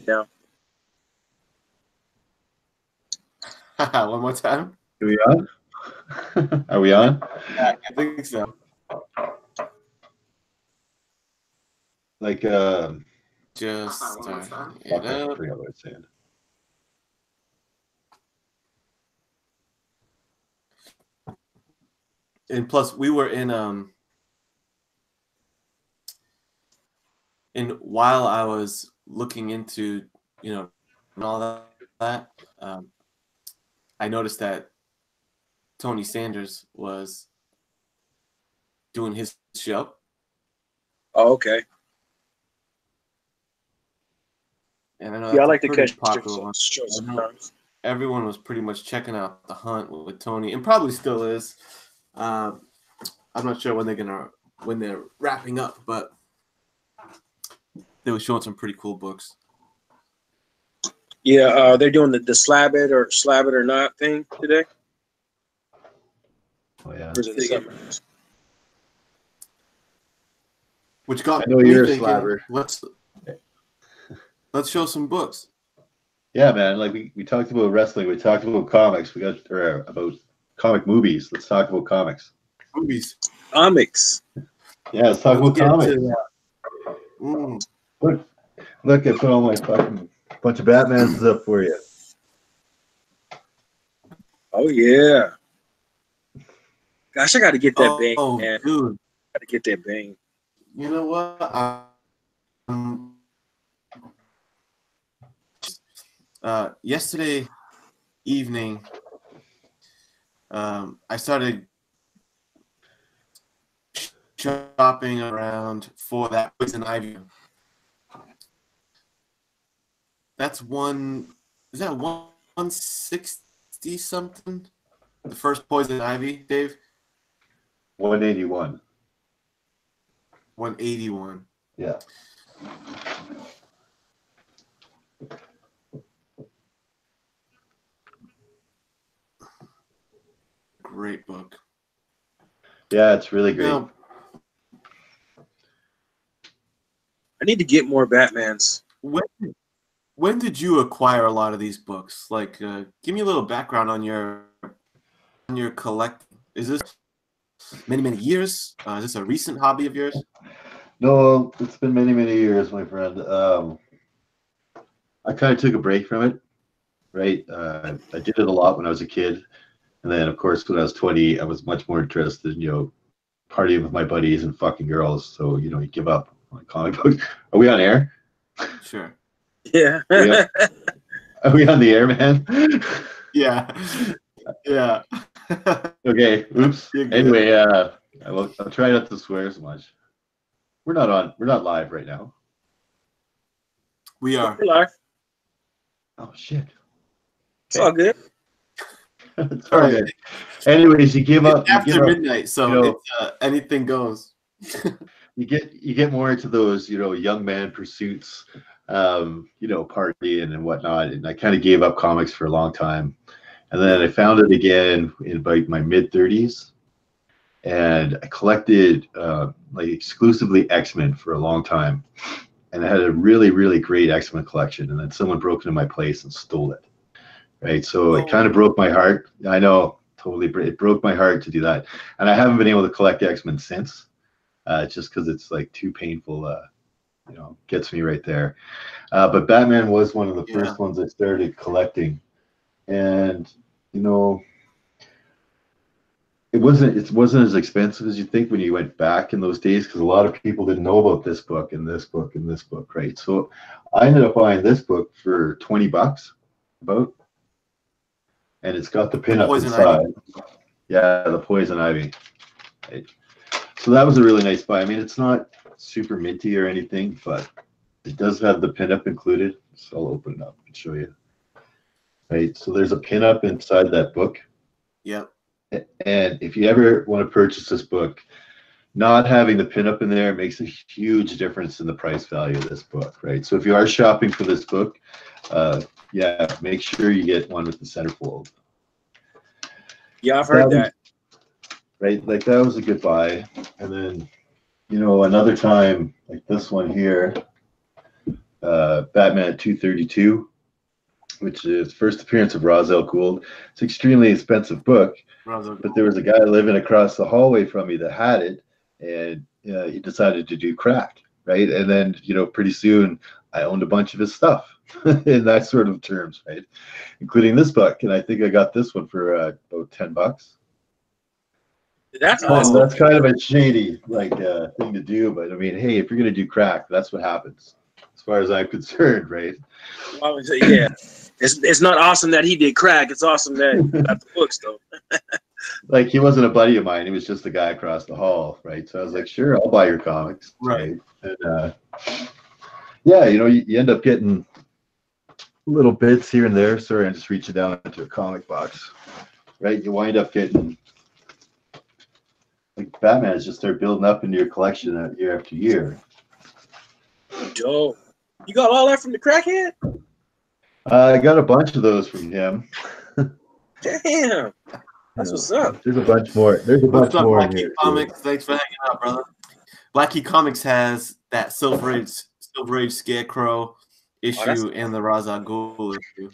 Yeah. One more time. Are we on? Are we on? I think so. Like, Just fuck, starting I it up. forgot what I was saying. And plus, we were in while I was looking into, and all that, I noticed that Tony Sanders was doing his show. Oh, okay. And I know Yeah, I that's like a to pretty catch popular one. shows sometimes. Everyone was pretty much checking out The Hunt with Tony, and probably still is. I'm not sure when they're wrapping up, but they were showing some pretty cool books. Yeah, they're doing the slab it or not thing today. Oh yeah. Or is it the summer? Which got I know me you're a thinking, slabber. Let's show some books. Yeah, man. Like we talked about wrestling, we talked about comics, about comic movies. Let's talk about comics. Movies. Comics. Yeah, let's talk about get comics. to that. Look, I put all my fucking bunch of Batmans up for you. Oh yeah. Gosh, I got to get that bang, man. Dude, Got to get that bang. You know what? Yesterday evening, I started shopping around for that Poison Ivy. That's is that 160 something? The first Poison Ivy, Dave? 181. 181. Yeah. Great book. Yeah, it's really great. Now, I need to get more Batmans. When did you acquire a lot of these books? Like, give me a little background on your collecting. Is this many years? Is this a recent hobby of yours? No, it's been many years, my friend. I kind of took a break from it, right? I did it a lot when I was a kid, and then of course when I was 20, I was much more interested in partying with my buddies and fucking girls. So you give up on comic books. Are we on air? Sure. Yeah. Are we on the air, man? Yeah. Yeah. Okay. Oops. Anyway, I'll try not to swear as much. We're not live right now. We are. We're live. Oh shit. It's all good. It's all good. Anyways, you give up after midnight, so anything goes. you get more into those, young man pursuits, partying and whatnot. And I kind of gave up comics for a long time. And then I found it again in about my mid-30s. And I collected exclusively X-Men for a long time. And I had a really, really great X-Men collection. And then someone broke into my place and stole it. Right. So it kind of broke my heart. I know, totally. It broke my heart to do that. And I haven't been able to collect X-Men since. Just because it's like too painful, gets me right there. But Batman was one of the first ones I started collecting. And, it wasn't as expensive as you think when you went back in those days, because a lot of people didn't know about this book and this book and this book, right? So I ended up buying this book for $20 about, and it's got the pinup inside. Yeah, the Poison Ivy. Right. So that was a really nice buy. I mean, it's not super minty or anything, but it does have the pinup included. So I'll open it up and show you. Right. So there's a pinup inside that book. Yep. And if you ever want to purchase this book, not having the pinup in there makes a huge difference in the price value of this book, right? So if you are shopping for this book, make sure you get one with the centerfold. Yeah, I've heard that. Right, like that was a good buy. And then, another time, like this one here, Batman 232, which is first appearance of Ra's al Ghul. It's an extremely expensive book, but there was a guy living across the hallway from me that had it, and he decided to do crack, right? And then, pretty soon I owned a bunch of his stuff in that sort of terms, right? Including this book, and I think I got this one for about $10. That's awesome. That's kind of a shady thing to do, but I mean, hey, if you're gonna do crack, that's what happens, as far as I'm concerned, right? Well, yeah, it's not awesome that he did crack. It's awesome that he got the books, though. Like, he wasn't a buddy of mine; he was just a guy across the hall, right? So I was like, sure, I'll buy your comics, right? And yeah, you end up getting little bits here and there. Sorry, I'm just reaching down into a comic box, right? You wind up getting. Like, Batman's just start building up into your collection year after year. Joe, you got all that from the crackhead? I got a bunch of those from him. Damn, that's what's up. There's a bunch more. There's a bunch more in here. Comics, thanks for hanging out, brother. Blackie Comics has that Silver Age Scarecrow issue and the Ra's al Ghul issue.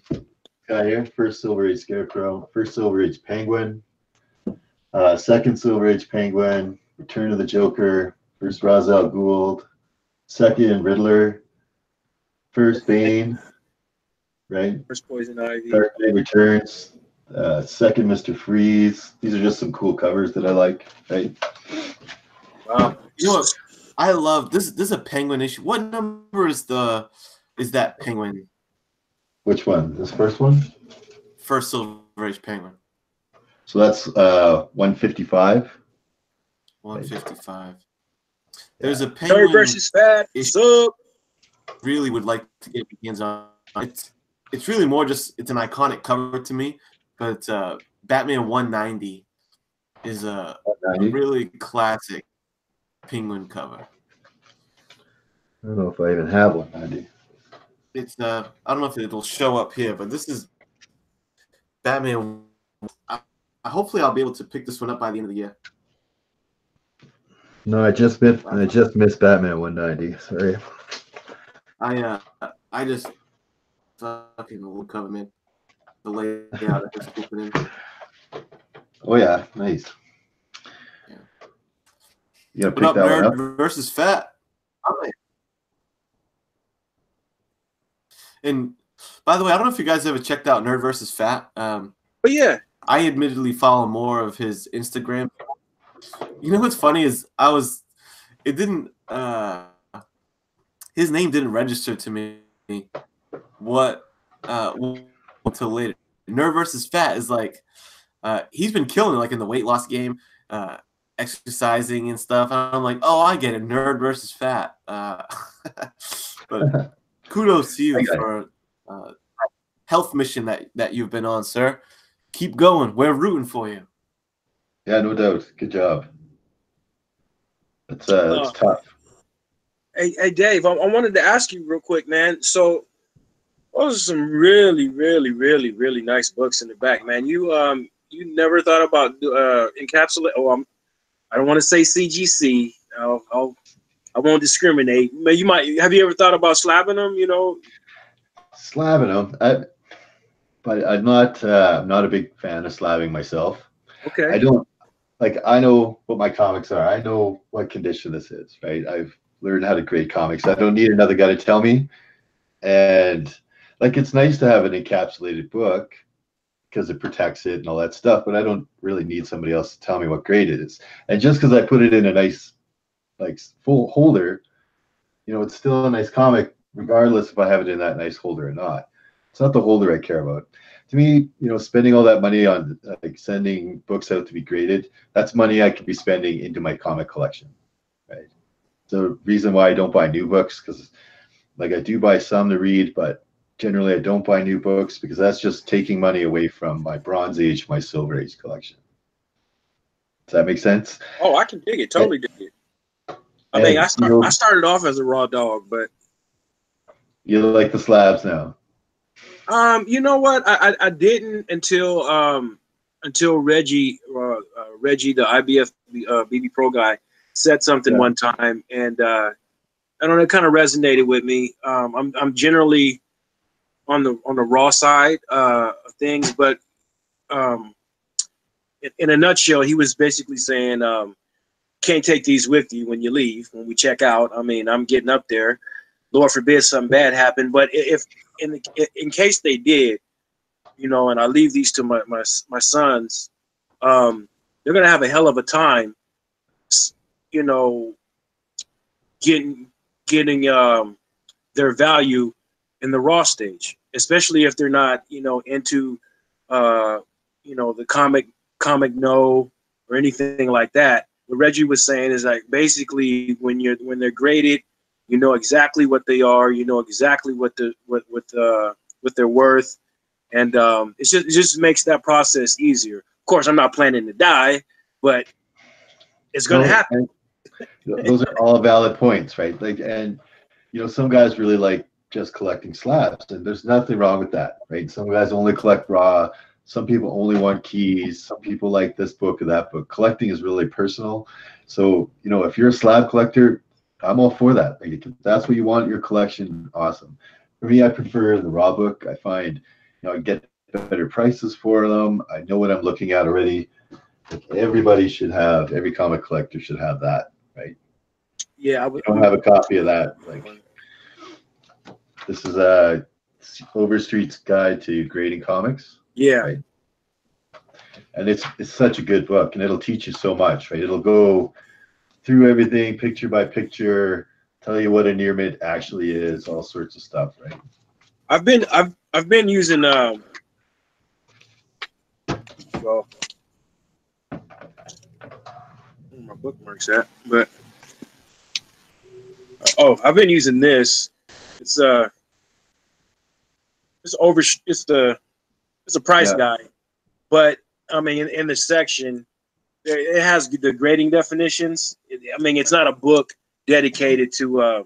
Got here first Silver Age Scarecrow, first Silver Age Penguin. Second Silver Age Penguin, Return of the Joker, first Ra's al Ghul, second Riddler, first Bane, right? First Poison Ivy. Dark Knight Returns, second Mr. Freeze. These are just some cool covers that I like, right? Wow. You know what? I love this. This is a Penguin issue. What number is that Penguin? Which one? This first one? First Silver Age Penguin. So that's 155. 155. There's a Penguin. Terry versus Fat. What's up? Really would like to get my hands on. It's really more just it's an iconic cover to me, but Batman 190 is a really classic Penguin cover. I don't know if I even have 190. It's I don't know if it'll show up here, but this is Batman. Hopefully, I'll be able to pick this one up by the end of the year. No, I just missed Batman 190. Sorry. I just fucking love cover, man. The layout I just put in. Oh yeah, nice. Yeah. You gotta What pick up, that one up. Nerd versus Fat? And by the way, I don't know if you guys ever checked out Nerd versus Fat. But yeah, I admittedly follow more of his Instagram. You know what's funny is his name didn't register to me until later. Nerd versus Fat is like he's been killing it, like in the weight loss game, exercising and stuff. I'm like, oh, I get it, Nerd versus Fat. But kudos to you for health mission that you've been on, sir. Keep going. We're rooting for you. Yeah, no doubt. Good job. It's tough. Hey, Dave, I wanted to ask you real quick, man. So those are some really, really, really, really nice books in the back, man. You never thought about encapsulate? Oh, I don't want to say CGC. I won't discriminate. You might. Have you ever thought about slabbing them? Slabbing them. But I'm not a big fan of slabbing myself. Okay. I don't I know what my comics are. I know what condition this is, right? I've learned how to grade comics. I don't need another guy to tell me. And it's nice to have an encapsulated book because it protects it and all that stuff, but I don't really need somebody else to tell me what grade it is. And just because I put it in a nice full holder, it's still a nice comic regardless if I have it in that nice holder or not. It's not the holder I care about. To me, spending all that money on sending books out to be graded, that's money I could be spending into my comic collection, right? The reason why I don't buy new books, because I do buy some to read, but generally I don't buy new books because that's just taking money away from my Bronze Age, my Silver Age collection. Does that make sense? Oh, I can dig it. Totally dig it. I mean, I started off as a raw dog, but you like the slabs now. You know what? I didn't until Reggie, the IBF BB Pro guy, said something one time, and I don't know, it kind of resonated with me. I'm generally on the raw side of things, but um, in a nutshell, he was basically saying, can't take these with you when you leave, when we check out. I mean, I'm getting up there. Lord forbid something bad happened, but if in case they did, you know, and I leave these to my sons, they're gonna have a hell of a time, you know, getting their value in the raw stage, especially if they're not, you know, into you know, the comic no or anything like that. What Reggie was saying is like basically when they're graded, you know exactly what they are, you know exactly what they're worth, and it just makes that process easier. Of course, I'm not planning to die, but it's gonna No, happen. those are all valid points, right? Like, and you know, some guys really like just collecting slabs, and there's nothing wrong with that, right? Some guys only collect raw. Some people only want keys. Some people like this book or that book. Collecting is really personal. So, you know, if you're a slab collector, I'm all for that. Like, if that's what you want in your collection, awesome. For me, I prefer the raw book. I find, you know, I get better prices for them. I know what I'm looking at already. Like, everybody should have, every comic collector should have that, right? Yeah, You don't have a copy of that, like, this is a Overstreet's Guide to Grading Comics, yeah. right? And it's such a good book, and it'll teach you so much, right? It'll go through everything, picture by picture, tell you what a near mid actually is, all sorts of stuff, right? I've been using well, where my bookmarks at, but oh, I've been using this. It's it's a price Yeah. guide, but I mean in the section it has the grading definitions. I mean it's not a book dedicated to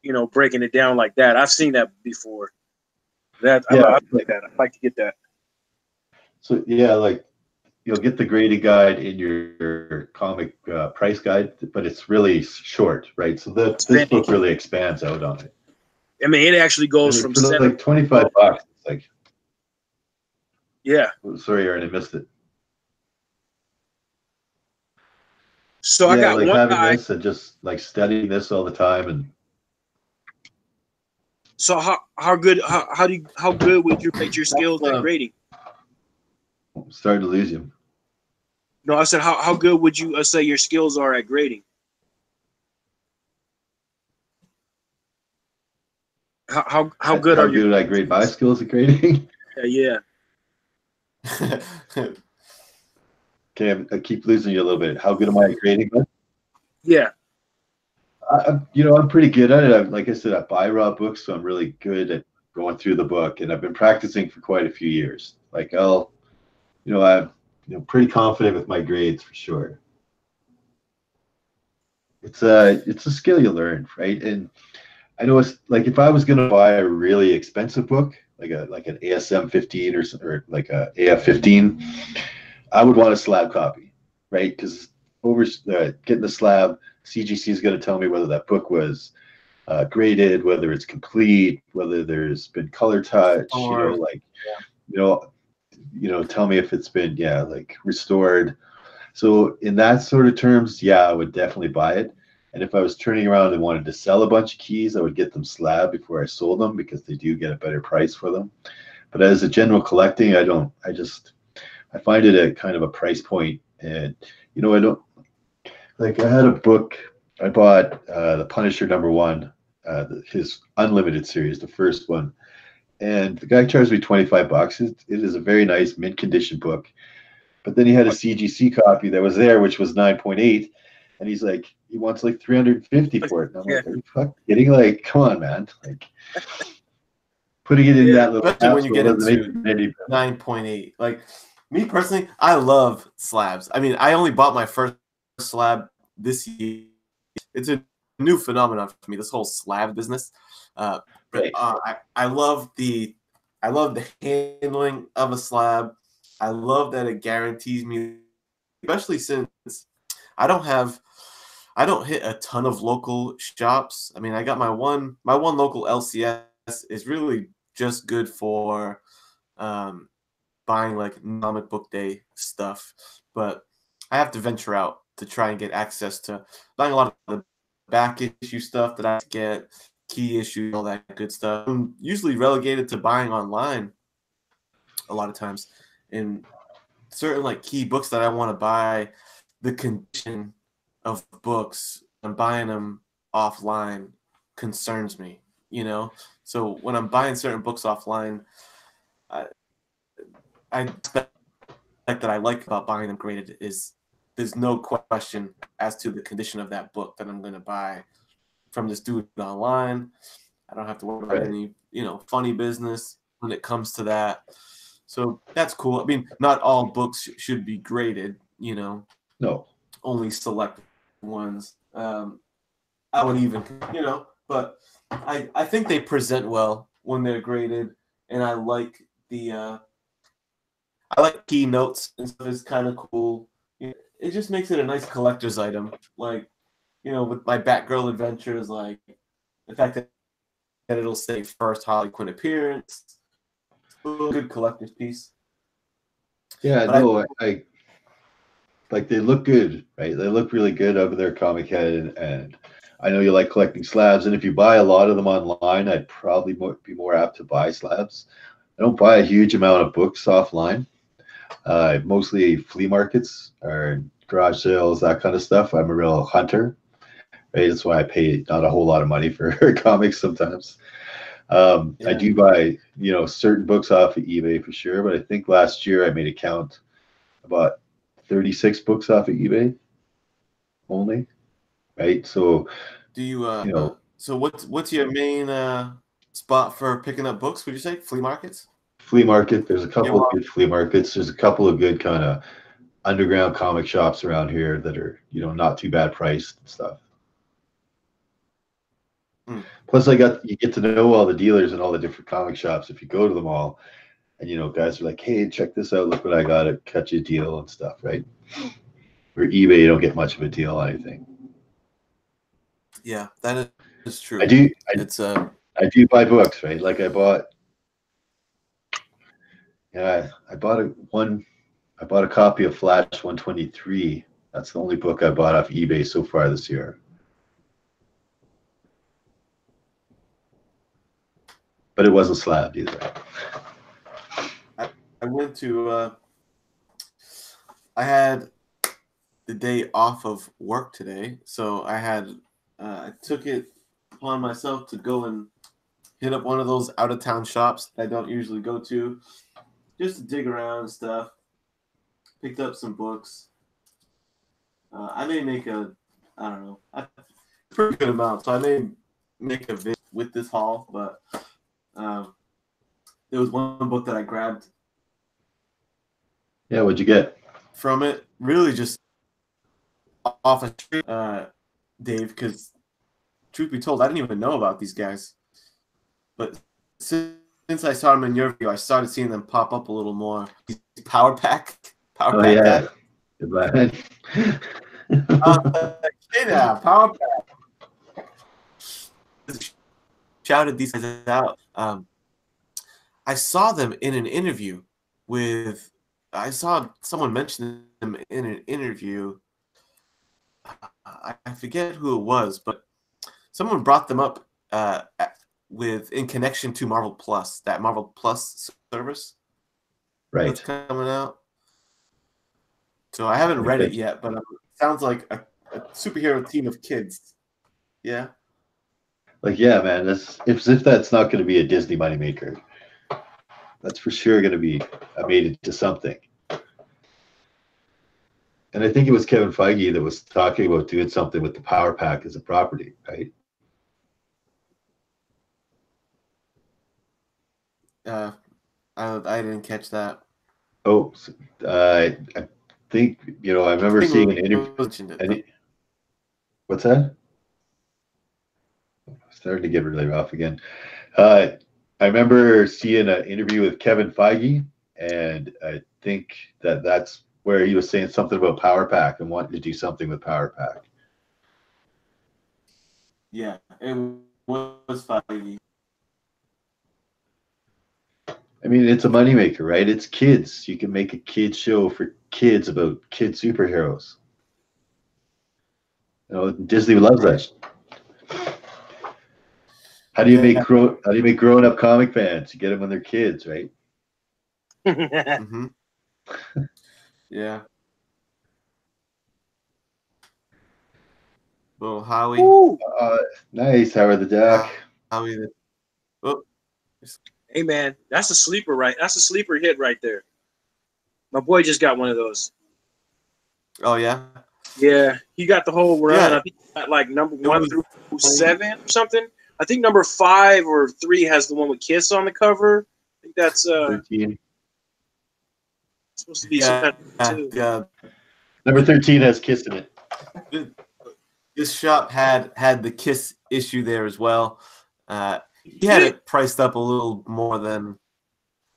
you know, breaking it down like that. I've seen that before. I Yeah. like that. I'd like to get that. So yeah, like, you'll get the grading guide in your comic price guide, but it's really short, right? So this book really expands out on it. I mean, it actually goes And from for 7. like 25 bucks, it's like, Yeah. oh, sorry, Aaron, I missed it. So I Yeah, got like one having guy. this and just like studying this all the time, and So how good how good would you rate your That's skills at grading? I'm starting to lose you. No, I said how good would you say your skills are at grading? How good How are your good would I grade my skills at grading? yeah. Okay, I keep losing you a little bit. How good am I at grading? Yeah. You know, I'm pretty good at it. Like I said, I buy raw books, so I'm really good at going through the book, and I've been practicing for quite a few years. Like, I'm, pretty confident with my grades for sure. It's a skill you learn, right? And I know it's like if I was going to buy a really expensive book, like an ASM 15 or like a AF 15, I would want a slab copy, right? Because getting the slab, CGC is going to tell me whether that book was graded, whether it's complete, whether there's been color touch, Or like, you know, tell me if it's been, like restored. So in that sort of terms, I would definitely buy it. And if I was turning around and wanted to sell a bunch of keys, I would get them slab before I sold them because they do get a better price for them. But as a general collecting, I find it a kind of a price point. And, I don't, like, I had a book, I bought The Punisher #1, his Unlimited series, the first one. And the guy charged me 25 bucks. It is a very nice mint condition book. But then he had a CGC copy that was there, which was 9.8. And he's like, he wants like 350 for it. And I'm like, are you fucking kidding? Like, come on, man. Like, putting it in that little especially when you get doesn't make into any 9.8. Like me personally, I love slabs. I mean, I only bought my first slab this year. It's a new phenomenon for me, this whole slab business. Right. I love the handling of a slab. I love that it guarantees me, especially since I don't have I don't hit a ton of local shops. I mean, I got my one local LCS is really just good for buying like comic book day stuff, but I have to venture out to try and get access to buying a lot of the back issue stuff that I get, key issues, all that good stuff. I'm usually relegated to buying online a lot of times. In certain like key books that I want to buy, the condition of books and buying them offline concerns me, you know? So when I'm buying certain books offline, I expect that I like about buying them graded is there's no question as to the condition of that book that I'm going to buy from this dude online. I don't have to worry about any, funny business when it comes to that. So that's cool. I mean, not all books should be graded, No. Only select ones. I would even, but I think they present well when they're graded, and I like the keynotes and stuff. Is kind of cool. It just makes it a nice collector's item. Like, with my Batgirl adventures, like the fact that it'll say first Harley Quinn appearance, good collector's piece. Yeah, but no, I like they look good, right? They look really good over there, ComicHead, and I know you like collecting slabs. And if you buy a lot of them online, I'd probably be more apt to buy slabs. I don't buy a huge amount of books offline. Mostly flea markets or garage sales, that kind of stuff. I'm a real hunter, right? That's why I pay not a whole lot of money for comics sometimes. I do buy, certain books off of eBay for sure, but I think last year I made a count about 36 books off of eBay only, right? So do you so what's your main spot for picking up books, would you say? Flea markets? Flea market, there's a couple of good flea markets. There's a couple of good kind of underground comic shops around here that are, not too bad priced and stuff. Plus, you get to know all the dealers and all the different comic shops if you go to them all, and guys are like, "Hey, check this out! Look what I got! It cut you a deal and stuff," right? Or eBay, you don't get much of a deal on anything. Yeah, that is true. I do buy books, right? Like I bought a copy of Flash 123. That's the only book I bought off eBay so far this year. But it wasn't slabbed either. I went to I had the day off of work today, so I took it upon myself to go and hit up one of those out of town shops that I don't usually go to, just to dig around and stuff. Picked up some books. I may make a pretty good amount, so I may make a vid with this haul, but there was one book that I grabbed. Yeah, what'd you get? From it, really just off a street, Dave, because truth be told, I didn't even know about these guys. But since I saw them in your video, I started seeing them pop up a little more. Power Pack. Yeah. Goodbye. Yeah, Power Pack. Shouted these guys out. I saw them in an interview with. I saw someone mention them in an interview. I forget who it was, but someone brought them up in connection to Marvel Plus, that Marvel Plus service that's coming out. So I haven't read it yet, but it sounds like a superhero team of kids. Yeah. Like, yeah, man, that's if that's not going to be a Disney moneymaker. That's for sure going to be made into something. And I think it was Kevin Feige that was talking about doing something with the Power Pack as a property, right? I didn't catch that. Oh, I think, I remember seeing an interview. What's that? Starting to get really rough again. I remember seeing an interview with Kevin Feige, and I think that's where he was saying something about Power Pack and wanting to do something with Power Pack. Yeah, it was 580. I mean, it's a moneymaker, right? It's kids. You can make a kid show for kids about kid superheroes. You know, Disney loves that. How do you Yeah. make grown up comic fans? You get them when they're kids, right? Mm-hmm. Yeah. Well, Howie. Ooh. Nice, Howard the Duck. Howie. Oh, Hey man, that's a sleeper, right? That's a sleeper hit right there. My boy just got one of those. oh yeah. Yeah, he got the whole run. Yeah. I think he got like number It 1 was- through 7 or something. I think number 5 or 3 has the one with Kiss on the cover. I think that's 13. supposed to be some kind of too. yeah. Number 13 has Kiss in it. This shop had the Kiss issue there as well. He had it priced up a little more than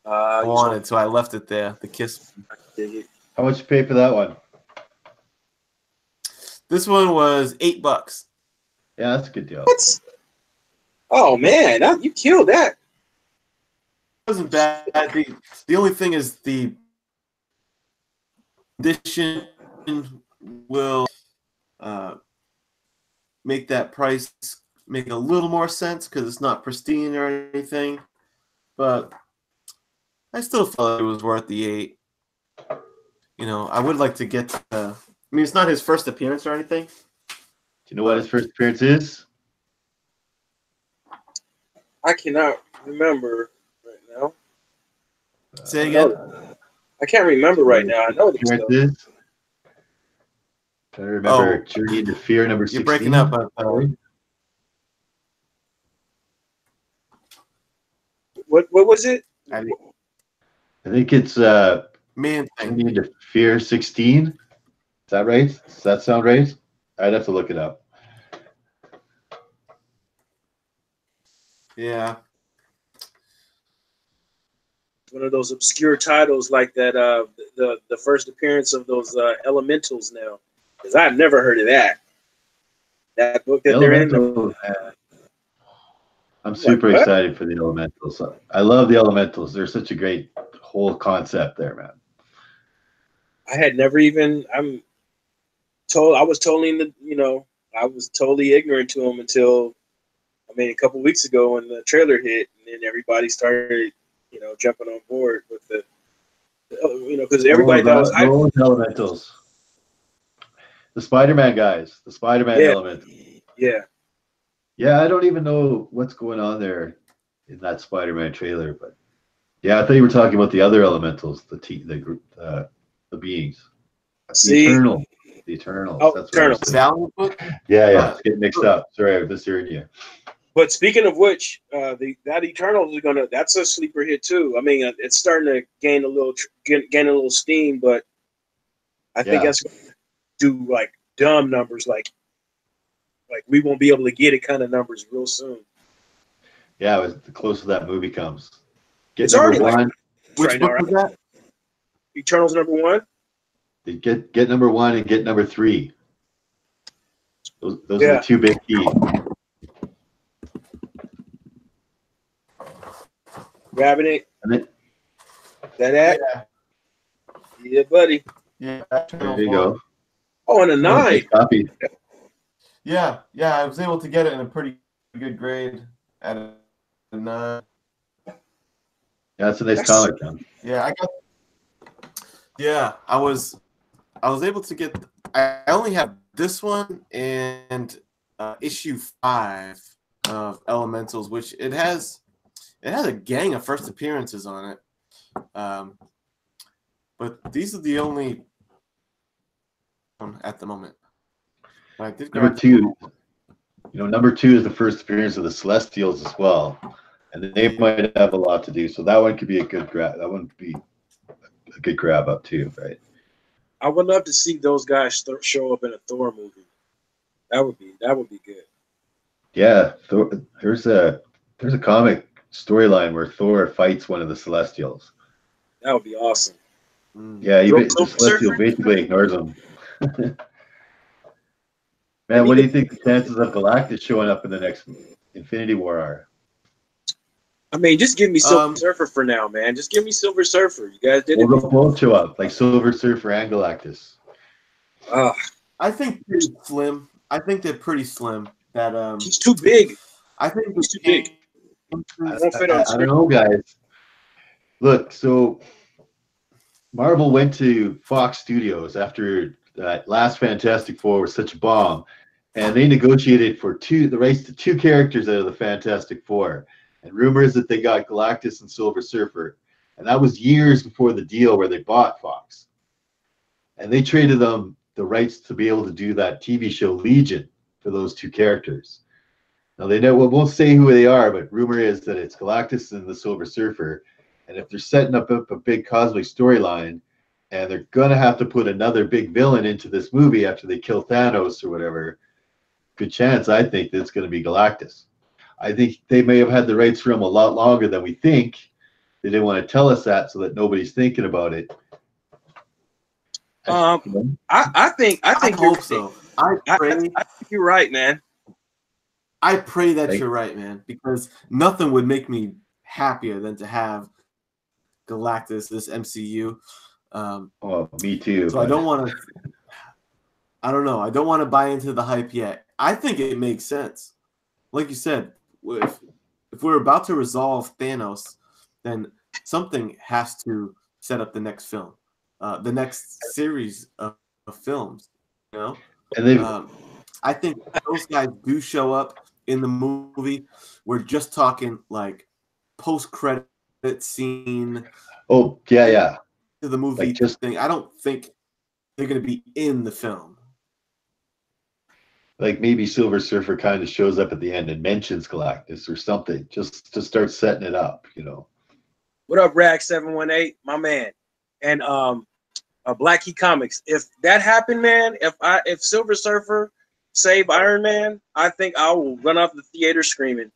I wanted, so I left it there. The Kiss. How much you pay for that one? This one was $8. Yeah, that's a good deal. What? Oh man, you killed that. It wasn't bad. The only thing is the edition will make that price make a little more sense because it's not pristine or anything. But I still felt it was worth the $8. You know, I would like to get to, I mean, it's not his first appearance or anything. Do you know what his first appearance is? I cannot remember right now. Say again. I can't remember right now. I know this stuff. Is? Trying to remember Journey into Fear number 16. You're breaking up. What was it? I think it's Man, Journey into Fear 16. Is that right? Does that sound right? I'd have to look it up. yeah. One of those obscure titles like that. The first appearance of those Elementals now, because I've never heard of that. That book that they're in. I'm super excited for the Elementals. I love the Elementals. They're such a great whole concept there, man. I had never even. I was totally I was totally ignorant to them until, a couple weeks ago when the trailer hit, and then everybody started, jumping on board with the, because everybody thought it was Elementals. The Spider-Man guys, the Spider-Man Elementals. Yeah. Yeah, I don't even know what's going on there in that Spider-Man trailer, but yeah, I thought you were talking about the other Elementals, the beings. The Eternals. Oh, that's Eternals. Valiant book? Yeah, it's getting mixed up. Sorry, I was mishearing you. But speaking of which, that Eternals is that's a sleeper hit too. I mean, it's starting to gain a little steam, but I think that's going to do like dumb numbers, like we won't be able to get it kind of numbers real soon. Yeah, the closer that movie comes. It's already one. Which book was that? Eternals #1. Get number 1 and get number 3. Those are the two big keys. Grabbing it. Yeah, buddy. Yeah. there you go. Oh, and a 9. Copy. Yeah, I was able to get it in a pretty good grade at a 9. Yeah, that's a nice comic, man. Yeah, I was able to get. I only have this one and issue 5 of Elementals, which it has a gang of first appearances on it. But these are the only at the moment. I did Number 2. Number 2 is the first appearance of the Celestials as well, and they might have a lot to do. So that one could be a good grab. That one would be a good grab up too, right? I would love to see those guys show up in a Thor movie. That would be good. Yeah, there's a comic storyline where Thor fights one of the Celestials. That would be awesome. Yeah, the Celestial basically ignores him. Man, what do you think the chances of Galactus showing up in the next Infinity War are? I mean, just give me Silver Surfer for now, man. Just give me Silver Surfer. You guys did Well, it. they'll both show up, like Silver Surfer and Galactus. I think pretty slim. I think they're pretty slim. That he's too big. I think he's too big. I don't know, guys. Look, so Marvel went to Fox Studios after that last Fantastic Four was such a bomb, and they negotiated for the rights to 2 characters out of the Fantastic Four. And rumors that they got Galactus and Silver Surfer, and that was years before the deal where they bought Fox. And they traded them the rights to be able to do that TV show Legion for those 2 characters. Now they won't say who they are, but rumor is that it's Galactus and the Silver Surfer. And if they're setting up a big cosmic storyline, and they're gonna have to put another big villain into this movie after they kill Thanos or whatever, good chance I think that it's gonna be Galactus. I think they may have had the rights for him a lot longer than we think. They didn't want to tell us that so that nobody's thinking about it. I think hope so. I think you're right, man. I pray that you're right, man, because nothing would make me happier than to have Galactus, this MCU. Me too. So I don't want to. I don't know. I don't want to buy into the hype yet. I think it makes sense. Like you said, if we're about to resolve Thanos, then something has to set up the next film, the next series of films. You know, and I think those guys do show up in the movie. We're just talking like post-credit scene. Oh yeah. To the movie thing. I don't think they're going to be in the film. Like maybe Silver Surfer kind of shows up at the end and mentions Galactus or something, just to start setting it up, you know. What up, Rag718, my man, and Black Key Comics. If that happened, man, if Silver Surfer saved Iron Man, I think I will run off the theater screaming,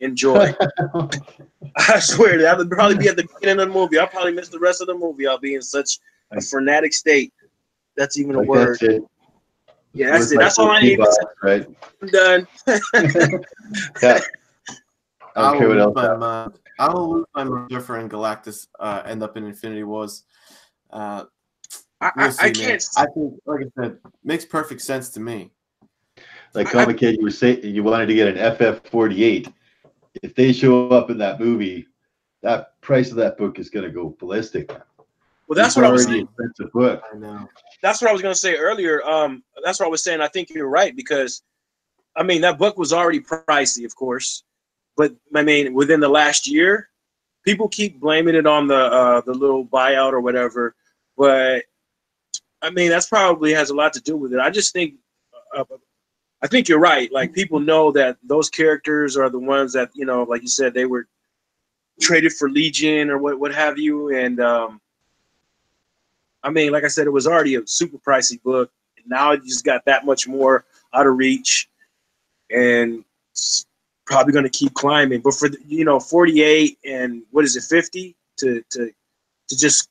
enjoy. I swear, that would probably be at the beginning of the movie. I'll probably miss the rest of the movie. I'll be in such a frenetic state. That's even a word. That's it. Yeah, that's it. That's all I need. Right. I'm done. Yeah. I don't care what else. I will lose my mind if and Galactus end up in Infinity Wars. I can't. I think, like I said, makes perfect sense to me. Like ComicHead, you were saying you wanted to get an FF48. If they show up in that movie, that price of that book is going to go ballistic. Well, that's what I was saying. Expensive book. I know. That's what I was going to say earlier. That's what I was saying. I think you're right because, I mean, that book was already pricey, of course, but I mean, within the last year, people keep blaming it on the little buyout or whatever, but I mean, that's probably has a lot to do with it. I just think, I think you're right. Like people know that those characters are the ones that, you know, like you said, they were traded for Legion or what have you, and I mean, like I said, it was already a super pricey book. And now you just got that much more out of reach, and it's probably going to keep climbing. But for 48 and what is it, 50 to just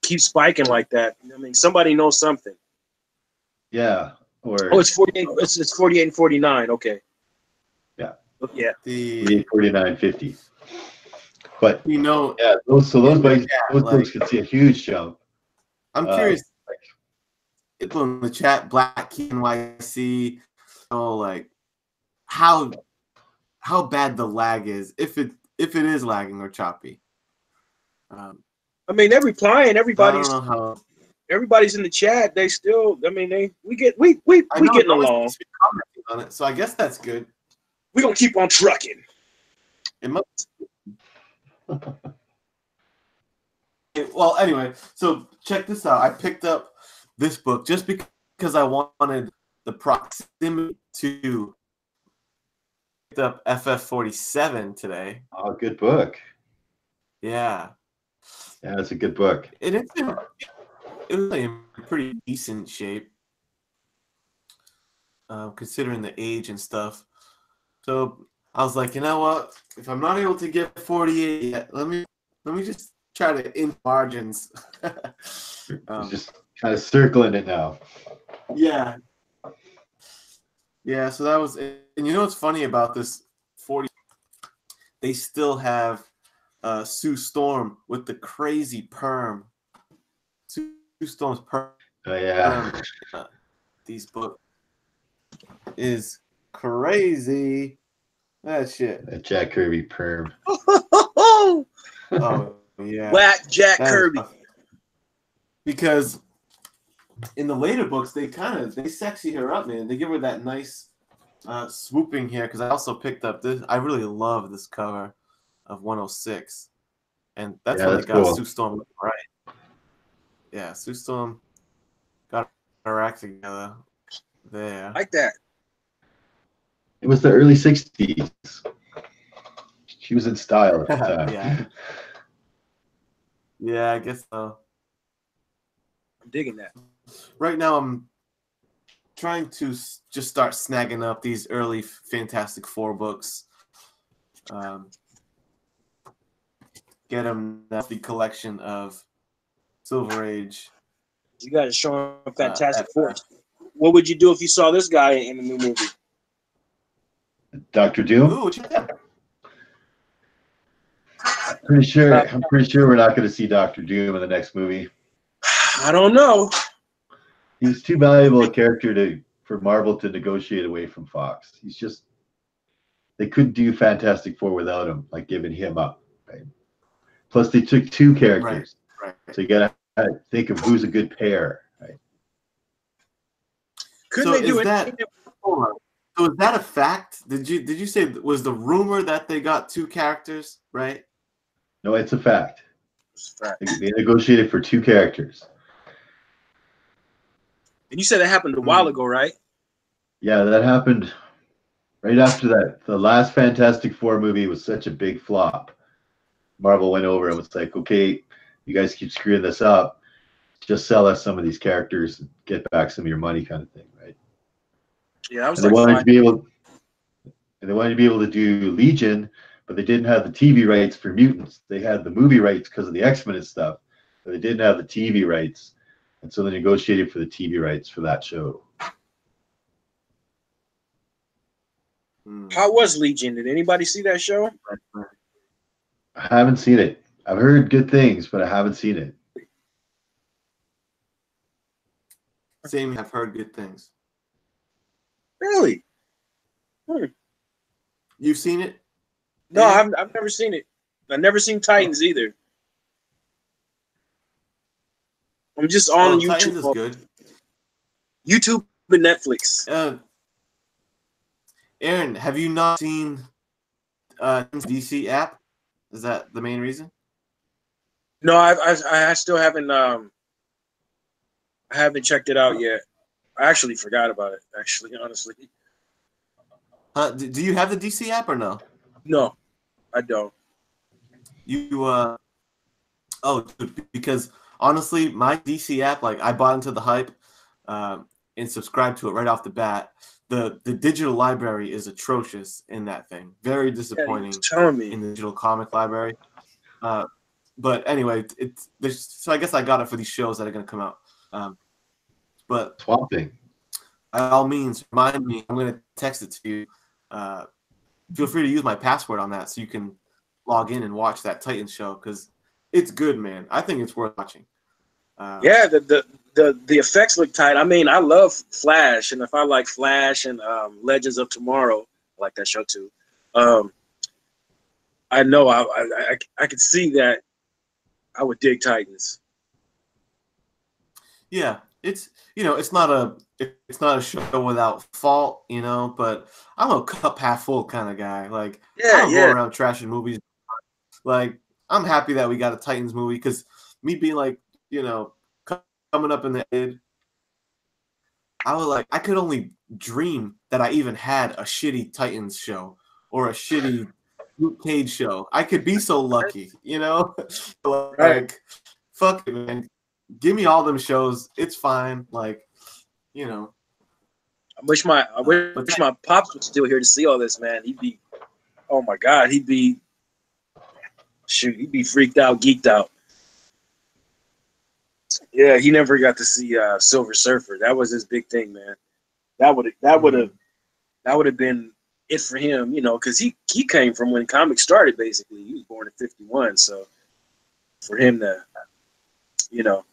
keep spiking like that. I mean, somebody knows something. Yeah. It's 48. It's 48 and 49. Okay. Yeah. Yeah. The 49, 50. But yeah, those books could see a huge jump. I'm curious, people in the chat, Black Key NYC, like how bad the lag is, if it is lagging or choppy. I mean, they're replying. Everybody's in the chat. They still. I mean, we getting along. Commenting on it, so I guess that's good. We're gonna keep on trucking. It must. Well, anyway, so check this out. I picked up this book just because I wanted the proximity to. Picked up FF47 today. Oh, good book. Yeah. Yeah, that's a good book. It was in pretty decent shape, considering the age and stuff. So I was like, you know what? If I'm not able to get 48 yet, let me just try to in margins. Just kind of circling it now. Yeah. Yeah, so that was, and you know what's funny about this 40? They still have Sue Storm with the crazy perm. Sue Storm's perm. Oh yeah, These books is crazy. That shit. that Jack Kirby perm. Oh yeah, Whack Jack that is Kirby. tough. Because in the later books, they sexy her up, man. They give her that nice swooping hair. Because I also picked up this. I really love this cover of 106, and that's when they got cool. Sue Storm right. Yeah, Sue Storm got her act together there. Like that. It was the early '60s. She was in style at the time. Yeah. Yeah, I guess so. I'm digging that. Right now, I'm trying to just start snagging up these early Fantastic Four books. Get them the collection of Silver Age. You got to show him Fantastic Four. What would you do if you saw this guy in the new movie? Dr. Doom. Ooh, what you got? I'm pretty sure we're not going to see Dr. Doom in the next movie. I don't know. He's too valuable a character for Marvel to negotiate away from Fox. They couldn't do Fantastic Four without him, like giving him up. Right? Plus, they took two characters, right. So you got to think of who's a good pair. Right? Couldn't they do anything? So is that a fact? Did you say was the rumor that they got two characters, right? No, it's a fact. It's a fact. They negotiated for two characters. And you said it happened a while ago, right? Yeah, that happened right after that. The last Fantastic Four movie was such a big flop. Marvel went over and was like, okay, you guys keep screwing this up. Just sell us some of these characters and get back some of your money, kind of thing, right? Yeah, I was and they wanted to be able to do Legion, but they didn't have the TV rights for mutants. They had the movie rights because of the X-Men and stuff, but they didn't have the TV rights. And so they negotiated for the TV rights for that show. How was Legion? Did anybody see that show? I haven't seen it. I've heard good things, but I haven't seen it. Same, I've heard good things. Really? You've seen it? No, I've never seen it. I've never seen Titans either. I'm just on YouTube. Titans is good. YouTube and Netflix. Aaron, have you not seen DC app? Is that the main reason? No, I still haven't. I haven't checked it out yet. I actually forgot about it. Actually, honestly. Do you have the DC app or no? No, I don't. Because honestly, my DC app, like I bought into the hype and subscribed to it right off the bat. The digital library is atrocious in that thing. Very disappointing. Yeah, telling me. In the digital comic library. But anyway, so I guess I got it for these shows that are going to come out. But Swamp Thing. By all means, remind me. I'm going to text it to you. Feel free to use my password on that so you can log in and watch that Titans show because it's good, man. I think it's worth watching. Yeah, the effects look tight. I mean, I love Flash, and if I like Flash and Legends of Tomorrow, I like that show too. I know I could see that I would dig Titans. Yeah, it's not a show without fault, but I'm a cup half full kind of guy. Like I don't go around trashing movies. Like I'm happy that we got a Titans movie because me being like, coming up in the id, I could only dream that I even had a shitty Titans show or a shitty Luke Cage show. I could be so lucky, like fuck it, man. Give me all them shows. It's fine. Like, I wish my pops was still here to see all this, man. He'd be, oh my God, he'd be freaked out, geeked out. Yeah, he never got to see Silver Surfer. That was his big thing, man. That would have that would have been it for him, you know, because he came from when comics started. Basically, he was born in '51, so for him to, you know,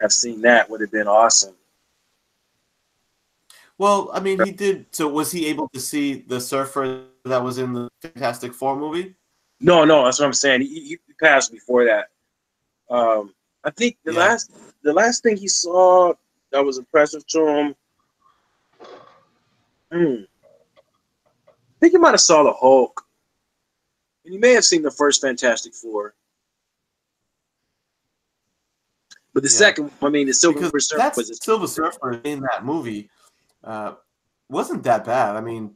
have seen that would have been awesome. Well, I mean, he did. So was he able to see the Surfer that was in the Fantastic Four movie? No, that's what I'm saying. He passed before that. I think the last thing he saw that was impressive to him. I think he might have saw the Hulk, and he may have seen the first Fantastic Four. But the second, I mean, the Silver Surfer was Silver Surfer in that movie. Wasn't that bad. I mean,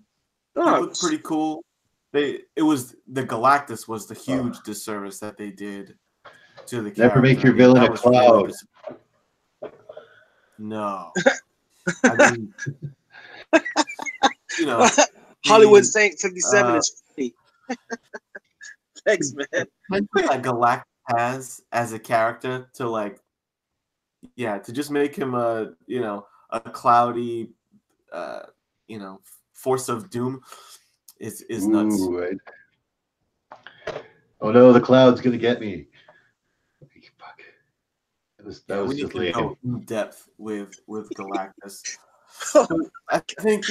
he looked pretty cool. It was the Galactus was the huge disservice that they did to the character. Never make your villain a cloud. No. I mean, you know, Hollywood Saint 57 is funny. Thanks, man. That Galactus has as a character to like, to just make him a cloudy, force of doom is nuts. Right. Oh no, the cloud's gonna get me. Fuck. That was just like in depth with Galactus. So I think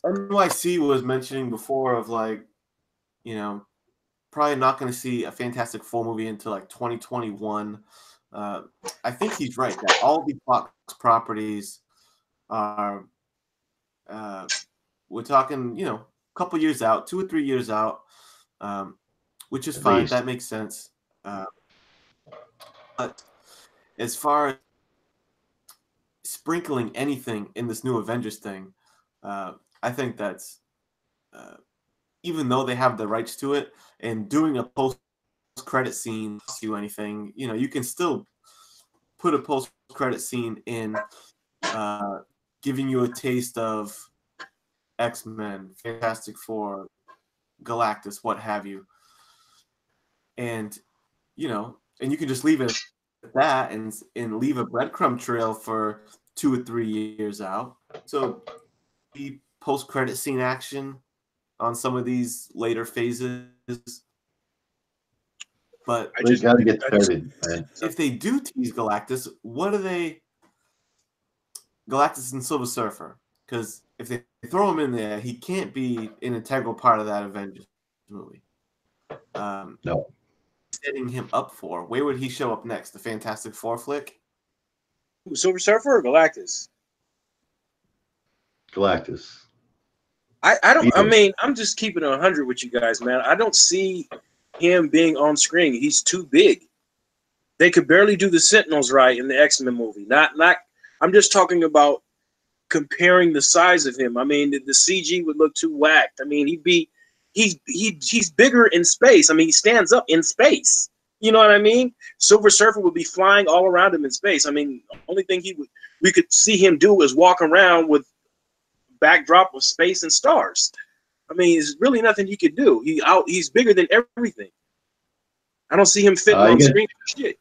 NYC was mentioning before of like, probably not going to see a Fantastic Four movie until like 2021. I think he's right that all the Fox properties are. We're talking, a couple years out, 2 or 3 years out, which is fine. That makes sense. But as far as sprinkling anything in this new Avengers thing, I think that's even though they have the rights to it, and doing a post-credit scene costs you anything, you can still put a post-credit scene in, giving you a taste of X-Men, Fantastic Four, Galactus, what have you. And, and you can just leave it at that and leave a breadcrumb trail for 2 or 3 years out. So the post-credit scene action on some of these later phases. But I just got to get started. If they do tease Galactus, what are they? Galactus and Silver Surfer. Because if they throw him in there, he can't be an integral part of that Avengers movie. No. Setting him up for. Where would he show up next? The Fantastic Four flick? Silver Surfer or Galactus? Galactus. I mean, I'm just keeping it 100 with you guys, man. I don't see him being on screen. He's too big. They could barely do the Sentinels right in the X-Men movie. Not. I'm just talking about comparing the size of him. I mean, the CG would look too whacked. I mean, he's bigger in space. I mean, he stands up in space. You know what I mean? Silver Surfer would be flying all around him in space. I mean, the only thing we could see him do is walk around with backdrop of space and stars. I mean, there's really nothing he could do. He's bigger than everything. I don't see him fitting on screen for shit.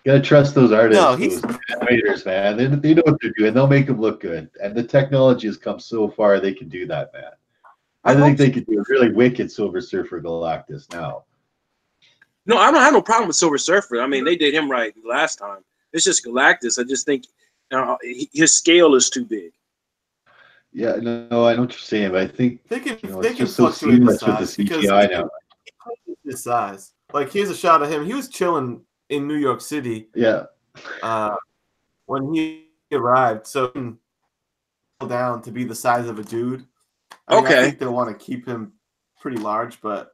You gotta trust those artists, those animators, man. They know what they're doing. They'll make them look good. And the technology has come so far, they can do that, man. I think they could do a really wicked Silver Surfer Galactus now. No, I don't have no problem with Silver Surfer. I mean, they did him right last time. It's just Galactus. I just think his scale is too big. Yeah, no, I know what you're saying, but I think they can it's just so seamless with the CGI now. His size. Like, here's a shot of him. He was chilling in New York City. Yeah. When he arrived, so down to be the size of a dude. I think they want to keep him pretty large, but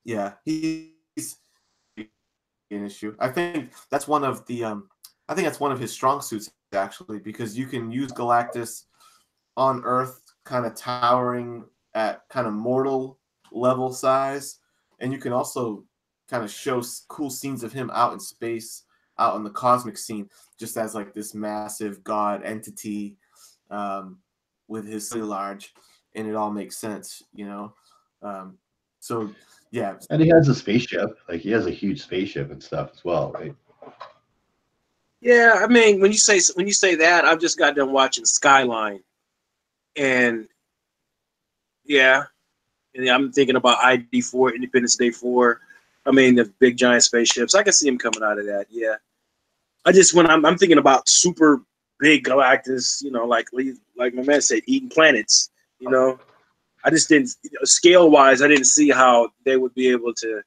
yeah, he's an issue. I think that's one of the I think that's one of his strong suits, actually, because you can use Galactus on Earth kind of towering at kind of mortal level size, and you can also kind of show cool scenes of him out in space, out in the cosmic scene, just as like this massive god entity with his really large, and it all makes sense, so yeah. And he has a spaceship. Like, he has a huge spaceship and stuff as well, right? Yeah, I mean, when you say that, I've just got done watching Skyline. and yeah, and I'm thinking about ID4, Independence Day 4. I mean, the big giant spaceships. I can see him coming out of that. Yeah. I just when I'm thinking about super big Galactus, like my man said, eating planets. I just didn't scale wise. I didn't see how they would be able to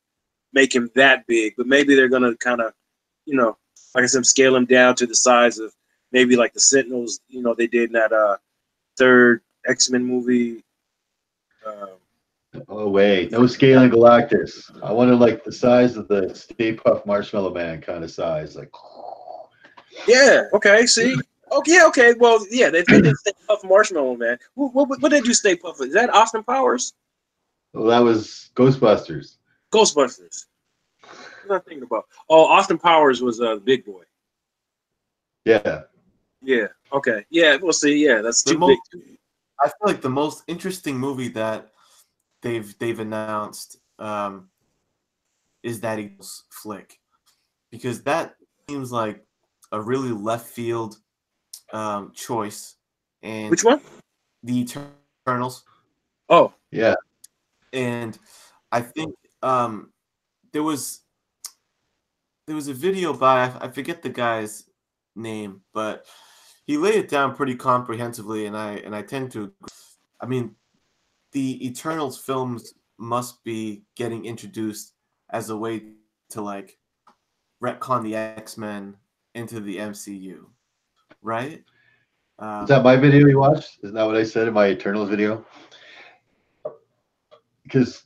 make him that big. But maybe they're gonna kind of, like I said, scale him down to the size of maybe like the Sentinels. They did in that third X-Men movie. Oh wait, no scaling Galactus. I wanted like the size of the Stay Puft Marshmallow Man kind of size, like. Yeah. Okay. See. Okay. Yeah, okay. Well, yeah. They did Stay Puft Marshmallow Man. What did you Stay Puft? Is that Austin Powers? Well, that was Ghostbusters. Ghostbusters. What am I thinking about? Oh, Austin Powers was a big boy. Yeah. Yeah. Okay. Yeah. We'll see. Yeah, that's The too most, big. I feel like the most interesting movie that they've announced is that Eagles flick, because that seems like a really left field choice. And Which one? The Eternals. Oh, Yeah. And I think there was a video by, I forget the guy's name, but he laid it down pretty comprehensively, and I tend to agree. I mean, the Eternals films must be getting introduced as a way to like retcon the X-Men into the MCU, right? Is that my video you watched? Isn't that what I said in my Eternals video? Because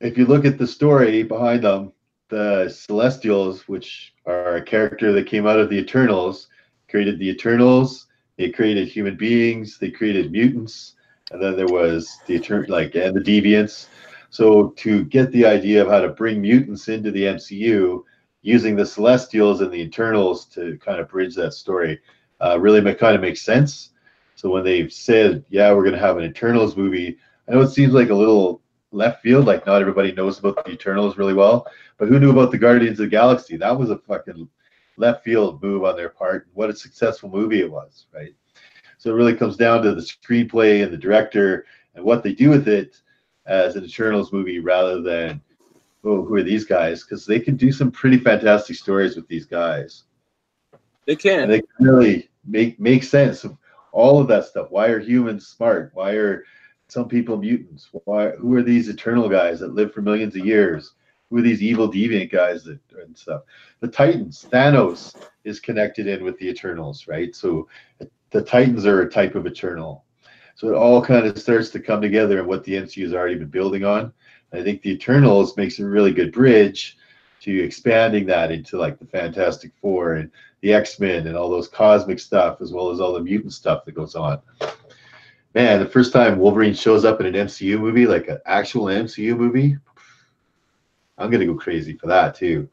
if you look at the story behind them, the Celestials, which are a character that came out of the Eternals, created the Eternals. They created human beings. They created mutants, and then there was the and the Deviants. So to get the idea of how to bring mutants into the MCU, using the Celestials and the Eternals to kind of bridge that story, really kind of makes sense. So when they've said, "Yeah, we're going to have an Eternals movie," I know it seems like a little left field, like not everybody knows about the Eternals really well, but who knew about the Guardians of the Galaxy? That was a fucking left field move on their part. What a successful movie it was, right? So it really comes down to the screenplay and the director and what they do with it as an Eternals movie, rather than, oh, who are these guys? Because they can do some pretty fantastic stories with these guys. they can. And they can really make sense of all of that stuff. Why are humans smart? Why are some people mutants? Who are these eternal guys that live for millions of years? Who are these evil deviant guys and stuff? The Titans, Thanos is connected in with the Eternals, right? So the Titans are a type of Eternal. So it all kind of starts to come together and what the MCU has already been building on. I think the Eternals makes a really good bridge to expanding that into like the Fantastic Four and the X-Men and all those cosmic stuff, as well as all the mutant stuff that goes on. Man, the first time Wolverine shows up in an MCU movie, like an actual MCU movie, I'm gonna go crazy for that too.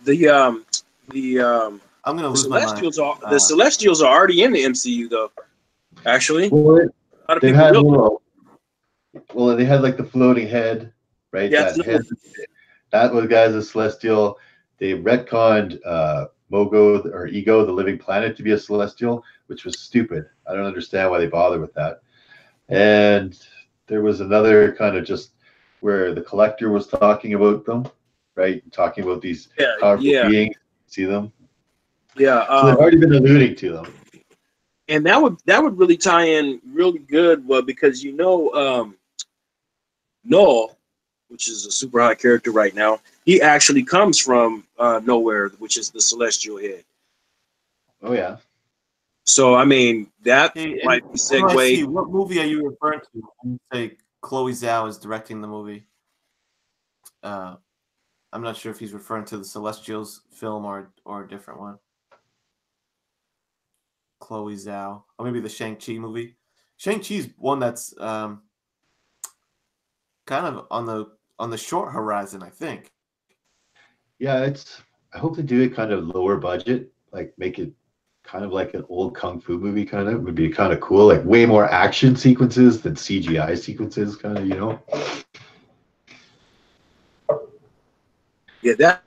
I'm gonna lose Celestials my mind. the Celestials are already in the MCU though. Actually, well, a lot of they've people had will. well, they had like the floating head, right? Yeah, That head, that was guys a Celestial. They retconned Mogo or Ego, the living planet, to be a Celestial, which was stupid. I don't understand why they bother with that. And there was another kind of just where the Collector was talking about them, right? Talking about these powerful beings. See them? Yeah. So they've already been alluding to them. And that would really tie in really good, because Null, which is a super hot character right now, he actually comes from Nowhere, which is the Celestial Head. Oh yeah. So I mean that might be segue. What movie are you referring to when you say Chloe Zhao is directing the movie? I'm not sure if he's referring to the Celestials film or a different one. Chloe Zhao, or maybe the Shang-Chi movie. Shang-Chi's one that's kind of on the short horizon, I think. Yeah, I hope they do it kind of lower budget, like make it kind of like an old kung fu movie. Kind of would be kind of cool, like way more action sequences than CGI sequences, kind of, Yeah,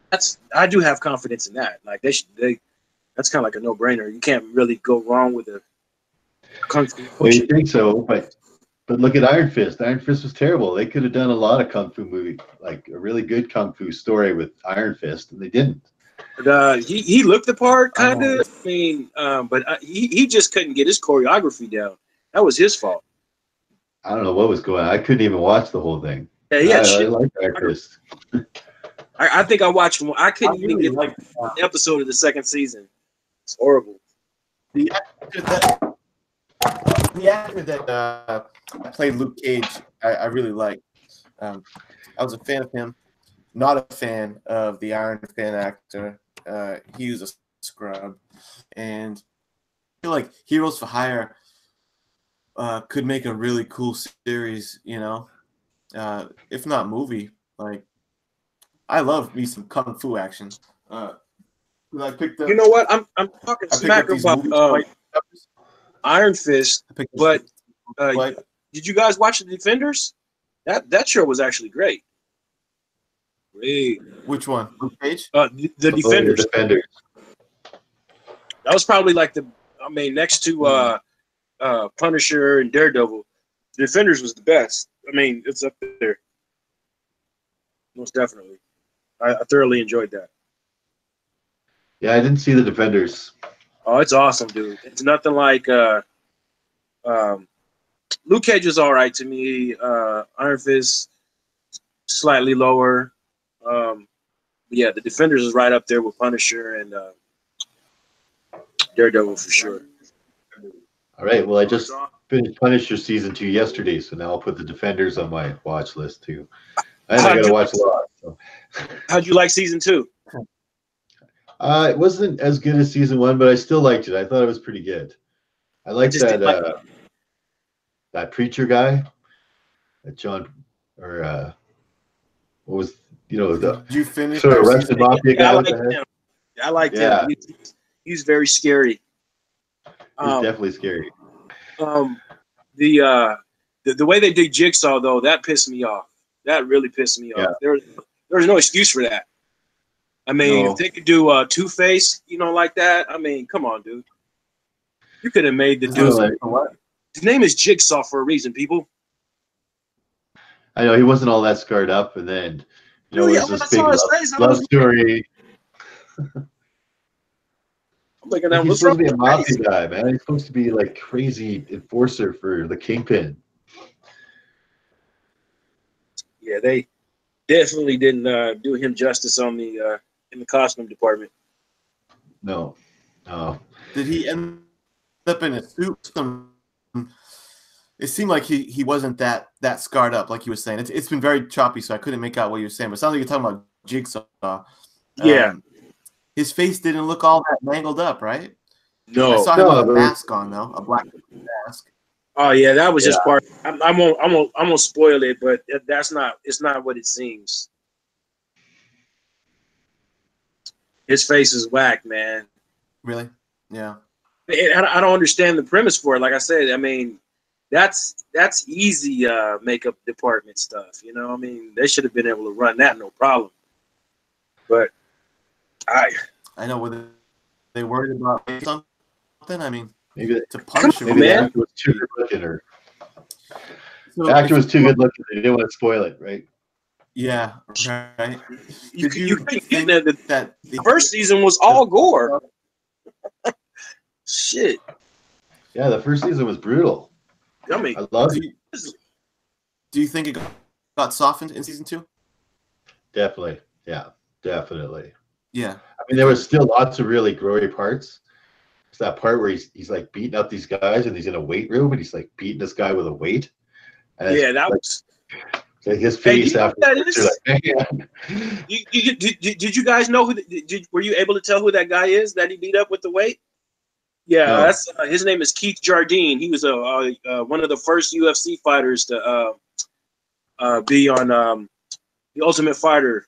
I do have confidence in that. Like that's kind of like a no-brainer. You can't really go wrong with it. Kung Fu. Well, you think so, but look at Iron Fist. Iron Fist was terrible. They could have done a lot of kung fu movie, like a really good kung fu story with Iron Fist, and they didn't. But, he looked the part, kind Oh. of. I mean, but he just couldn't get his choreography down. That was his fault. I don't know what was going on. I couldn't even watch the whole thing. Yeah, he I had shit. like Iron Fist. I think I watched one. I couldn't even really get like an episode of the second season. It's horrible. the actor that played Luke Cage. I really like. I was a fan of him. Not a fan of the Iron Fan actor. He was a scrub, and I feel like Heroes for Hire could make a really cool series. You know, if not movie. Like, I love me some kung fu action. I picked up. You know what? I'm talking I picked smack up these about movies. Iron Fist, I picked up but like, did you guys watch The Defenders? That show was actually great. Great. which one? Luke Cage? The The Defenders. Defenders. That was probably like next to Punisher and Daredevil, The Defenders was the best. I mean, it's up there. Most definitely. I thoroughly enjoyed that. Yeah, I didn't see the Defenders. Oh, it's awesome, dude. It's nothing like Luke Cage was all right to me. Iron Fist slightly lower. Yeah, the Defenders is right up there with Punisher and Daredevil for sure. All right. Well, I just finished Punisher season 2 yesterday, so now I'll put the Defenders on my watch list too. I got to watch a lot. So. How'd you like season 2? It wasn't as good as season 1, but I still liked it. I thought it was pretty good. I liked just that didn't like that preacher guy, that John, or what was the Did you finish sort of that arrested season? mafia I guy? liked with the head? him. I liked Yeah. him. He's very scary. He's definitely scary. The way they did Jigsaw though, that pissed me off. That really pissed me off. There was no excuse for that. I mean, if they could do Two-Face, like that. I mean, come on, dude. You could have made the dude. His name is Jigsaw for a reason, people. I know he wasn't all that scarred up, and then it was this big love story. I'm looking at He's supposed to be a mafia guy, man. He's supposed to be like crazy enforcer for the Kingpin. Yeah, they definitely didn't do him justice on the in the costume department. No. Did he end up in a suit? It seemed like he wasn't that scarred up, like you were saying. It's been very choppy, so I couldn't make out what you were saying. But it sounds like you're talking about Jigsaw. Yeah. His face didn't look all that mangled up, right? No. I saw him with a mask on, though, a black mask. Oh yeah, that was just part. I'm gonna spoil it, but it's not what it seems. His face is whack, man. Really? Yeah. I don't understand the premise for it. Like I said, I mean, that's easy makeup department stuff. I mean, they should have been able to run that no problem. But I know, were they worried about something? I mean, maybe to punch him. Maybe the actor was too good looking, or the actor was too good looking. They didn't want to spoil it, right? Yeah, right. You think that the first season was all gore? Shit. Yeah, the first season was brutal. I mean, I love it. Do you think it got softened in season 2? Definitely. Yeah, definitely. Yeah. I mean, there was still lots of really gory parts. It's that part where he's like beating up these guys, and he's in a weight room, and he's like beating this guy with a weight. And yeah, that was like his face after. Like, man. Did you guys know were you able to tell who that guy is that he beat up with the weight? Yeah, No. that's his name is Keith Jardine. He was one of the first UFC fighters to be on the Ultimate Fighter.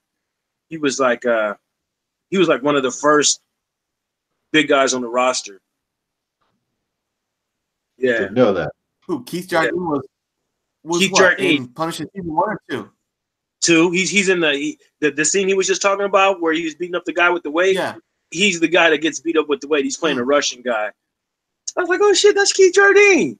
He was like one of the first big guys on the roster. Yeah, Didn't know that. Who? Keith Jardine was Keith what, Jardine. in Punisher season 1 or 2? 2. He's in the scene he was just talking about where he was beating up the guy with the weight. Yeah. He's the guy that gets beat up with the weight. He's playing a Russian guy. I was like, oh shit, that's Keith Jardine.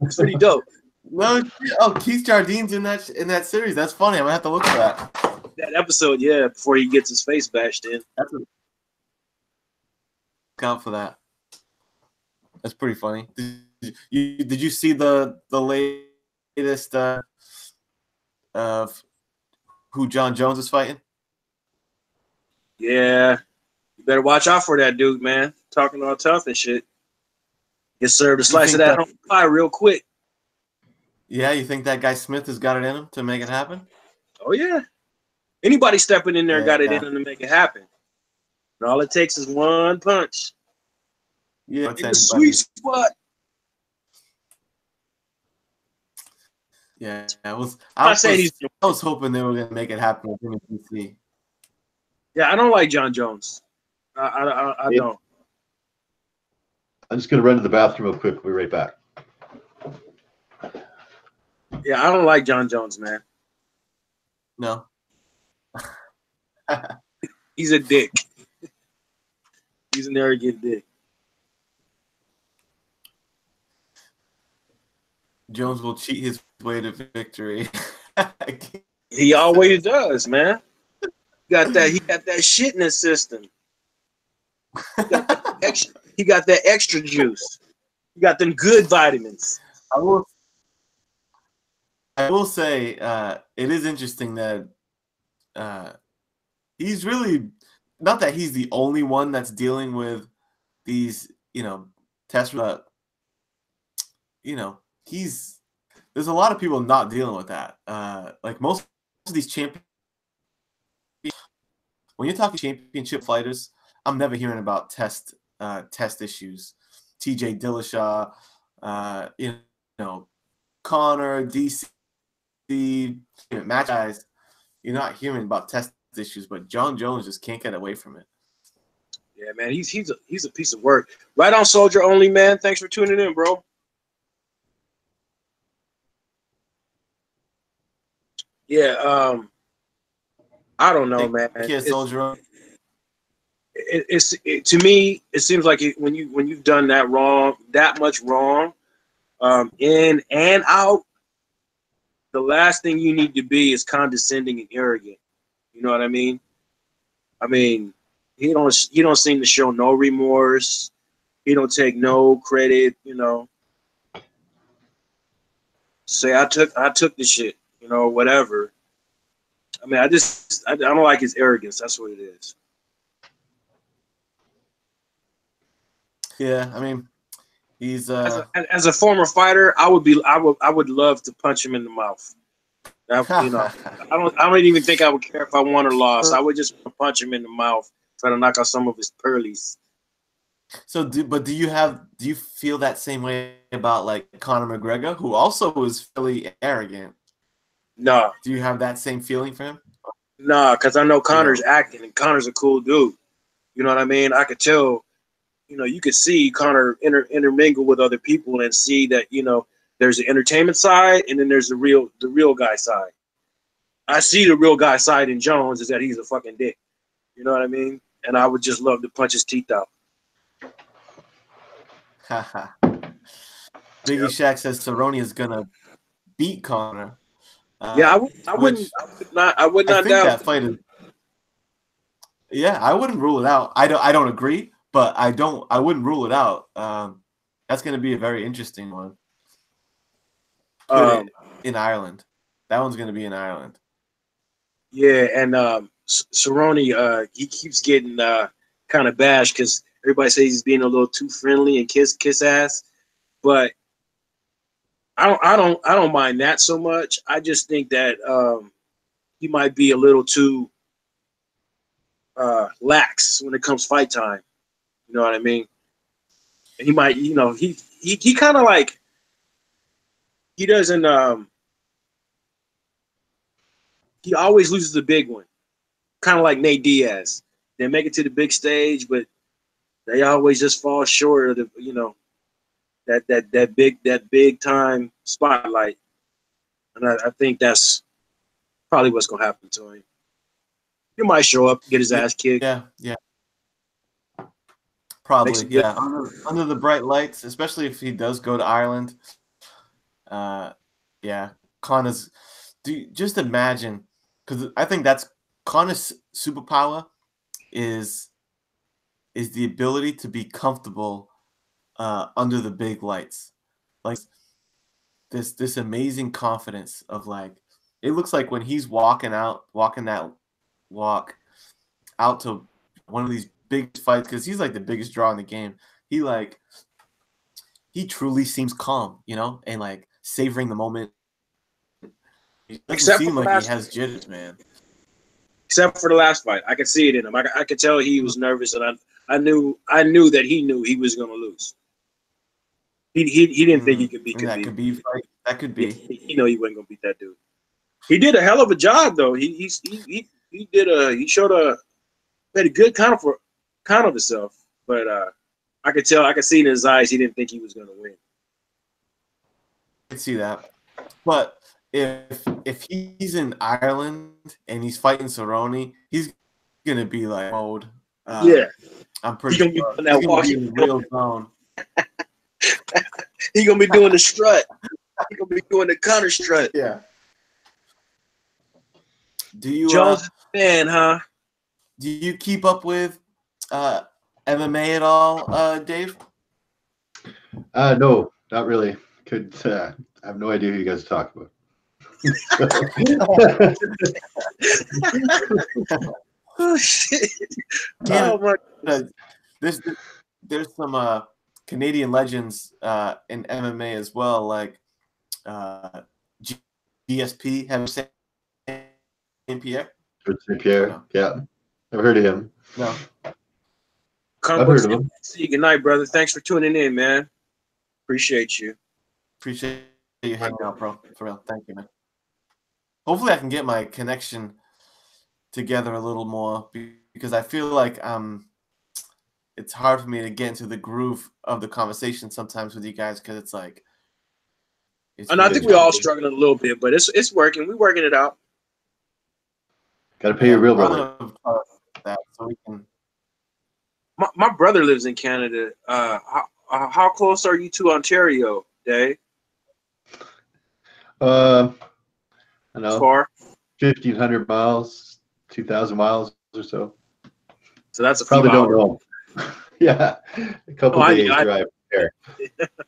It's pretty dope. No, oh, Keith Jardine's in that series. That's funny. I'm gonna have to look for that. That episode, yeah, before he gets his face bashed in. Look out for that. That's pretty funny. Did you see the latest of who John Jones is fighting? Yeah, you better watch out for that dude, man. Talking all tough and shit. Get served a slice of that humble pie real quick. Yeah, you think that guy Smith has got it in him to make it happen? Oh yeah. Anybody stepping in there got it in them to make it happen. And all it takes is one punch. Yeah, in the sweet spot. Yeah, I was hoping they were gonna make it happen with him in DC. Yeah, I don't like John Jones. I don't. I'm just gonna run to the bathroom real quick. We'll be right back. Yeah, I don't like John Jones, man. No. He's a dick. He's an arrogant dick. Jones will cheat his way to victory. He always does, man. He got that shit in his system. He got that extra juice. He got them good vitamins. I will say it is interesting that he's really not that he's the only one that's dealing with these, tests, but there's a lot of people not dealing with that. Like most of these champions, when you're talking championship fighters, I'm never hearing about test issues. TJ Dillashaw, Connor, DC, match guys, you're not hearing about test issues, but John Jones just can't get away from it. Yeah, man, he's a piece of work. Right on Soldier Only, man. Thanks for tuning in, bro. Yeah, I don't know, man. Soldier. To me, it seems like when you've done that much wrong, in and out, the last thing you need to be is condescending and arrogant. You know what I mean? I mean, he don't seem to show no remorse. He don't take no credit. Say I took the shit. Whatever. I mean, I don't like his arrogance. That's what it is. Yeah, I mean, he's as a former fighter, I would love to punch him in the mouth. I don't even think I would care if I won or lost. I would just punch him in the mouth, try to knock out some of his pearlies. So, do you feel that same way about like Conor McGregor, who also was fairly arrogant? No. Do you have that same feeling for him? Nah, because I know Conor's acting, and Conor's a cool dude. You know what I mean? I could tell. You could see Conor intermingle with other people and see that there's the entertainment side, and then there's the real guy side. I see the real guy side in Jones is that he's a fucking dick. You know what I mean? And I would just love to punch his teeth out. Biggie Shaq says Cerrone is gonna beat Conor. Yeah, I would not doubt that fight is. Yeah, I wouldn't rule it out. I don't agree, but I wouldn't rule it out. That's going to be a very interesting one. In Ireland, that one's going to be in Ireland. Yeah, and Cerrone, he keeps getting kind of bashed because everybody says he's being a little too friendly and kiss ass, but I don't mind that so much. I just think that he might be a little too lax when it comes fight time. You know what I mean? And he might, he kind of like he doesn't. He always loses the big one, kind of like Nate Diaz. They make it to the big stage, but they always just fall short of the that big time spotlight. And I think that's probably what's gonna happen to him. He might show up, get his ass kicked. Yeah. Probably, yeah. Under the bright lights, especially if he does go to Ireland. Yeah, Connor's. Just imagine, because I think that's Connor's superpower is the ability to be comfortable under the big lights, like this amazing confidence of like it looks like when he's walking that walk out to one of these big fights because he's like the biggest draw in the game. He truly seems calm, and like savoring the moment. He doesn't seem like he has jitters, man. Except for the last fight, I could see it in him. I could tell he was nervous, and I knew that he knew he was going to lose. He didn't think he could beat Khabib. That could be. He knew he wasn't going to beat that dude. He did a hell of a job, though. He showed made a good count of himself, but I could see in his eyes he didn't think he was going to win. I can see that, but if he's in Ireland and he's fighting Cerrone, he's gonna be like mode. Yeah, I'm pretty sure he's gonna be in the real zone. He's gonna be doing the strut. He's gonna be doing the counter strut. Yeah. Do you Jones fan, huh? Do you keep up with MMA at all, Dave? No, not really. I have no idea who you guys are talking about. Oh shit! Yeah, there's some Canadian legends in MMA as well, like GSP. Have you seen Saint Pierre? Saint Pierre, no? Yeah, I've heard of him. No, I've heard of him. See you. Good night, brother. Thanks for tuning in, man. Appreciate you. Appreciate you hanging out, bro. For real, thank you, man. Hopefully, I can get my connection together a little more because I feel like it's hard for me to get into the groove of the conversation sometimes with you guys because it's like. And I think we're all struggling a little bit, but it's working. We're working it out. Got to pay your real brother. So we can. My brother lives in Canada. How close are you to Ontario, Dave? I know. Far. 1,500 miles, 2,000 miles or so. So that's a probably few don't know. Yeah, a couple days drive there.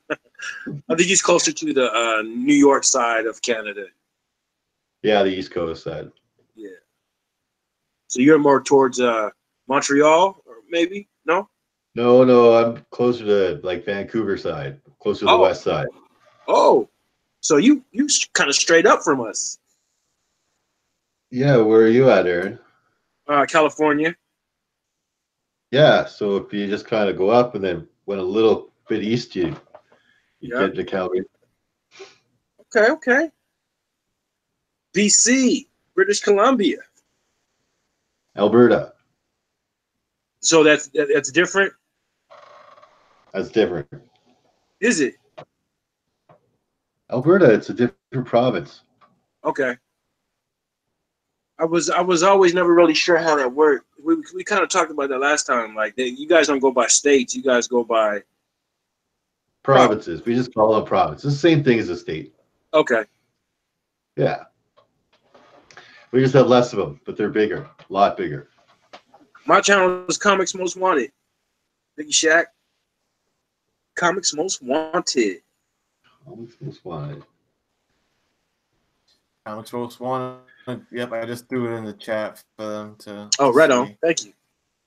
I think he's closer to the New York side of Canada. Yeah, the East Coast side. Yeah. So you're more towards Montreal, or maybe no? No, I'm closer to like Vancouver side, closer to the west side. Oh, so you kind of straight up from us. Yeah, where are you at, Aaron? California. Yeah, so if you just kind of go up and then went a little bit east, you get to Calgary. Okay. BC, British Columbia. Alberta. So that's different? That's different. Is it? Alberta, it's a different province. Okay. I was always never really sure how that worked. We kind of talked about that last time. Like you guys don't go by states, you guys go by provinces. We just call them provinces. It's the same thing as a state. Okay. Yeah. We just have less of them, but they're bigger, a lot bigger. My channel is Comics Most Wanted. Biggie Shaq. Comics Most Wanted. Comics Most Wanted. Comics Most Wanted. Yep, I just threw it in the chat for them to. Oh, right on. Thank you.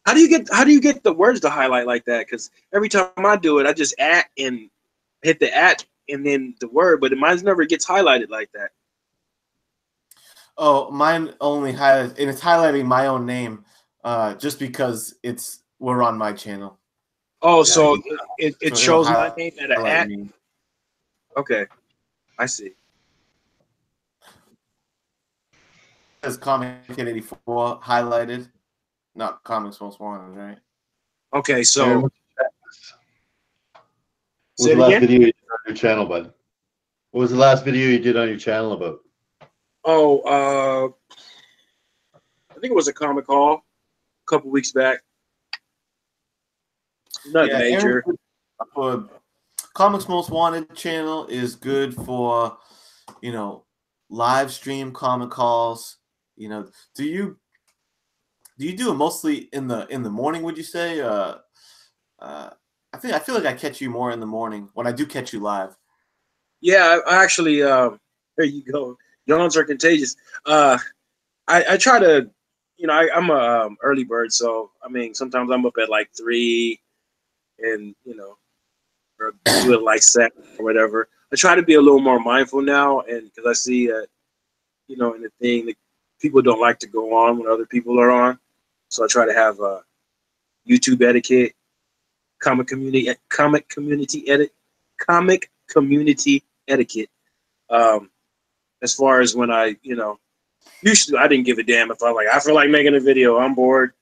How do you get the words to highlight like that? Because every time I do it, I just @ and hit the @ and then the word, but mine never gets highlighted like that. Oh, mine only highlights, and it's highlighting my own name, just because we're on my channel. Oh, yeah, so it shows my name at a @. Okay, I see. It says ComicHead 84 highlighted, not Comics Most Wanted, right? Okay, so what was the last video you did on your channel, bud? What was the last video you did on your channel about? Oh, I think it was a comic haul a couple weeks back. Nothing Yeah, major. for Comics Most Wanted channel is good for, you know, live stream comic calls. You know, do you do it mostly in the morning? Would you say? I feel like I catch you more in the morning when I do catch you live. Yeah, I actually. There you go. Yawns are contagious. I try to, I'm a early bird, so I mean, sometimes I'm up at like 3, and or do it like 7 or whatever. I try to be a little more mindful now, and because I see that, in the thing that people don't like to go on when other people are on, so I try to have YouTube etiquette, comic community etiquette. As far as when I, used to, I didn't give a damn if I feel like making a video. I'm bored.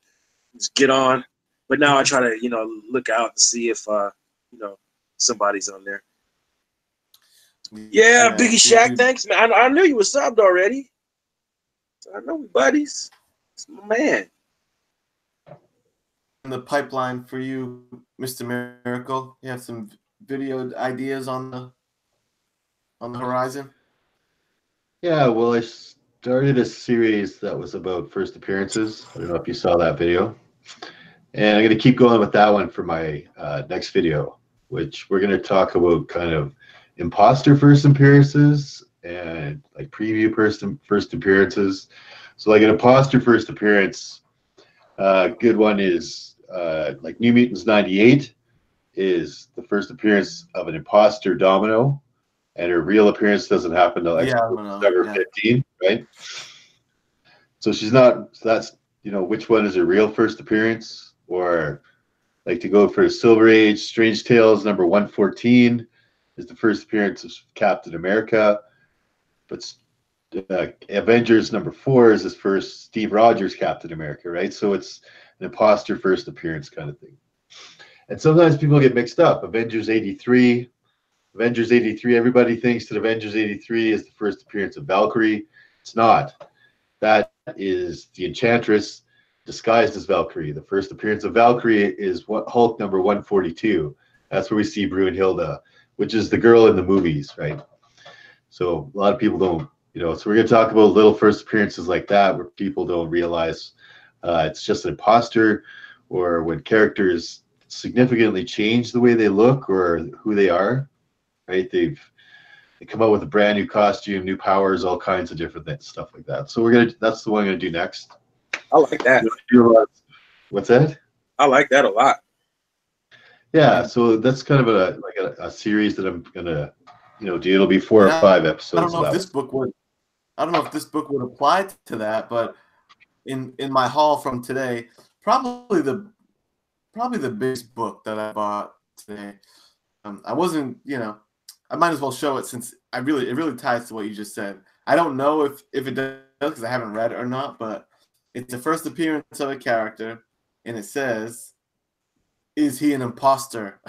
Just get on. But now I try to, look out and see if, somebody's on there. Yeah, Biggie Shaq, thanks, man. I knew you were subbed already. I know we buddies. It's my man. In the pipeline for you, Mr. Miracle. You have some video ideas on the horizon? Yeah, well, I started a series that was about first appearances. I don't know if you saw that video. And I'm going to keep going with that one for my next video, which we're going to talk about kind of imposter first appearances and like preview first appearances. So like an imposter first appearance, good one is like New Mutants 98 is the first appearance of an imposter Domino, and her real appearance doesn't happen until December 15, right? So she's not, so that's, which one is her real first appearance? Or like to go for Silver Age, Strange Tales number 114 is the first appearance of Captain America. But Avengers number 4 is his first Steve Rogers Captain America, right? So it's an imposter first appearance kind of thing. And sometimes people get mixed up. Avengers 83, everybody thinks that Avengers 83 is the first appearance of Valkyrie. It's not. That is the Enchantress disguised as Valkyrie. The first appearance of Valkyrie is Hulk number 142. That's where we see Brunhilde, which is the girl in the movies, right? So a lot of people don't, so we're going to talk about little first appearances like that where people don't realize it's just an imposter, or when characters significantly change the way they look or who they are, right? They come out with a brand new costume, new powers, all kinds of different stuff like that. So that's the one I'm going to do next. I like that. What's that? I like that a lot. Yeah, so that's kind of a series that I'm gonna, do. It'll be 4 or 5 episodes. I don't know if this book would apply to that, but in my haul from today, probably the biggest book that I bought today. I wasn't, I might as well show it since it really ties to what you just said. I don't know if it does because I haven't read it or not, but it's the first appearance of a character, and it says, "Is he an imposter?"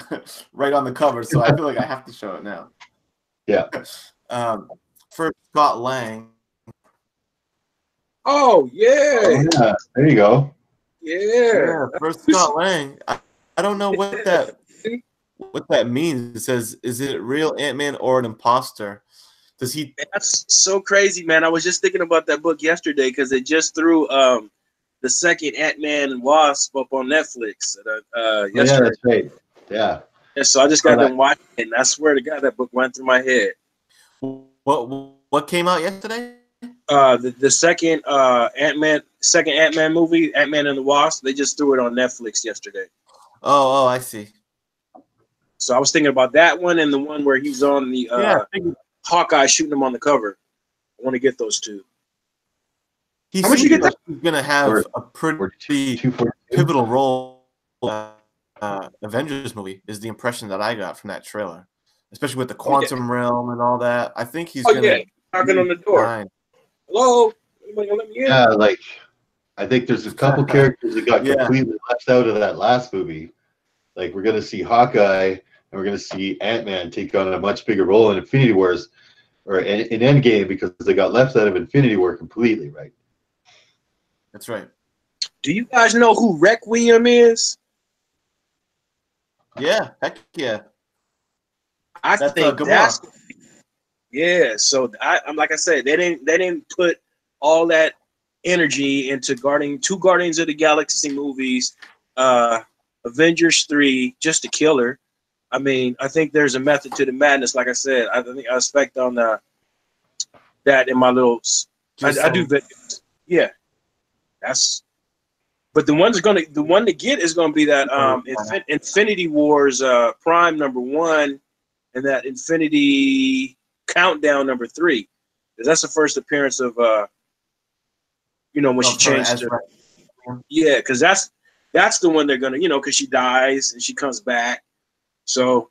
right on the cover. So I feel like I have to show it now. Yeah. First, Scott Lang. Oh yeah. Oh, yeah. There you go. Yeah. First, Scott Lang. I don't know what that means. It says, "Is it real Ant-Man or an imposter?" Does he? That's so crazy, man. I was just thinking about that book yesterday because it just threw the second Ant-Man and Wasp up on Netflix yesterday. Yeah, that's right. Yeah. And so I just got them watching it, and I swear to God, that book went through my head. What came out yesterday? The second Ant-Man movie, Ant-Man and the Wasp. They just threw it on Netflix yesterday. Oh, I see. So I was thinking about that one and the one where he's on the Hawkeye shooting him on the cover. I want to get those two. How much you get? He's gonna have a pretty pivotal role. Avengers movie is the impression that I got from that trailer, especially with the quantum realm and all that. I think he's gonna knocking on the door. Fine. Hello, anybody gonna let me in? Yeah, like I think there's a couple characters that got completely left out of that last movie. Like we're gonna see Hawkeye and we're gonna see Ant-Man take on a much bigger role in Infinity Wars or in Endgame because they got left out of Infinity War completely, right? That's right. Do you guys know who Requiem is? Yeah, heck yeah. I That's think Gamora. yeah. So I'm like I said, they didn't put all that energy into two Guardians of the Galaxy movies, uh, Avengers 3, just to kill her. I mean, I think there's a method to the madness. Like I said, I think I expect on that in my little. I do videos. Yeah, that's. But the one to get is gonna be that Infinity Wars Prime #1 and that Infinity Countdown #3. Because that's the first appearance of when she of her changed as to right. yeah, because that's the one they're gonna because she dies and she comes back. So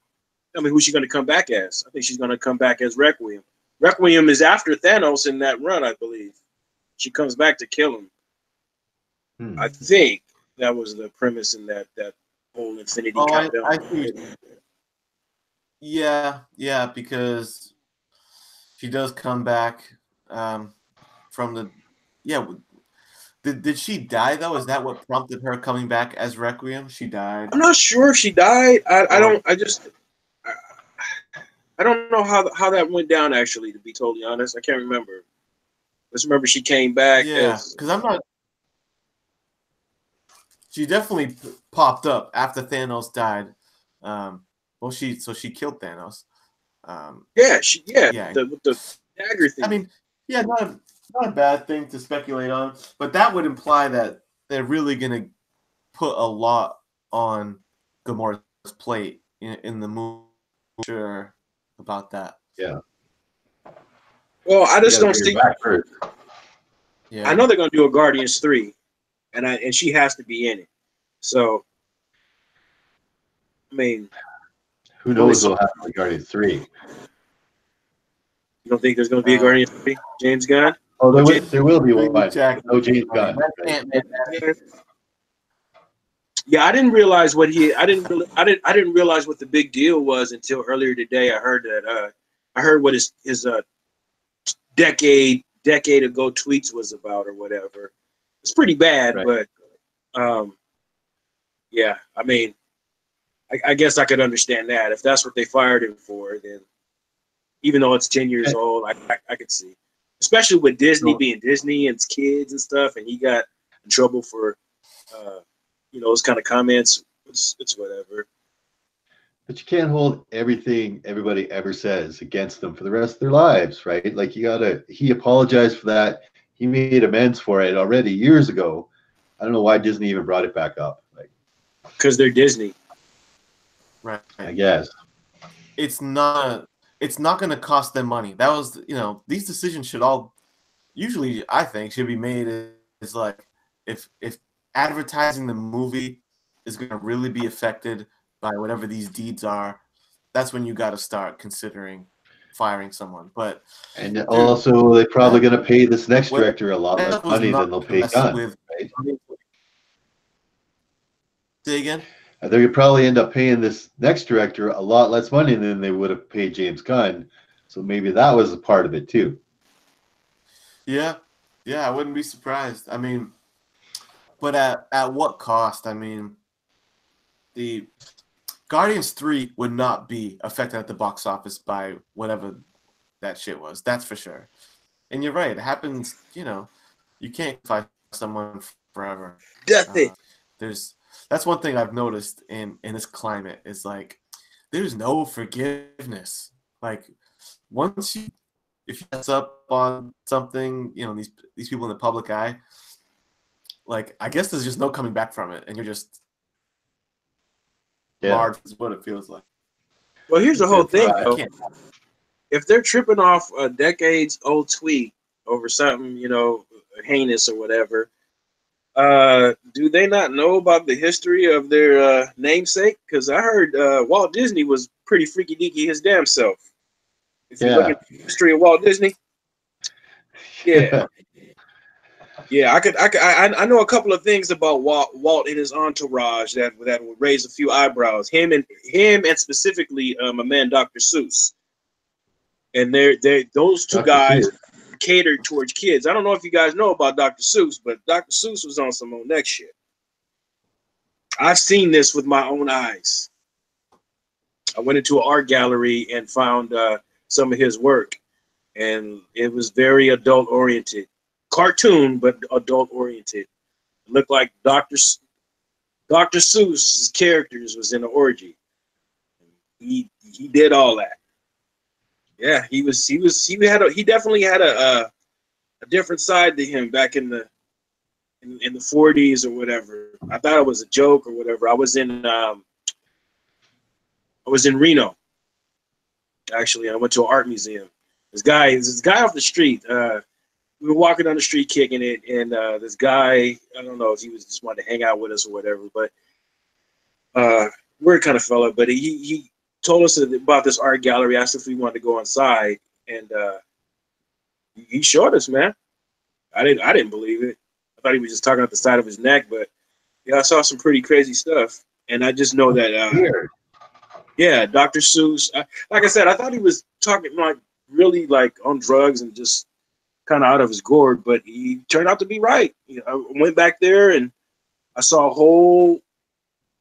I mean, who's she gonna come back as? I think she's gonna come back as Requiem. Requiem is after Thanos in that run, I believe. She comes back to kill him. I think that was the premise in that whole Infinity Oh, Countdown. I see. Yeah, because she does come back from the. Yeah, did she die though? Is that what prompted her coming back as Requiem? She died. I'm not sure if she died. I Or don't. I don't know how that went down. Actually, to be totally honest, I can't remember. Just remember she came back yeah, as because I'm not. She definitely popped up after Thanos died. Well, she killed Thanos. Yeah. with the dagger I thing. mean, yeah, not a bad thing to speculate on, but that would imply that they're really gonna put a lot on Gamora's plate in the movie. Sure about that. Yeah. Well, I You just got to don't bring her see. back first. I Yeah. know they're gonna do a Guardians 3, and she has to be in it. So I mean, Who only knows so. what'll happen with Guardians 3? You don't think there's gonna be a Guardians 3? James Gunn? Oh, Oh, James. there will be Big one. Jack. No James Gunn. Right? Yeah, I didn't realize what he. I didn't realize what the big deal was until earlier today. I heard that. I heard what his decade ago tweets was about or whatever. It's pretty bad, Right. but yeah. I mean, I guess I could understand that if that's what they fired him for. Then even though it's 10 years old, I could see, especially with Disney being Disney and kids and stuff, and he got in trouble for those kind of comments. It's whatever. But you can't hold everything everybody ever says against them for the rest of their lives, right? Like he apologized for that. He made amends for it already years ago. I don't know why Disney even brought it back up. Like, because they're Disney. Right. I guess. It's not going to cost them money. That was, these decisions should all usually, I think, should be made is like if advertising the movie is going to really be affected by whatever these deeds are, that's when you got to start considering firing someone. But also, they're probably going to pay this next director a lot less was money not than they'll pay mess Gunn. with. Right? Say again? They could probably end up paying this next director a lot less money than they would have paid James Gunn. So maybe that was a part of it too. Yeah, I wouldn't be surprised. I mean, but at what cost? I mean, the Guardians 3 would not be affected at the box office by whatever that shit was. That's for sure. And you're right. It happens, you can't fight someone forever. That's one thing I've noticed in this climate is like there's no forgiveness. Like if you mess up on something, these people in the public eye, like I guess there's just no coming back from it, and you're just marred is what it feels like. Well, here's the whole thing, though. If they're tripping off a decades old tweet over something, heinous or whatever, do they not know about the history of their namesake? Because I heard Walt Disney was pretty freaky deaky his damn self. If you look at the history of Walt Disney, yeah. I know a couple of things about Walt and his entourage that would raise a few eyebrows. Him and specifically a man, Dr. Seuss, and those two guys catered towards kids. I don't know if you guys know about Dr. Seuss, but Dr. Seuss was on some old next shit. I've seen this with my own eyes. I went into an art gallery and found some of his work, and it was very adult oriented, cartoon but adult oriented. It looked like Dr. Seuss's characters was in an orgy. He did all that. Yeah, he definitely had a different side to him back in the 40s or whatever. I thought it was a joke or whatever. I was in Reno, actually. I went to an art museum. This guy off the street. We were walking down the street kicking it, and this guy, I don't know if he was just wanted to hang out with us or whatever, but weird kind of fella. But he told us about this art gallery, asked if we wanted to go inside, and he showed us, man. I didn't believe it. I thought he was just talking out the side of his neck, but yeah, I saw some pretty crazy stuff. And I just know that yeah, Dr. Seuss. Like I said, I thought he was talking like really like on drugs and just kind of out of his gourd, but he turned out to be right. You know, I went back there and I saw a whole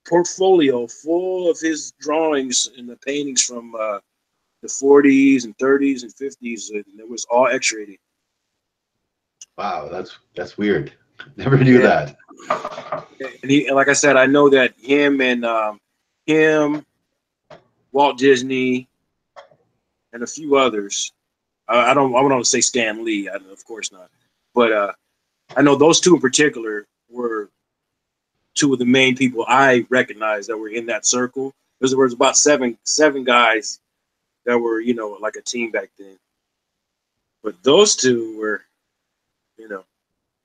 portfolio full of his drawings and the paintings from the 40s and 30s and 50s, and it was all X-rated. Wow, that's weird. Never knew that. And like I said, I know that him, Walt Disney, and a few others. I don't want to say Stan Lee, of course not, but I know those two in particular were two of the main people I recognized that were in that circle. There was about seven guys that were, you know, like a team back then. But those two were, you know,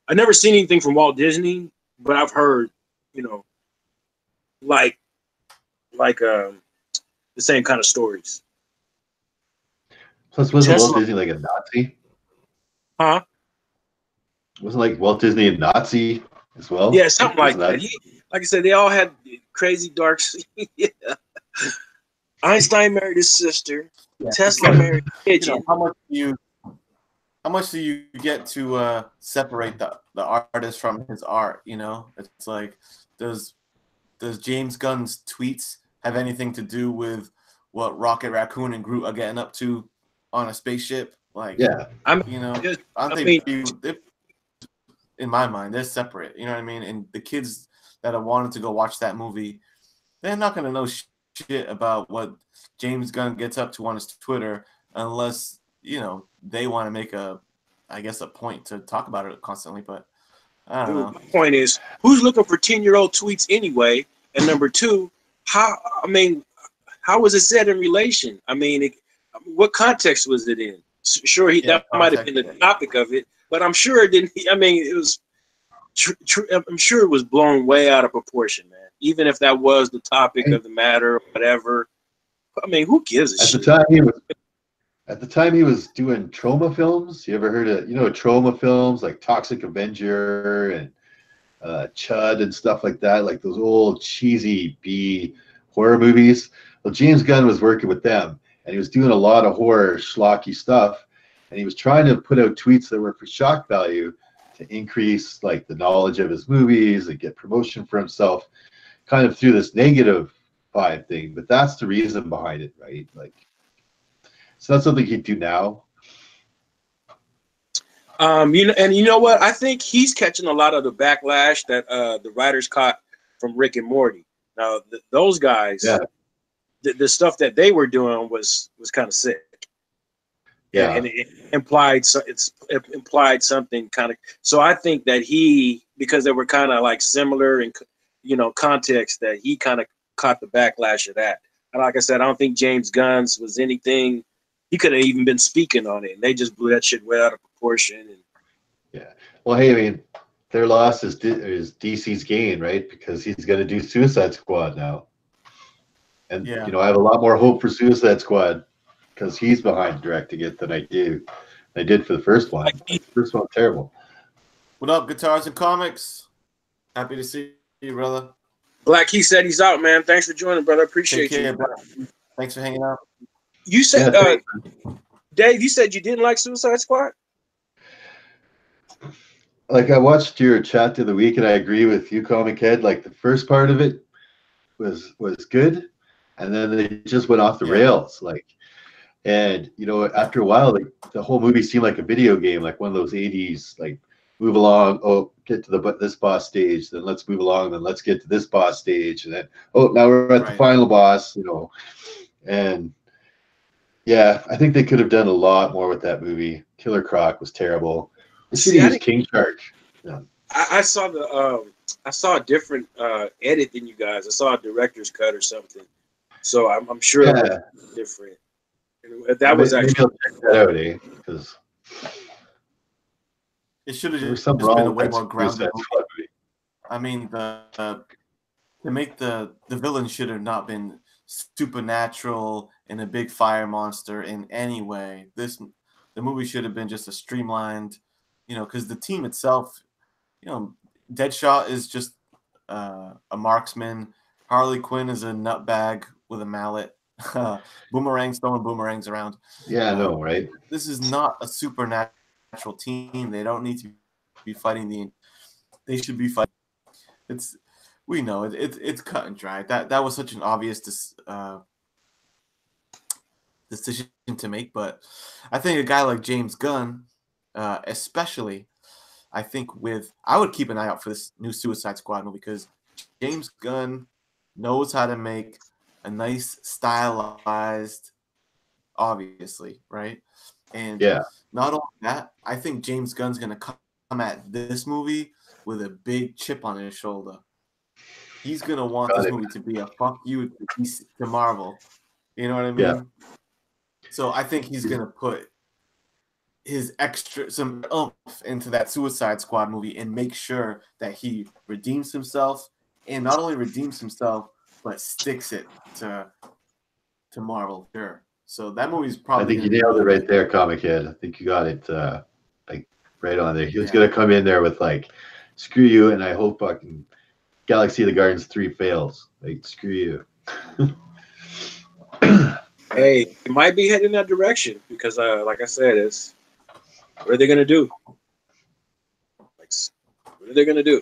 I never seen anything from Walt Disney, but I've heard, you know, like the same kind of stories. Plus, wasn't Walt Disney like a Nazi? Huh? Wasn't like Walt Disney a Nazi as well? Yeah, something like that. Like I said, they all had crazy dark. Yeah. Einstein married his sister. Yeah. Tesla married a pigeon. You know, how much do you get to separate the artist from his art? You know, it's like, does James Gunn's tweets have anything to do with what Rocket Raccoon and Groot are getting up to on a spaceship? Like, yeah, in my mind, they're separate. You know what I mean? And the kids that are wanting to go watch that movie, they're not going to know shit about what James Gunn gets up to on his Twitter unless, you know, they want to make a point to talk about it constantly. But I don't know. My point is, who's looking for 10-year-old tweets anyway? And number two, how was it said in relation? I mean, what context was it in? Sure, that might have been the topic of it, but I'm sure it didn't. I mean, it was. I'm sure it was blown way out of proportion, man. Even if that was the topic of the matter, or whatever. I mean, who gives a shit? At the time he was doing trauma films. You ever heard of trauma films like Toxic Avenger and Chud and stuff like that, like those old cheesy B horror movies? Well, James Gunn was working with them, and he was doing a lot of horror schlocky stuff, and he was trying to put out tweets that were for shock value to increase like the knowledge of his movies and get promotion for himself, kind of through this negative vibe thing. But that's the reason behind it, right? Like, it's not something he'd do now. You know what? I think he's catching a lot of the backlash that the writers caught from Rick and Morty. Now, those guys, the stuff that they were doing was kind of sick. Yeah, and it implied something kind of. So I think that because they were kind of like similar in, you know, context, that he kind of caught the backlash of that. And like I said, I don't think James Gunn's was anything. He could have even been speaking on it, and they just blew that shit way out of proportion. And yeah, well, hey, I mean, their loss is DC's gain, right? Because he's going to do Suicide Squad now, and you know, I have a lot more hope for Suicide Squad because he's behind directing it than I did for the first one. The first one was terrible. What up, Guitars and Comics? Happy to see you, brother. Black, he said he's out, man. Thanks for joining, brother. Appreciate you. Thanks for hanging out. You said, Dave, you said you didn't like Suicide Squad? Like, I watched your chat the other week, and I agree with you, ComicHead. Like, the first part of it was good, and then they just went off the Yeah. rails. Like, and you know, after a while, like the whole movie seemed like a video game, like one of those 80s, like move along, oh, get to this boss stage, then let's move along, then let's get to this boss stage, and then oh, now we're at the Right. final boss, you know. And yeah, I think they could have done a lot more with that movie. Killer Croc was terrible. They should See, have used King Shark. Yeah. I saw I saw a different edit than you guys. I saw a director's cut or something. So I'm sure it Yeah. was different. And that was Maybe actually I'll check that out, eh? Because It should have there was just something been a wrong way with more that grounded Suicide movie. Squad movie. I mean, to make the villain should have not been supernatural and a big fire monster in any way. The movie should have been just a streamlined, you know, because the team itself, you know, Deadshot is just a marksman. Harley Quinn is a nutbag with a mallet. Boomerang's throwing boomerangs around. Yeah, I know, right? This is not a supernatural team. They don't need to be fighting they should be fighting. We know it's cut and dry. That was such an obvious decision to make, but I think a guy like James Gunn, especially, I think I would keep an eye out for this new Suicide Squad movie because James Gunn knows how to make a nice stylized, obviously, right? And Yeah. not only that, I think James Gunn's gonna come at this movie with a big chip on his shoulder. He's gonna want this movie to be a fuck you to Marvel. You know what I mean? Yeah. So I think he's gonna put his some oomph into that Suicide Squad movie and make sure that he redeems himself, and not only redeems himself, but sticks it to Marvel. Sure. So that movie's probably. I think you nailed it right there, ComicHead. I think you got it like right on there. He was gonna come in there with like, "Screw you," and I hope fucking Galaxy of the Gardens 3 fails. Like, screw you. Hey, it might be heading that direction because, like I said, what are they gonna do? Like, what are they gonna do?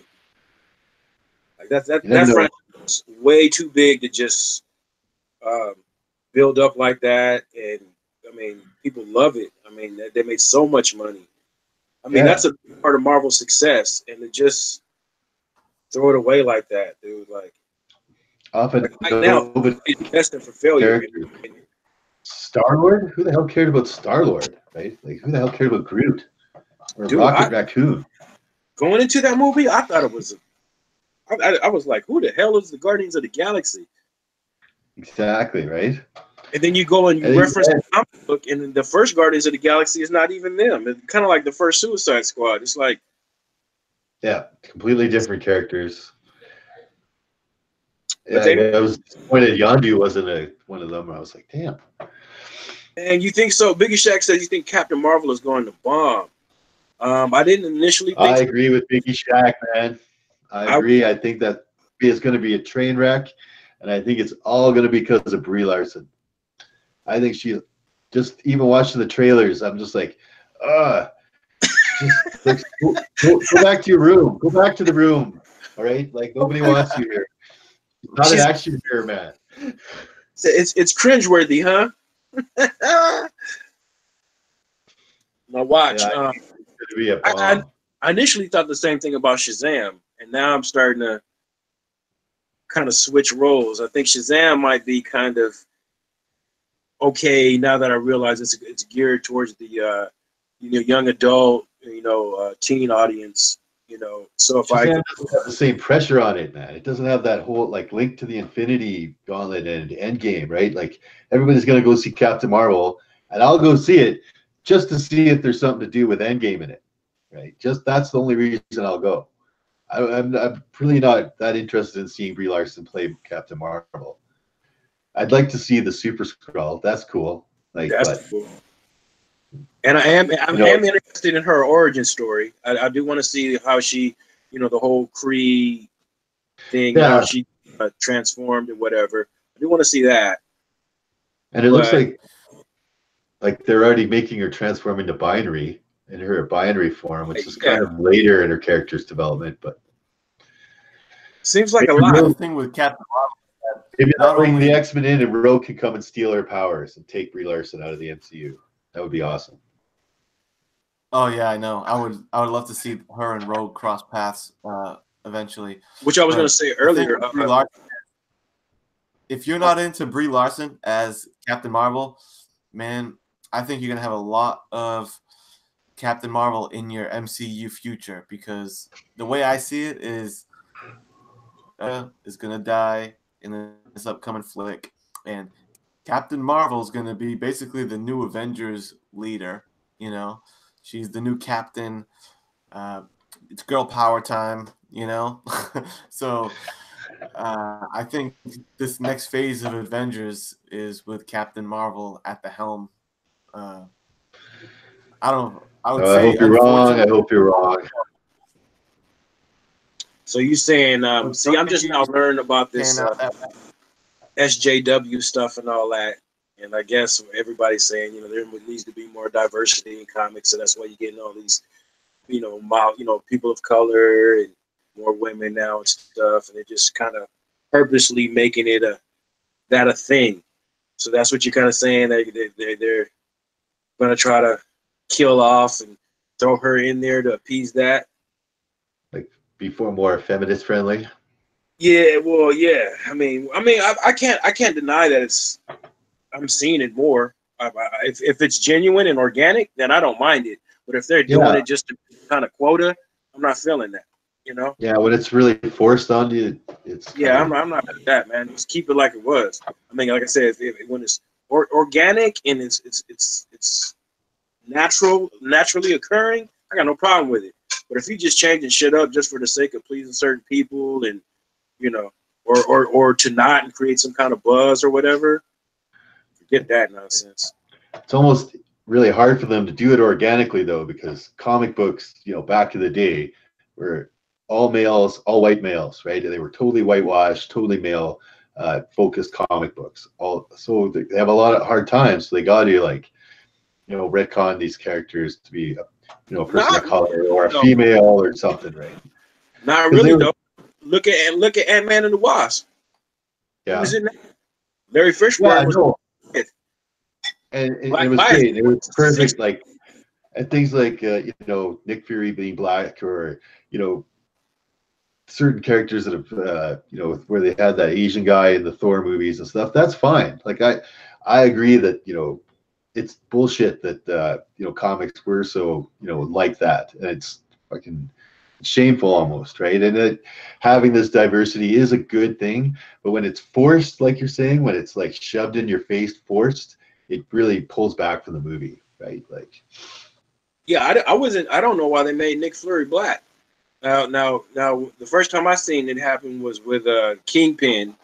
Like that franchise is way too big to just build up like that. And I mean, people love it. I mean, they made so much money. I mean, that's a part of Marvel's success, and to just throw it away like that, dude. Like, often right now, it's destined for failure. Star-Lord? Who the hell cared about Star-Lord, right? Like, who the hell cared about Groot or Rocket Raccoon? Going into that movie, I thought it was. I was like, who the hell is the Guardians of the Galaxy? Exactly, right? And then you go and you reference the comic book, and the first Guardians of the Galaxy is not even them. It's kind of like the first Suicide Squad. It's like, yeah, completely different characters. Yeah, I was disappointed Yondu wasn't one of them. I was like, damn. And you think so? Biggie Shaq says you think Captain Marvel is going to bomb. I didn't initially think. I agree with Biggie Shaq, man. I agree. I think that it's going to be a train wreck, and I think it's all going to be because of Brie Larson. I think she just even watching the trailers, I'm just like, just go back to your room. Go back to the room. All right, like nobody wants you here. Not an action hero, man. It's cringeworthy, huh? Now watch. Yeah, it's gonna be a bomb. I initially thought the same thing about Shazam, and now I'm starting to kind of switch roles. I think Shazam might be kind of okay now that I realize it's geared towards the young adult, teen audience. So if Shazam doesn't have the same pressure on it, man. It doesn't have that whole like link to the Infinity Gauntlet and Endgame, right? Like everybody's gonna go see Captain Marvel, and I'll go see it just to see if there's something to do with Endgame in it, right? Just that's the only reason I'll go. I'm really not that interested in seeing Brie Larson play Captain Marvel. I'd like to see the Super Skrull. That's cool. Like that's cool. And I am interested in her origin story. I do want to see how she, the whole Kree thing, how she transformed and whatever. I do want to see that. And it looks like they're already making her transform into binary, in her binary form, which is kind of later in her character's development. But seems like a lot. The thing with Captain Marvel, Maybe not I'll bring only the X-Men in and Rogue can come and steal her powers and take Brie Larson out of the MCU. That would be awesome. oh yeah, I know. I would love to see her and Rogue cross paths eventually. Which I was going But to say the thing earlier. with Brie Larson, if you're not into Brie Larson as Captain Marvel, man, I think you're gonna have a lot of Captain Marvel in your MCU future, because the way I see it is gonna die in this upcoming flick, and Captain Marvel is gonna be basically the new Avengers leader. You know, she's the new captain. It's girl power time. You know, so I think this next phase of Avengers is with Captain Marvel at the helm. I don't. I would I say, hope you're wrong. I unfortunately, hope you're wrong. So you saying, see, I'm just now learning about this pan out that way. SJW stuff and all that. And I guess everybody's saying, there needs to be more diversity in comics, so that's why you're getting all these, people of color and more women now and stuff, and they're just kind of purposely making it a thing. So that's what you're kind of saying, they're going to try to kill off and throw her in there to appease that. Like, before more feminist friendly. Yeah, well, yeah. I can't deny that I'm seeing it more. If it's genuine and organic, then I don't mind it. But if they're doing it just to kind of quota, I'm not feeling that. Yeah, when it's really forced on you, it's I'm not like that, man. Just keep it like it was. Like I said, when it's organic and it's naturally occurring, I got no problem with it. But if you just changing shit up just for the sake of pleasing certain people and or to not and create some kind of buzz or whatever, forget that nonsense. It's almost really hard for them to do it organically, though, because comic books, back in the day, were all males, all white males, right? They were totally whitewashed, totally male focused comic books. So they have a lot of hard times. So they got to retcon these characters to be a person of color or a female or something, right? Not really, though. Look at Ant-Man and the Wasp. Yeah. Who was in that? Larry Fishburne was. And it was great. It was perfect. And things like Nick Fury being black, or certain characters that have where they had that Asian guy in the Thor movies and stuff. That's fine. Like I agree that it's bullshit that comics were so like that, and it's fucking shameful almost, right? And having this diversity is a good thing, but when it's forced, like you're saying, when it's like shoved in your face, forced, it really pulls back from the movie, right? Like, yeah, I don't know why they made Nick Fury black. Now, the first time I seen it happen was with Kingpin.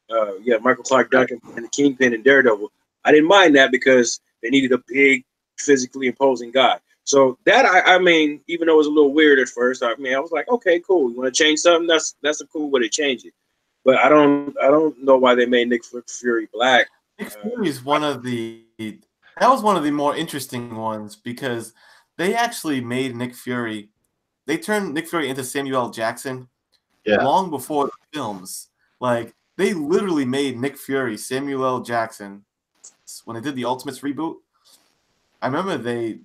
Michael Clark Duncan and the Kingpin and Daredevil. I didn't mind that because they needed a big, physically imposing guy. So that I mean, even though it was a little weird at first, I was like, okay, cool. You want to change something? That's a cool way to change it. But I don't know why they made Nick Fury black. Nick Fury is that was one of the more interesting ones, because they actually made Nick Fury. They turned Nick Fury into Samuel L. Jackson long before the films. Like, they literally made Nick Fury Samuel L. Jackson when they did the Ultimates reboot. I remember they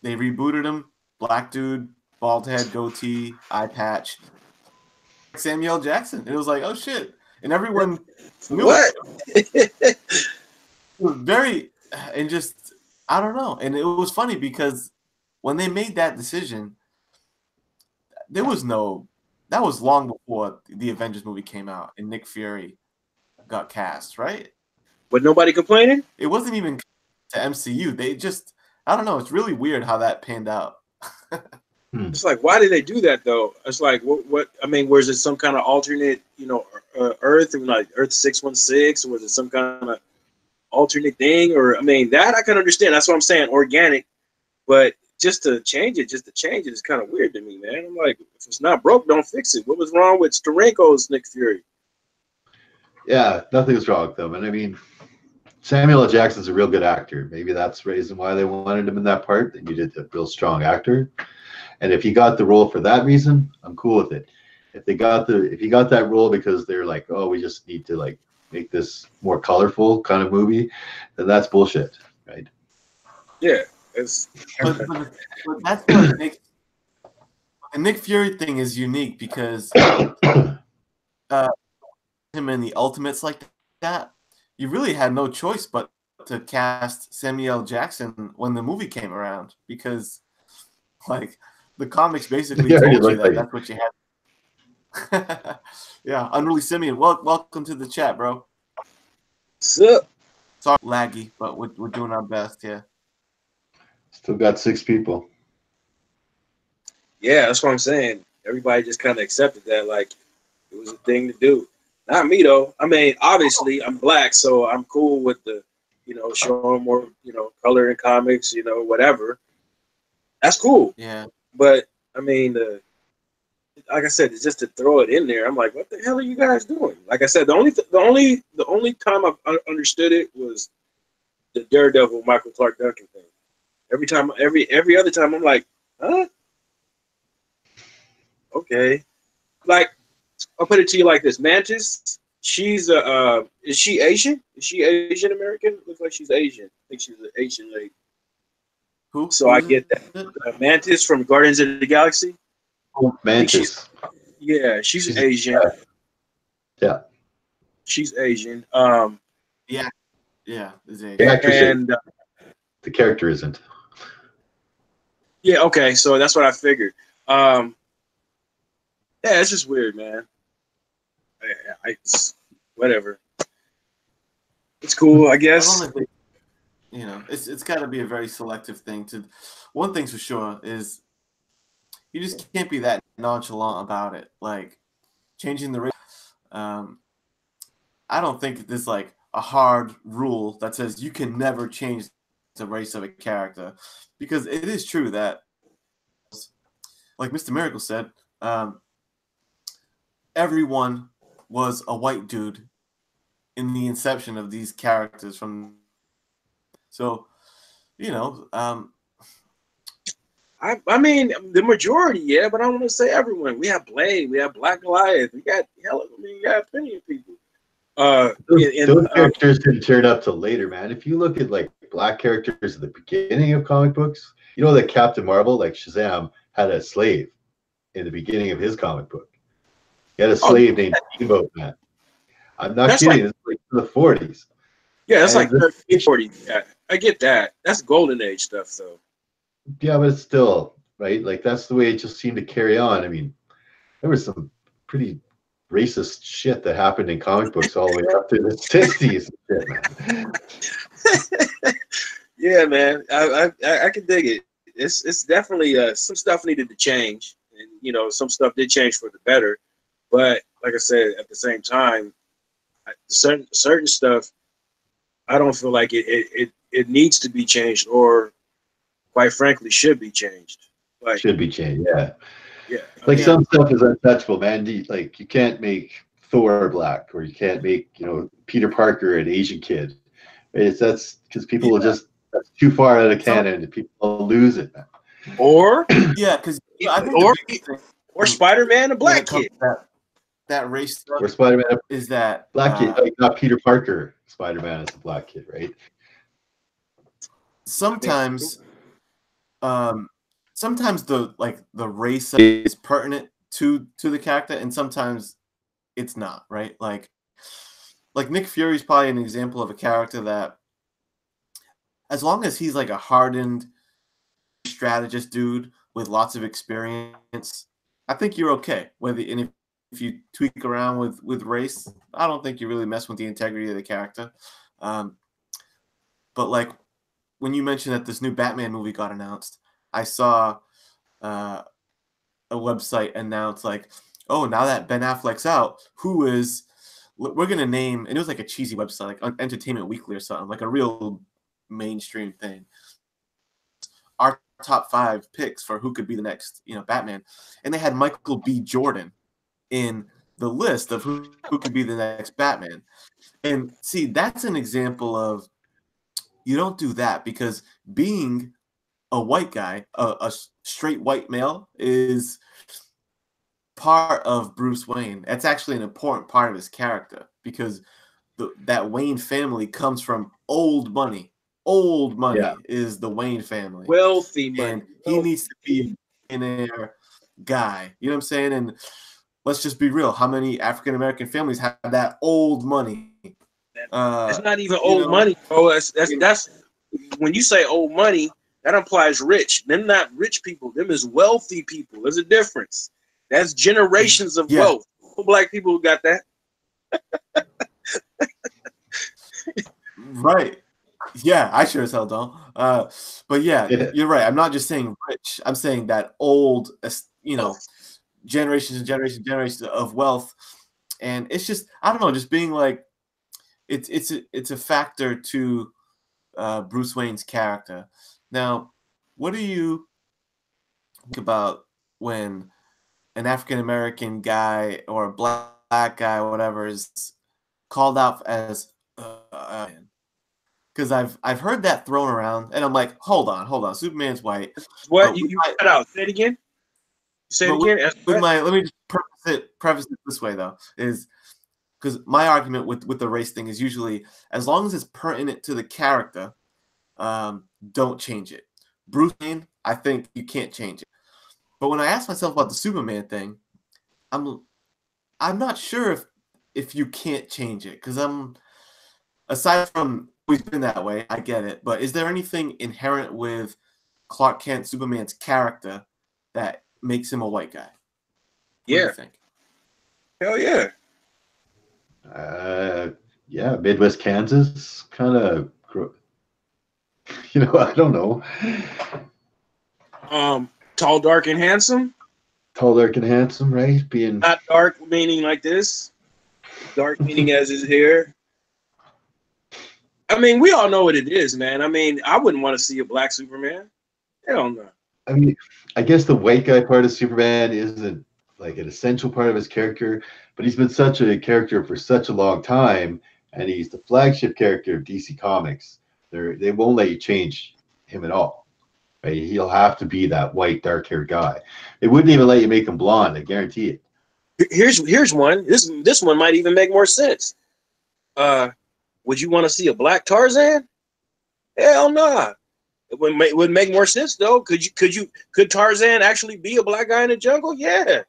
rebooted him, black dude, bald head, goatee, eye patch, Samuel L. Jackson. It was like, oh shit, and everyone knew what? It was very, and just I don't know, and it was funny because when they made that decision, that was long before the Avengers movie came out and Nick Fury got cast, right? But nobody complaining? It wasn't even to MCU. They just, I don't know. It's really weird how that panned out. It's like, why did they do that though? It's like, what? I mean, was it some kind of alternate, Earth, like Earth 616, or was it some kind of alternate thing? Or that I can understand. That's what I'm saying, organic. But just to change it is kind of weird to me, man. I'm like, if it's not broke, don't fix it. What was wrong with Steranko's Nick Fury? Yeah, nothing was wrong with them. And Samuel L. Jackson's a real good actor. Maybe that's the reason why they wanted him in that part. They needed a real strong actor. And if he got the role for that reason, I'm cool with it. if he got that role because they're like, oh, we just need to like make this more colorful kind of movie, then that's bullshit, right? Yeah, it's but that's what makes the Nick Fury thing is unique because him in the Ultimates like that, you really had no choice but to cast Samuel L. Jackson when the movie came around because, like, the comics basically He already told you looked that like that's what you had. Yeah, Unruly Simeon, welcome to the chat, bro. sup. Sorry, laggy, but we're doing our best here. Still got 6 people. Yeah, that's what I'm saying. Everybody just kind of accepted that, like it was a thing to do. Not me though. I mean, obviously I'm black, so I'm cool with the, showing more, color in comics, whatever. That's cool. Yeah. But I mean, like I said, it's just to throw it in there. I'm like, what the hell are you guys doing? Like I said, the only time I've understood it was the Daredevil Michael Clark Duncan thing. Every other time, I'm like, huh? Okay. Like, I'll put it to you like this: Mantis. She's is she Asian? Is she Asian American? Looks like she's Asian. I think she's an Asian lady. Who? So I get that. Mantis from Guardians of the Galaxy. Oh, Mantis. She's Asian. Yeah. She's Asian. Yeah. Is The actress and the character isn't. yeah, okay, so that's what I figured. Yeah, it's just weird, man. Whatever. It's cool, I guess. It's got to be a very selective thing. One thing's for sure is you just can't be that nonchalant about it. Like changing the race. I don't think there's like a hard rule that says you can never change the race of a character, because it is true that, like Mr. Miracle said, everyone was a white dude in the inception of these characters from. So, I mean, the majority, yeah, but I don't want to say everyone. We have Blade, we have Black Goliath, we got we got plenty of people. Those characters didn't turn up till later, man. If you look at like black characters at the beginning of comic books, you know that Captain Marvel, like Shazam, had a slave in the beginning of his comic book. He had a slave named Steamboat Man. I'm not kidding. It's like in the 40s. Yeah, that's like 30, 40. Yeah, I get that. That's golden age stuff, though. Yeah, but it's still right. Like that's the way it just seemed to carry on. I mean, there was some pretty racist shit that happened in comic books all the way up to the 60s. Man. Yeah, man, I can dig it. It's definitely some stuff needed to change, and some stuff did change for the better. But like I said, at the same time, certain stuff, I don't feel like it needs to be changed, or quite frankly, should be changed. Like should be changed, yeah. Yeah. Like some stuff is untouchable, man. Like you can't make Thor black, or you can't make Peter Parker an Asian kid. That's because people will just that's too far out of canon, and people will lose it, man. Or because or Spider-Man a black kid. That race stuff. Or Spider-Man is that black kid, like not Peter Parker. Spider-Man is a black kid, right? Sometimes the race is pertinent to the character, and sometimes it's not, right? Like Nick Fury is probably an example of a character that, as long as he's like a hardened strategist dude with lots of experience, I think you're okay. If you tweak around with race, I don't think you really mess with the integrity of the character. But like when you mentioned that this new Batman movie got announced, I saw a website announce like, oh, now that Ben Affleck's out, we're going to name, and it was like a cheesy website, like Entertainment Weekly or something, like a real mainstream thing. Our top 5 picks for who could be the next, Batman. And they had Michael B. Jordan in the list of who could be the next Batman. And see, that's an example of, you don't do that, because being a white guy, a straight white male, is part of Bruce Wayne. That's actually an important part of his character because that Wayne family comes from old money. Old money is the Wayne family. Wealthy money. And he needs to be a millionaire guy. You know what I'm saying? And let's just be real. How many African American families have that old money? It's not even old money, bro. That's when you say old money, that implies rich. Them not rich people. Them is wealthy people. There's a difference. That's generations of wealth. Black people who got that. Right. Yeah, I sure as hell don't. But yeah, you're right. I'm not just saying rich. I'm saying that old, generations and generations of wealth. And it's just, I don't know, just being like, it's a factor to Bruce Wayne's character. Now, what do you think about when an African American guy or a black guy or whatever is called out as because I've heard that thrown around, and I'm like, hold on, Superman's white. What you cut out? Say it again. Say it again. Let me just preface it this way though, is because my argument with the race thing is usually as long as it's pertinent to the character, don't change it. Bruce Wayne, I think you can't change it. But when I ask myself about the Superman thing, I'm not sure if you can't change it because aside from always been that way, I get it. But is there anything inherent with Clark Kent, Superman's character, that makes him a white guy? What do you think? Hell yeah. Yeah, Midwest Kansas, kind of. I don't know. Tall, dark, and handsome. Tall, dark, and handsome, right? Being not dark, meaning like this. Dark meaning as his hair. I mean, we all know what it is, man. I mean, I wouldn't want to see a black Superman. Hell no. I mean, I guess the white guy part of Superman isn't like an essential part of his character, but he's been such a character for such a long time, and he's the flagship character of DC Comics. They won't let you change him at all. Right? He'll have to be that white, dark-haired guy. They wouldn't even let you make him blonde. I guarantee it. Here's one. This one might even make more sense. Would you want to see a black Tarzan? Hell nah. It would make more sense though. Could Tarzan actually be a black guy in the jungle? Yeah,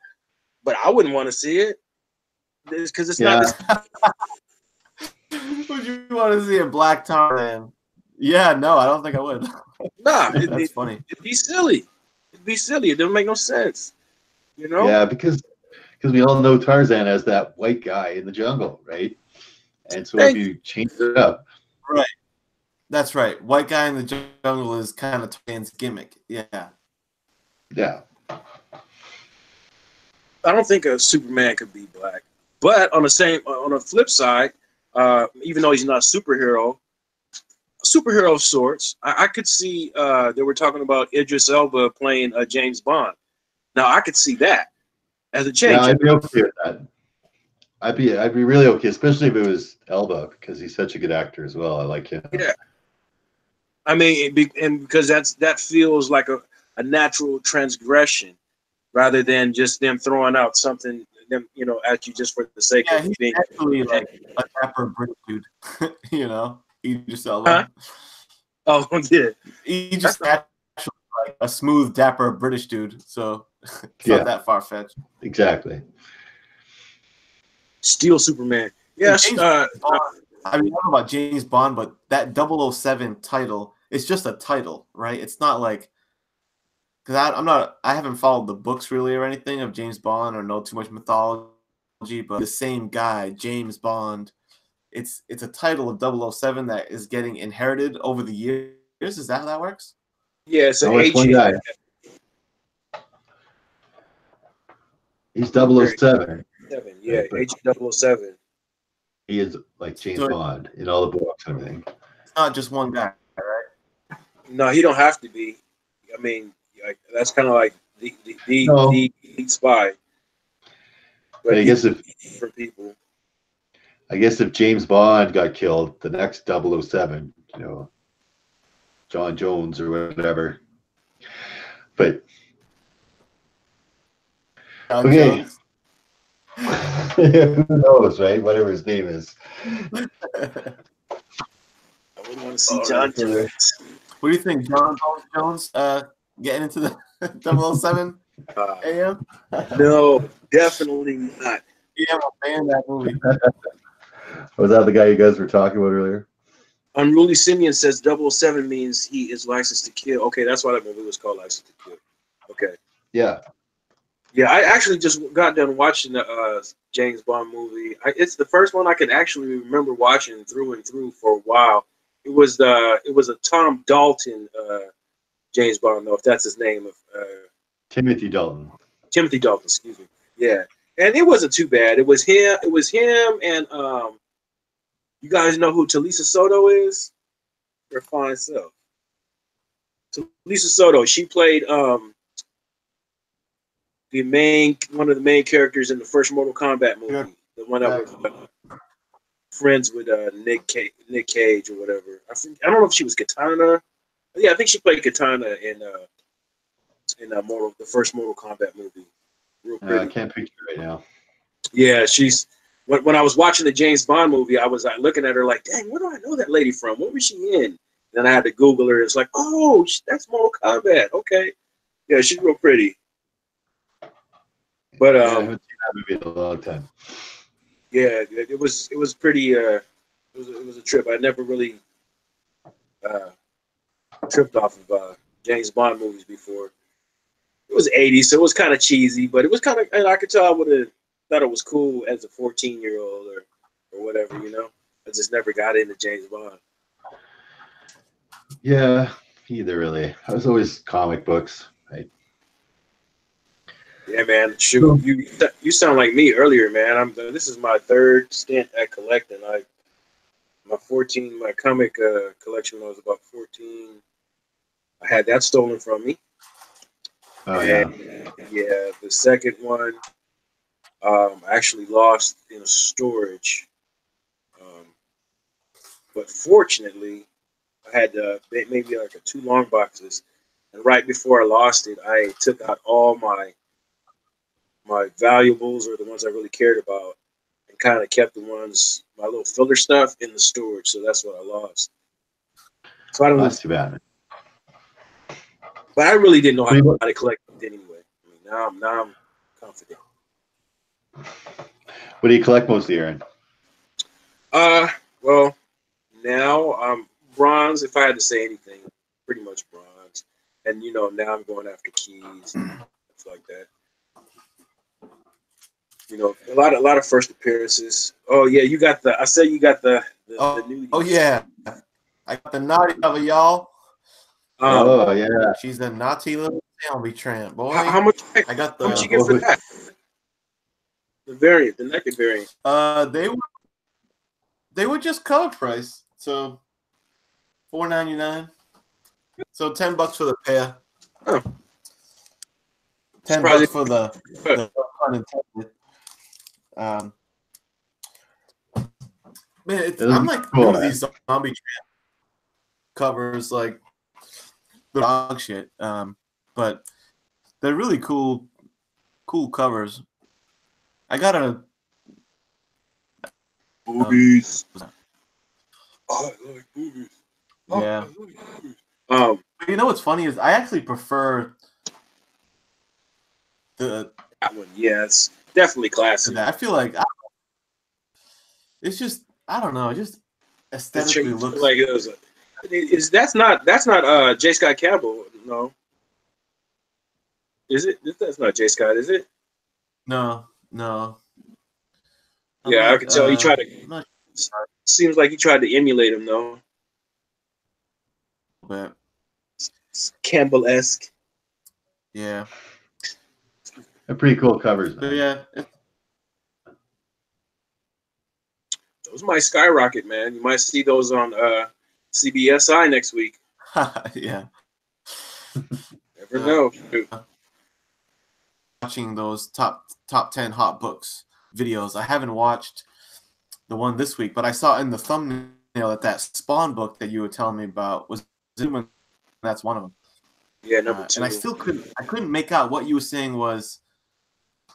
but I wouldn't want to see it because it's not. Would you want to see a black Tarzan? Yeah, no, I don't think I would. Nah, that's funny. It'd be silly. It'd be silly. It doesn't make no sense. Yeah, because we all know Tarzan as that white guy in the jungle, right? And so if you change it up, right? That's right. White guy in the jungle is kind of Tarzan's gimmick. Yeah. Yeah. I don't think a Superman could be black, but on the flip side, even though he's not a superhero of sorts, I could see they were talking about Idris Elba playing James Bond. Now I could see that as a change. Yeah, I'd be okay with that. I'd be really okay, especially if it was Elba, because he's such a good actor as well. I like him. Yeah. I mean, because that feels like a natural transgression, rather than just them throwing out something at you just for the sake of being. Actually like a dapper British dude, Idris Elba. Huh? Oh yeah, he just actually like a smooth, dapper British dude. So it's not that far fetched. Exactly. Steel Superman. Yes. I don't know about James Bond, but that 007 title, it's just a title, right? It's not like, because I haven't followed the books really or anything of James Bond or know too much mythology, but the same guy, James Bond, it's a title of 007 that is getting inherited over the years. Is that how that works? Yeah, it's an one guy. He's 007. Yeah, Agent 007. He is like James Bond in all the books and everything. It's not just one guy, right? No, he don't have to be. I mean, that's kind of like the spy. But I guess for people. I guess if James Bond got killed, the next 007, John Jones or whatever. But okay. Who knows, right? Whatever his name is. I wouldn't want to see John Jones. What do you think, John Jones? Getting into the 007 AM? No, definitely not. Yeah, man, that movie. Was that the guy you guys were talking about earlier? Unruly Simeon says 007 means he is licensed to kill. Okay, that's why that movie was called Licensed to Kill. Okay. Yeah. Yeah, I actually just got done watching the James Bond movie. It's the first one I can actually remember watching through and through for a while. It was a Tom Dalton James Bond, though, if that's his name. Timothy Dalton. Timothy Dalton, excuse me. Yeah, and it wasn't too bad. It was him. It was him, and you guys know who Talisa Soto is? Her fine self. Talisa Soto. She played one of the main characters in the first Mortal Kombat movie. Yeah. The one that was friends with Nick Cage or whatever. I don't know if she was Katana. Yeah, I think she played Katana in the first Mortal Kombat movie. Real pretty. I can't picture it right now. Yeah, she's when I was watching the James Bond movie, I was looking at her like, dang, where do I know that lady from? What was she in? Then I had to Google her. It's like, oh, that's Mortal Kombat. Okay, yeah, she's real pretty. But I haven't seen that movie in a long time. Yeah, it was pretty. It was a trip. I never really tripped off of James Bond movies before. It was 80s, so it was kind of cheesy, but it was kind of, and I could tell I would have thought it was cool as a 14-year-old or whatever, you know. I just never got into James Bond. Yeah, either really. I was always comic books. Right? Yeah, man. Shoot, you sound like me earlier, man. This is my third stint at collecting. My comic collection was about 14. I had that stolen from me. Oh, yeah. Yeah, the second one I actually lost in storage. But fortunately, I had maybe like 2 long boxes. And right before I lost it, I took out all my valuables, or the ones I really cared about, and kind of kept my little filler stuff in the storage. So that's what I lost. So I don't know. That's too bad. But I really didn't know how to collect it anyway. I mean, now I'm confident. What do you collect mostly, Aaron? Well, now I'm bronze. If I had to say anything, pretty much bronze. And now I'm going after keys, stuff like that. A lot of first appearances. Oh yeah, you got the. I said you got the new. Oh yeah, I got the naughty of it, y'all. Oh yeah, she's a naughty little zombie tramp, boy. How much? I got the. How much you get for that? The variant, the naked variant. They were just cover price, so $4.99. So $10 for the pair. Oh. $10 for the unintended. Man, I'm like cool, these zombie tramp covers, like dog shit. But they're really cool covers. I got a boobies. I like boobies. Yeah. But you know what's funny is I actually prefer that one. Yeah, it's definitely classic. I feel like it's just, I don't know, it just aesthetically looks like it was. That's not J. Scott Campbell, no. Is it? That's not J. Scott, is it? No. Yeah, I can tell he tried to. Seems like he tried to emulate him, though. But Campbell-esque. Yeah. They're pretty cool covers. So, yeah. Those might skyrocket, man. You might see those on CBSI next week. Yeah. Never know. Watching those top 10 hot books videos. I haven't watched the one this week, but I saw in the thumbnail that Spawn book that you were telling me about was Zoom. That's one of them. Yeah, number 2. And I couldn't make out what you were saying was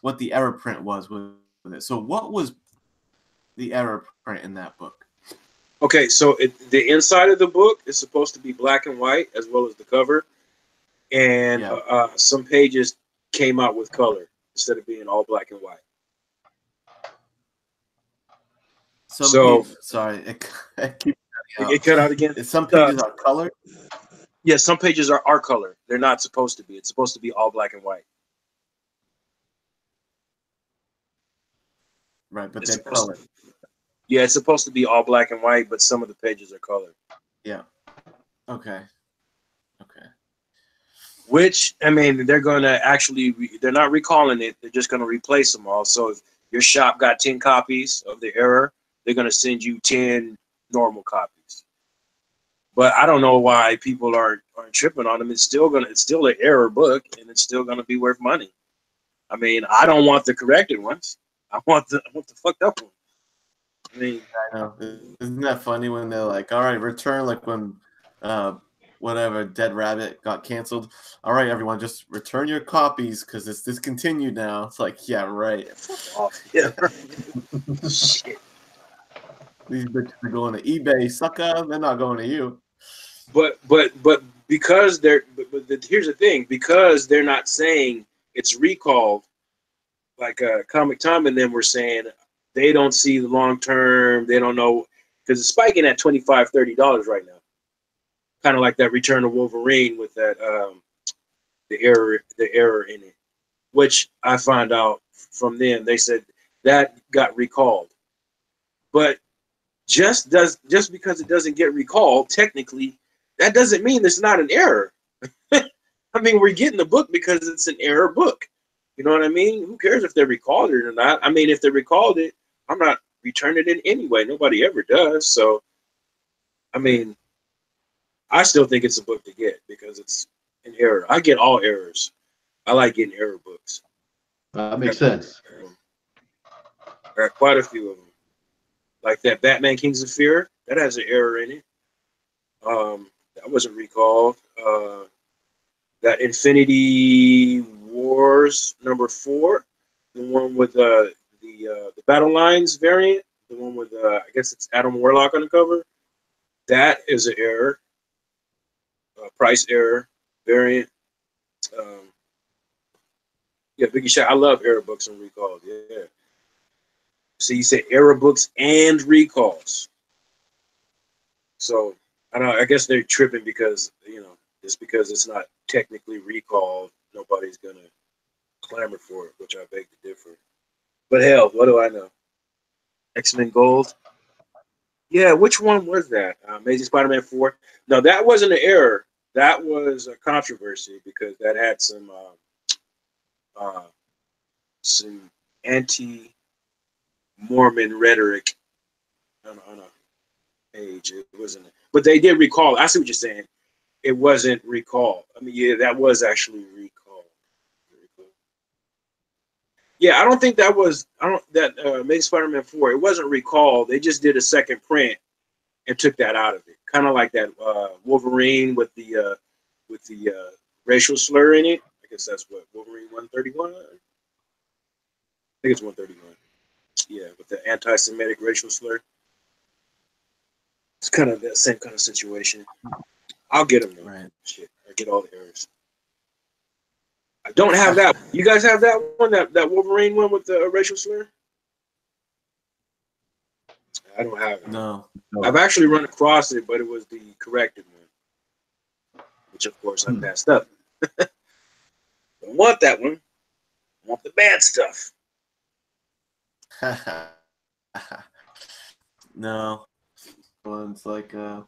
what the error print was with with it. So what was the error print in that book? Okay, so the inside of the book is supposed to be black and white as well as the cover, and some pages came out with color instead of being all black and white. Sorry, it keeps it cut out again. Some pages are colored. Yeah, some pages are color. They're not supposed to be. It's supposed to be all black and white. Right, but they're colored. Yeah, it's supposed to be all black and white, but some of the pages are colored. Yeah. Okay. Okay. Which, I mean, they're going to actually, they're not recalling it. They're just going to replace them all. So if your shop got 10 copies of the error, they're going to send you 10 normal copies. But I don't know why people aren't tripping on them. It's still an error book, and it's still going to be worth money. I mean, I don't want the corrected ones. I want the fucked up one. I mean, I know. Isn't that funny when they're like, all right, return, like when whatever Dead Rabbit got canceled. All right, everyone, just return your copies because it's discontinued now. It's like, yeah, right. Yeah. Shit. These bitches are going to eBay, sucker. They're not going to you. But because here's the thing, because they're not saying it's recalled, like Comic Tom and them were saying, they don't see the long term. They don't know, because it's spiking at $25-$30 right now. Kind of like that Return of Wolverine with that the error in it, which I found out from them. They said that got recalled, but just because it doesn't get recalled, technically, that doesn't mean it's not an error. I mean, we're getting the book because it's an error book. You know what I mean? Who cares if they recalled it or not? I mean, if they recalled it, I'm not returning it anyway. Nobody ever does. So, I mean, I still think it's a book to get because it's an error. I get all errors. I like getting error books. That makes sense. There are quite a few of them. Like that Batman Kings of Fear, that has an error in it. That wasn't recalled. That Infinity Wars #4, the one with the Battle Lines variant, the one with I guess it's Adam Warlock on the cover. That is an error, price error variant. Yeah, Biggie Shot. I love error books and recalls. Yeah. So you said error books and recalls. So I guess they're tripping because just because it's not technically recalled, nobody's gonna clamor for it, which I beg to differ. But hell, what do I know? X-Men Gold. Yeah, which one was that? Amazing Spider-Man 4. No, that wasn't an error. That was a controversy because that had some anti-Mormon rhetoric on a page. It wasn't, but they did recall. I see what you're saying. It wasn't recalled. I mean, yeah, that was actually recalled. Yeah, I don't think that was. Amazing Spider-Man 4. It wasn't recalled. They just did a second print and took that out of it. Kind of like that Wolverine with the racial slur in it. I guess that's what Wolverine 131. I think it's 131. Yeah, with the anti-Semitic racial slur. It's kind of that same kind of situation. I'll get them though. Right. Shit, I get all the errors. I don't have that. You guys have that one, that Wolverine one with the racial slur? I don't have it. No. I've actually run across it, but it was the corrected one, which of course I passed up. Don't want that one. I want the bad stuff. No. It's like I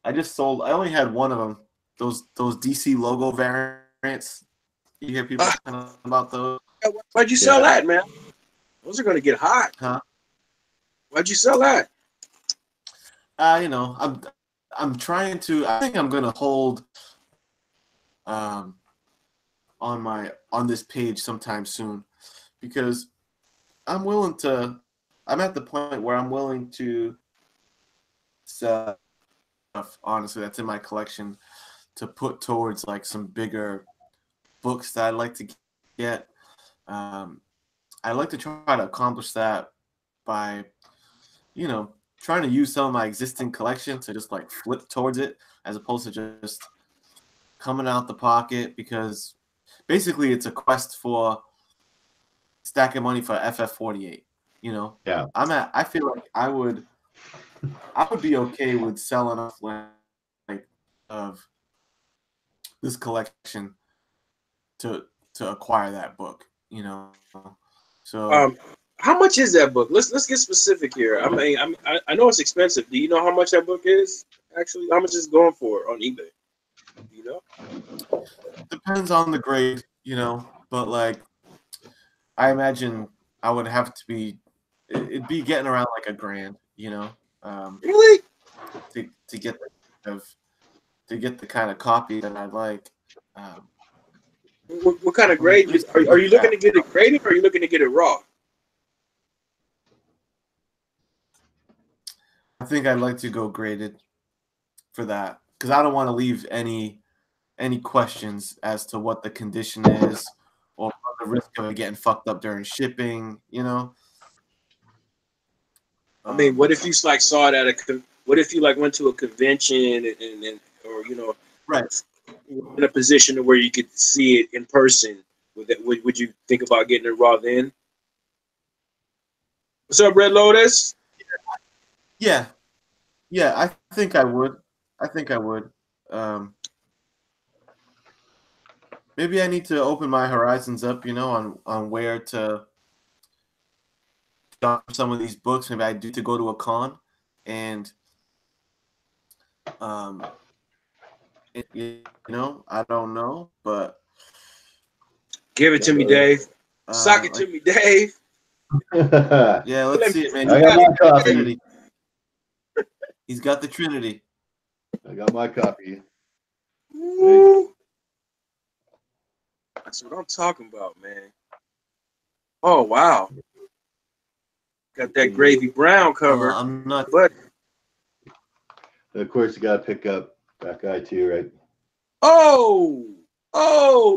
only had one of them. Those DC logo variants. You hear people talking about those? Why'd you sell that, man? Those are gonna get hot. Huh? Why'd you sell that? I'm trying to. I think I'm gonna hold on this page sometime soon because I'm at the point where I'm willing to sell stuff, honestly, that's in my collection to put towards like some bigger books that I'd like to get. I I like to try to accomplish that by, you know, trying to use some of my existing collection to just like flip towards it as opposed to just coming out the pocket, because basically it's a quest for stacking money for FF48. You know, Yeah. I feel like I would be okay with selling off like of this collection to acquire that book. You know, so How much is that book? Let's get specific here. I mean, I know it's expensive. Do you know how much that book is? Actually, how much is it going for on eBay? Do you know? depends on the grade, you know, but like I imagine I would have to be, it'd be getting around like $1,000, you know, Really? to get the kind of copy that I like. What kind of Let me grade? just Are look you looking at to get it graded, or are you looking to get it raw? I think I'd like to go graded for that because I don't want to leave any questions as to what the condition is or the risk of it getting fucked up during shipping. You know. I mean, what if you like saw it at a? What if you like went to a convention and or you know, right? In a position where you could see it in person? Would you think about getting it raw then? What's up, Red Lotus? Yeah, I think I would. Maybe I need to open my horizons up, you know, on where to shop some of these books. Maybe I do to go to a con, and you know, I don't know, but Give it to me, Dave. Sock it to me, Dave. Yeah, let's see it, man. I got my copy. He's got the Trinity. I got my copy. Ooh. That's what I'm talking about, man. Oh wow, got that gravy brown cover. I'm not. But of course, you got to pick up that guy too, right? oh,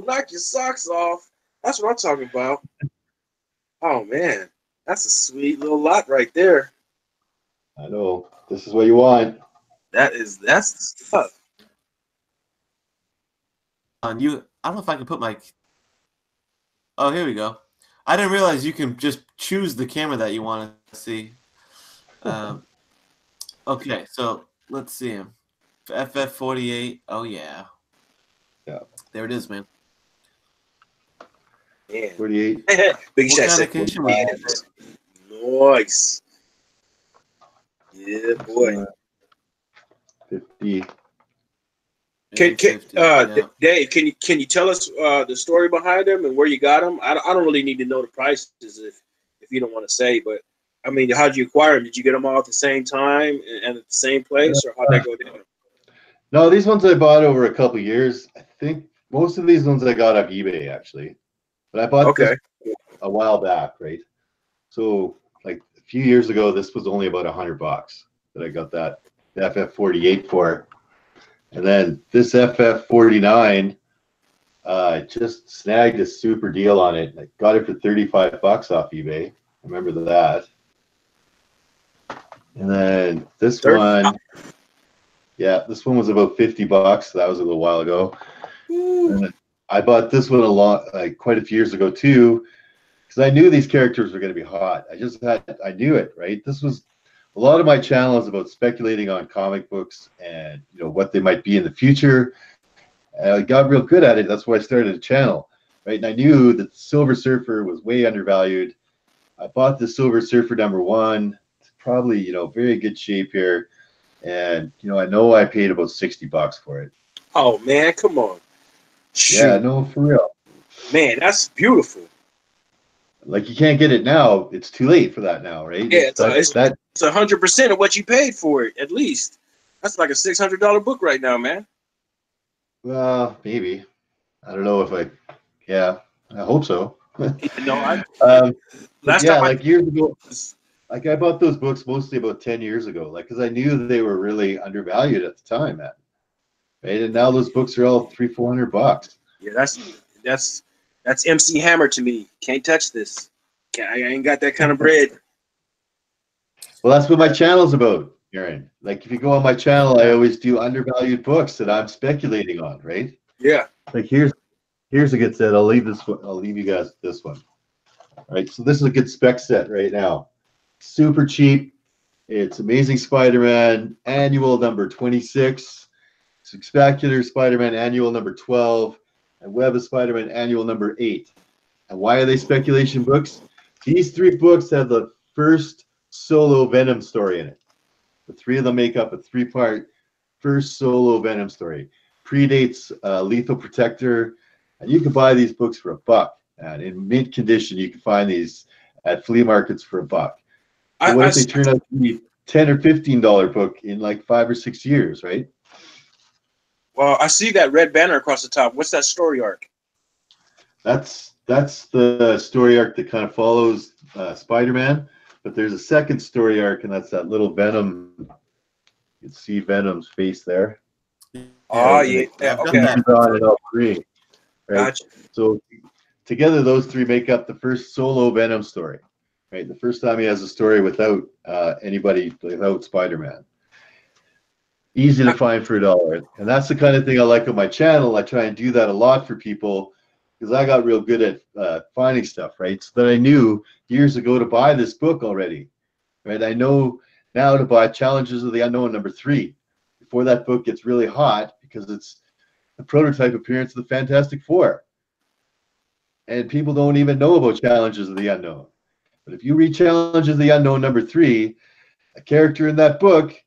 knock your socks off. That's what I'm talking about. Oh man, that's a sweet little lot right there. I know. This is what you want. That's the stuff. On you, I don't know if I can put my. Oh, here we go. I didn't realize you can just choose the camera that you want to see. Okay, so let's see him. FF48. Oh yeah. Yeah. There it is, man. Man. 48. Big What kind of condition was it? Nice. Yeah, boy. 50. Dave, can you tell us the story behind them and where you got them? I don't really need to know the prices if you don't want to say, but I mean, how'd you acquire them? Did you get them all at the same time and at the same place, or how'd that go down? No, these ones I bought over a couple years. I think most of these ones I got off eBay actually, but I bought this a while back, right? So like a few years ago, this was only about $100 that I got that FF48 for. And then this FF49, just snagged a super deal on it. I got it for $35 off eBay. I remember that. And then this one, yeah, this one was about $50. That was a little while ago. And I bought this one quite a few years ago too, because I knew these characters were going to be hot. I knew it, right? This was a lot of my channel is about speculating on comic books and what they might be in the future. And I got real good at it. That's why I started a channel, right? And I knew that the Silver Surfer was way undervalued. I bought the Silver Surfer #1. It's probably very good shape here, and I know I paid about $60 for it. Oh man, come on! Shoot. Yeah, no, for real. Man, that's beautiful. Like you can't get it now. It's too late for that now, right? Yeah, it's 100% of what you paid for it, at least. That's like a $600 book right now, man. Well, maybe. I don't know if yeah, I hope so. No, like years ago, like I bought those books mostly about 10 years ago, like because I knew they were really undervalued at the time, man. Right, and now those books are all $300-400. Yeah, that's MC Hammer to me. Can't touch this. I ain't got that kind of bread. Well, that's what my channel's about, Aaron. Like, if you go on my channel, I always do undervalued books that I'm speculating on, right? Yeah. Like, here's a good set. I'll leave this one. I'll leave you guys with this one. All right. So this is a good spec set right now. Super cheap. It's Amazing Spider-Man Annual number 26, Spectacular Spider-Man Annual number 12, and Web of Spider-Man Annual number 8. And why are they speculation books? These 3 books have the first solo Venom story in it. The 3 of them make up a 3-part first solo Venom story. Predates Lethal Protector, and you can buy these books for $1. And in mint condition, you can find these at flea markets for $1. So what if they turn out to be $10 or $15 book in like 5 or 6 years, right? Well, I see that red banner across the top. What's that story arc? That's the story arc that kind of follows Spider-Man, but there's a second story arc, and that's that little Venom. You can see Venom's face there. Oh, yeah. Okay. On all 3, right? Gotcha. So together, those 3 make up the first solo Venom story, right? The first time he has a story without anybody, without Spider-Man. Easy to find for $1. And that's the kind of thing I like on my channel. I try and do that a lot for people because I got real good at finding stuff, right? So that I knew years ago to buy this book already, right? I know now to buy Challenges of the Unknown number 3 before that book gets really hot because it's the prototype appearance of the Fantastic Four. And people don't even know about Challenges of the Unknown. But if you read Challenges of the Unknown number 3, a character in that book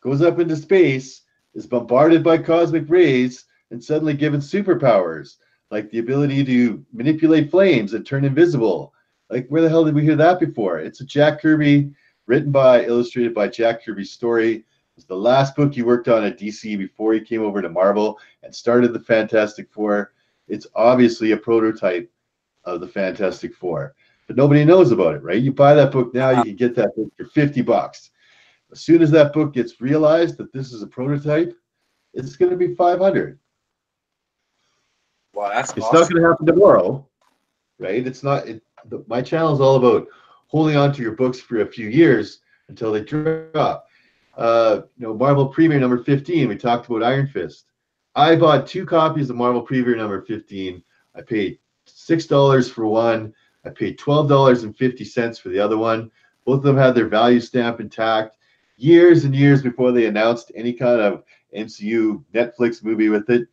goes up into space, is bombarded by cosmic rays, and suddenly given superpowers, like the ability to manipulate flames and turn invisible. Like, where the hell did we hear that before? It's a Jack Kirby, illustrated by Jack Kirby story. It's the last book he worked on at DC before he came over to Marvel and started the Fantastic Four. It's obviously a prototype of the Fantastic Four, but nobody knows about it, right? You buy that book now, you can get that book for $50. As soon as that book gets realized that this is a prototype, it's going to be $500. Wow, that's it's awesome. not going to happen tomorrow, right? It's not. My channel is all about holding on to your books for a few years until they drop. Marvel Premier number 15. We talked about Iron Fist. I bought 2 copies of Marvel Premier number 15. I paid $6 for one. I paid $12.50 for the other one. Both of them had their value stamp intact. Years and years before they announced any kind of MCU Netflix movie with it.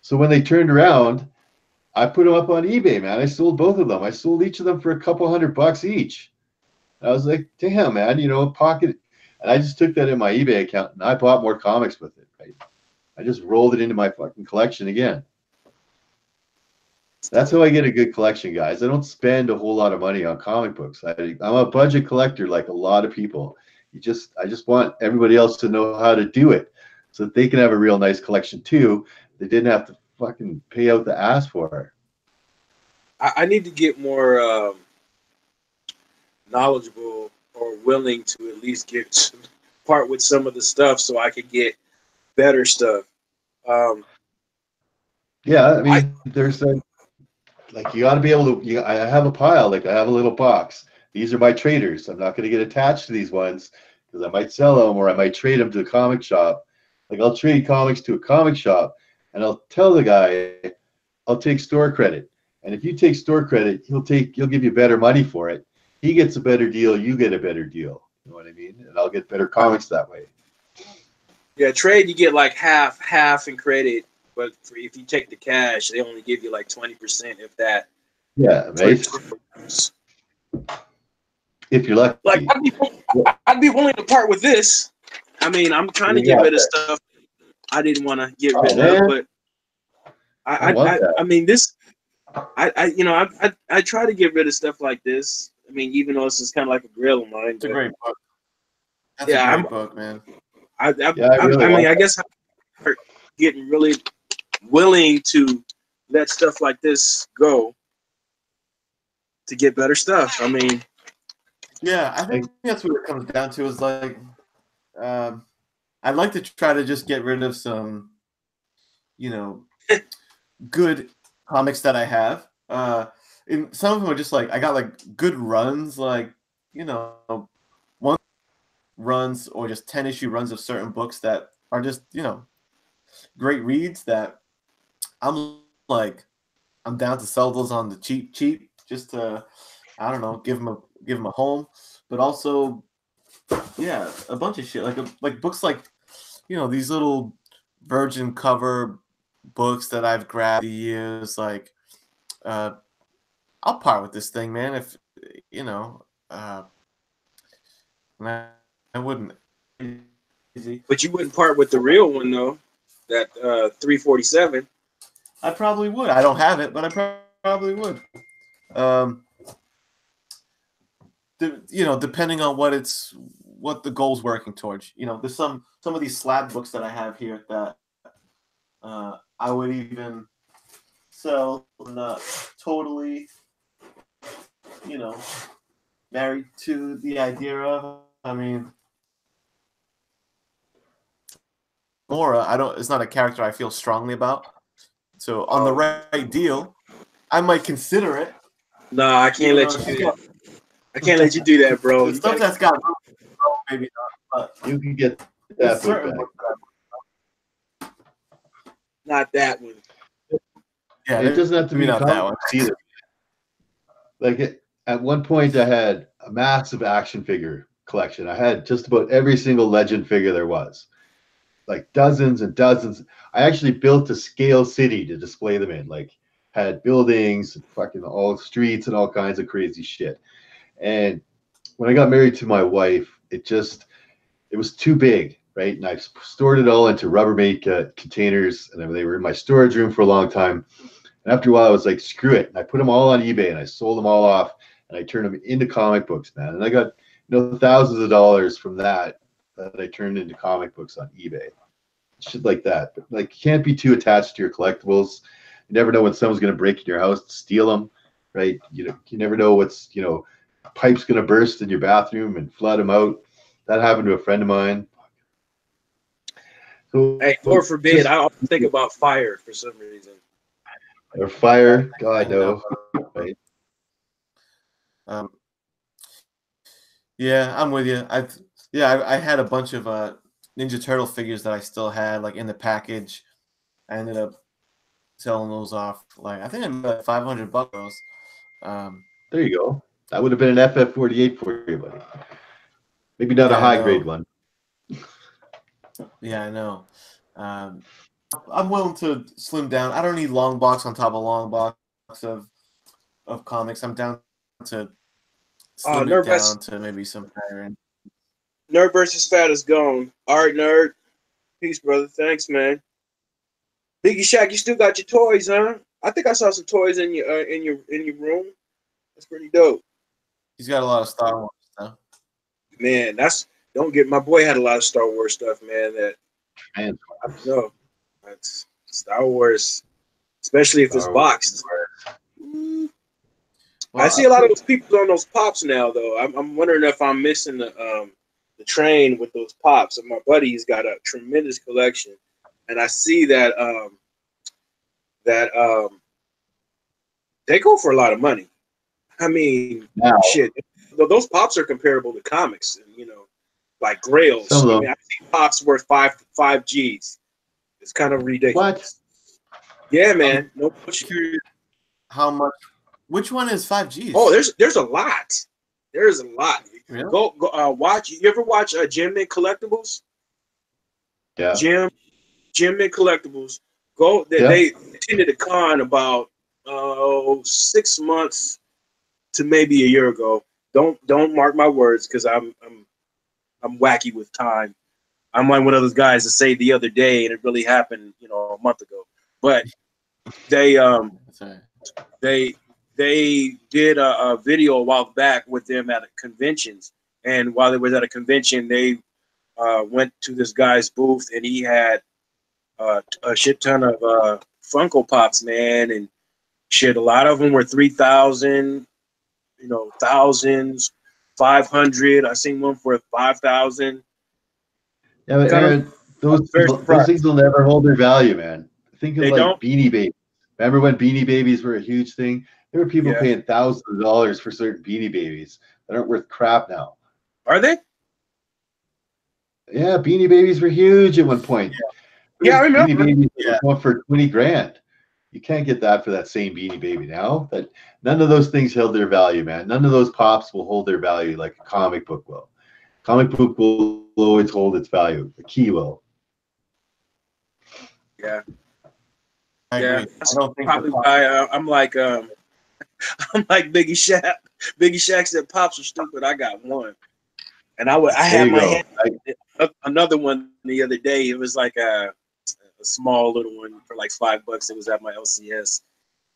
So when they turned around, I put them up on eBay, man. I sold both of them. I sold each of them for a couple $100 each. I was like, damn, man, pocket. And I just took that in my eBay account and I bought more comics with it, right? I just rolled it into my fucking collection again. That's how I get a good collection, guys. I don't spend a whole lot of money on comic books. I'm a budget collector like a lot of people. I just want everybody else to know how to do it so that they can have a real nice collection too. They didn't have to fucking pay out the ass for it. I need to get more knowledgeable or willing to at least get part with some of the stuff so I could get better stuff. Yeah, I mean, there's like you got to be able to. I have a pile, like I have a little box. These are my traders. I'm not going to get attached to these ones because I might sell them or I might trade them to a comic shop. Like I'll trade comics to a comic shop and I'll tell the guy, I'll take store credit. And if you take store credit, he'll give you better money for it. He gets a better deal, you get a better deal. You know what I mean? And I'll get better comics that way. Yeah, trade you get like half in credit, but if you take the cash, they only give you like 20%, if that. Yeah, right. If you're lucky. Like I'd be willing to part with this. I mean, I'm trying to get rid of stuff I didn't want to get rid of, but I mean this. I try to get rid of stuff like this. I mean, even though this is kind of like a grill of mine. It's a great book. That's a great book, man. I mean, I guess I'm getting really willing to let stuff like this go to get better stuff. I mean, yeah, I think that's what it comes down to. Is like, I'd like to try to just get rid of some, good comics that I have. in some of them are just like I got like good runs, like one runs or just 10-issue runs of certain books that are just great reads that I'm like I'm down to sell those on the cheap just to I don't know give them a home, but also a bunch of shit like books like these little virgin cover books that I've grabbed the years like I'll part with this thing, man. If I wouldn't. But you wouldn't part with the real one though. That 347. I probably would. I don't have it, but I probably would. Depending on what the goal's working towards. There's some of these slab books that I have here that I would even sell, not totally, married to the idea of. I mean, Mora, it's not a character I feel strongly about. So on the right deal, I might consider it. Nah, I can't let you do that. I can't let you do that, bro. The stuff that's got maybe not, but you can get that book back. Not that one. Yeah, it doesn't have to be not that one either. Like at one point, I had a massive action figure collection. I had just about every single Legend figure there was, like dozens and dozens. I actually built a scale city to display them in, like had buildings, fucking all streets, and all kinds of crazy shit. And when I got married to my wife, it was too big, right? And I stored it all into Rubbermaid containers, and they were in my storage room for a long time. And after a while, I was like, screw it. And I put them all on eBay, and I sold them all off, and I turned them into comic books, man. And I got thousands of dollars from that I turned into comic books on eBay. Shit like that. But like, you can't be too attached to your collectibles. You never know when someone's going to break into your house to steal them, right? You never know what's, pipe's going to burst in your bathroom and flood them out. That happened to a friend of mine. So, hey, Lord forbid, I often think about fire for some reason. Or fire, God no. Right? Yeah, I'm with you. I had a bunch of Ninja Turtle figures that I still had, like in the package. I ended up selling those off. Like I think I made like $500. There you go. That would have been an FF48 for you, buddy. Maybe not a high grade one. Yeah, I know. I'm willing to slim down. I don't need long box on top of long box of comics. I'm down to slim it down to maybe some pattern. Nerd versus Fat is gone. All right, Nerd. Peace, brother. Thanks, man. Biggie Shack, you still got your toys, huh? I think I saw some toys in your room. That's pretty dope. He's got a lot of Star Wars stuff. Man, my boy had a lot of Star Wars stuff, man. That I know. That's Star Wars, especially if it's boxed. Well, I see a lot of those people on those pops now, though. I'm wondering if I'm missing the train with those pops. And my buddy's got a tremendous collection, and I see that they go for a lot of money. I mean, shit. Those pops are comparable to comics, and like Grails. I mean, I see pops worth five G's. It's kind of ridiculous. What? Yeah, man. No bullshit. How much? Which one is 5Gs? Oh, there's a lot. There's a lot. Really? Go watch. You ever watch Gem Mint Collectibles? Yeah. Gem Mint Collectibles. Go. They attended a con about 6 months to maybe a year ago. Don't mark my words because I'm wacky with time. I'm like one of those guys that say the other day and it really happened, a month ago. But they did a video a while back with them at conventions, and while they was at a convention, they went to this guy's booth, and he had a shit ton of Funko Pops, man, and shit. A lot of them were 3,000, thousands, 500. I seen one for 5,000. Yeah, but Aaron, those things will never hold their value, man. Think of Beanie Babies. Remember when Beanie Babies were a huge thing? There were people Yeah. paying thousands of dollars for certain Beanie Babies that aren't worth crap now. Are they? Yeah, Beanie Babies were huge at one point. Yeah, I remember. Beanie Babies were going for 20 grand. You can't get that for that same Beanie Baby now. That none of those things held their value, man. None of those pops will hold their value like a comic book will. Comic book will always hold its value. The key will. Yeah. I Yeah. agree. That's I don't think probably why I'm like I'm like Biggie Shaq. Biggie Shaq said pops are stupid. I got one. And I There had you my go. hand another one the other day. It was like a small little one for like $5. It was at my LCS.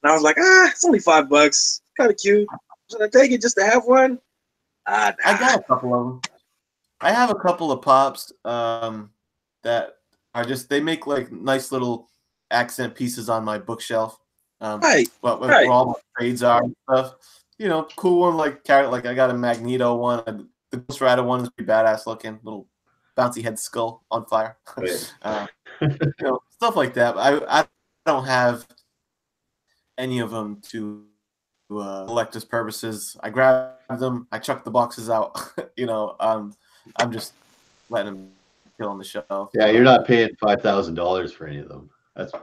And I was like, it's only $5. Kind of cute. Should I take it just to have one? I got a couple of them. I have a couple of pops that are just, they make like nice little accent pieces on my bookshelf. Right. Where all my trades are and stuff. You know, cool one like carrot. Like I got a Magneto one. The Ghost Rider one is pretty badass looking. Little bouncy head skull on fire. You know, stuff like that. I don't have any of them to collector's purposes. I grab them. I chuck the boxes out. You know, I'm just letting them kill on the shelf. Yeah, you're not paying $5,000 for any of them. That's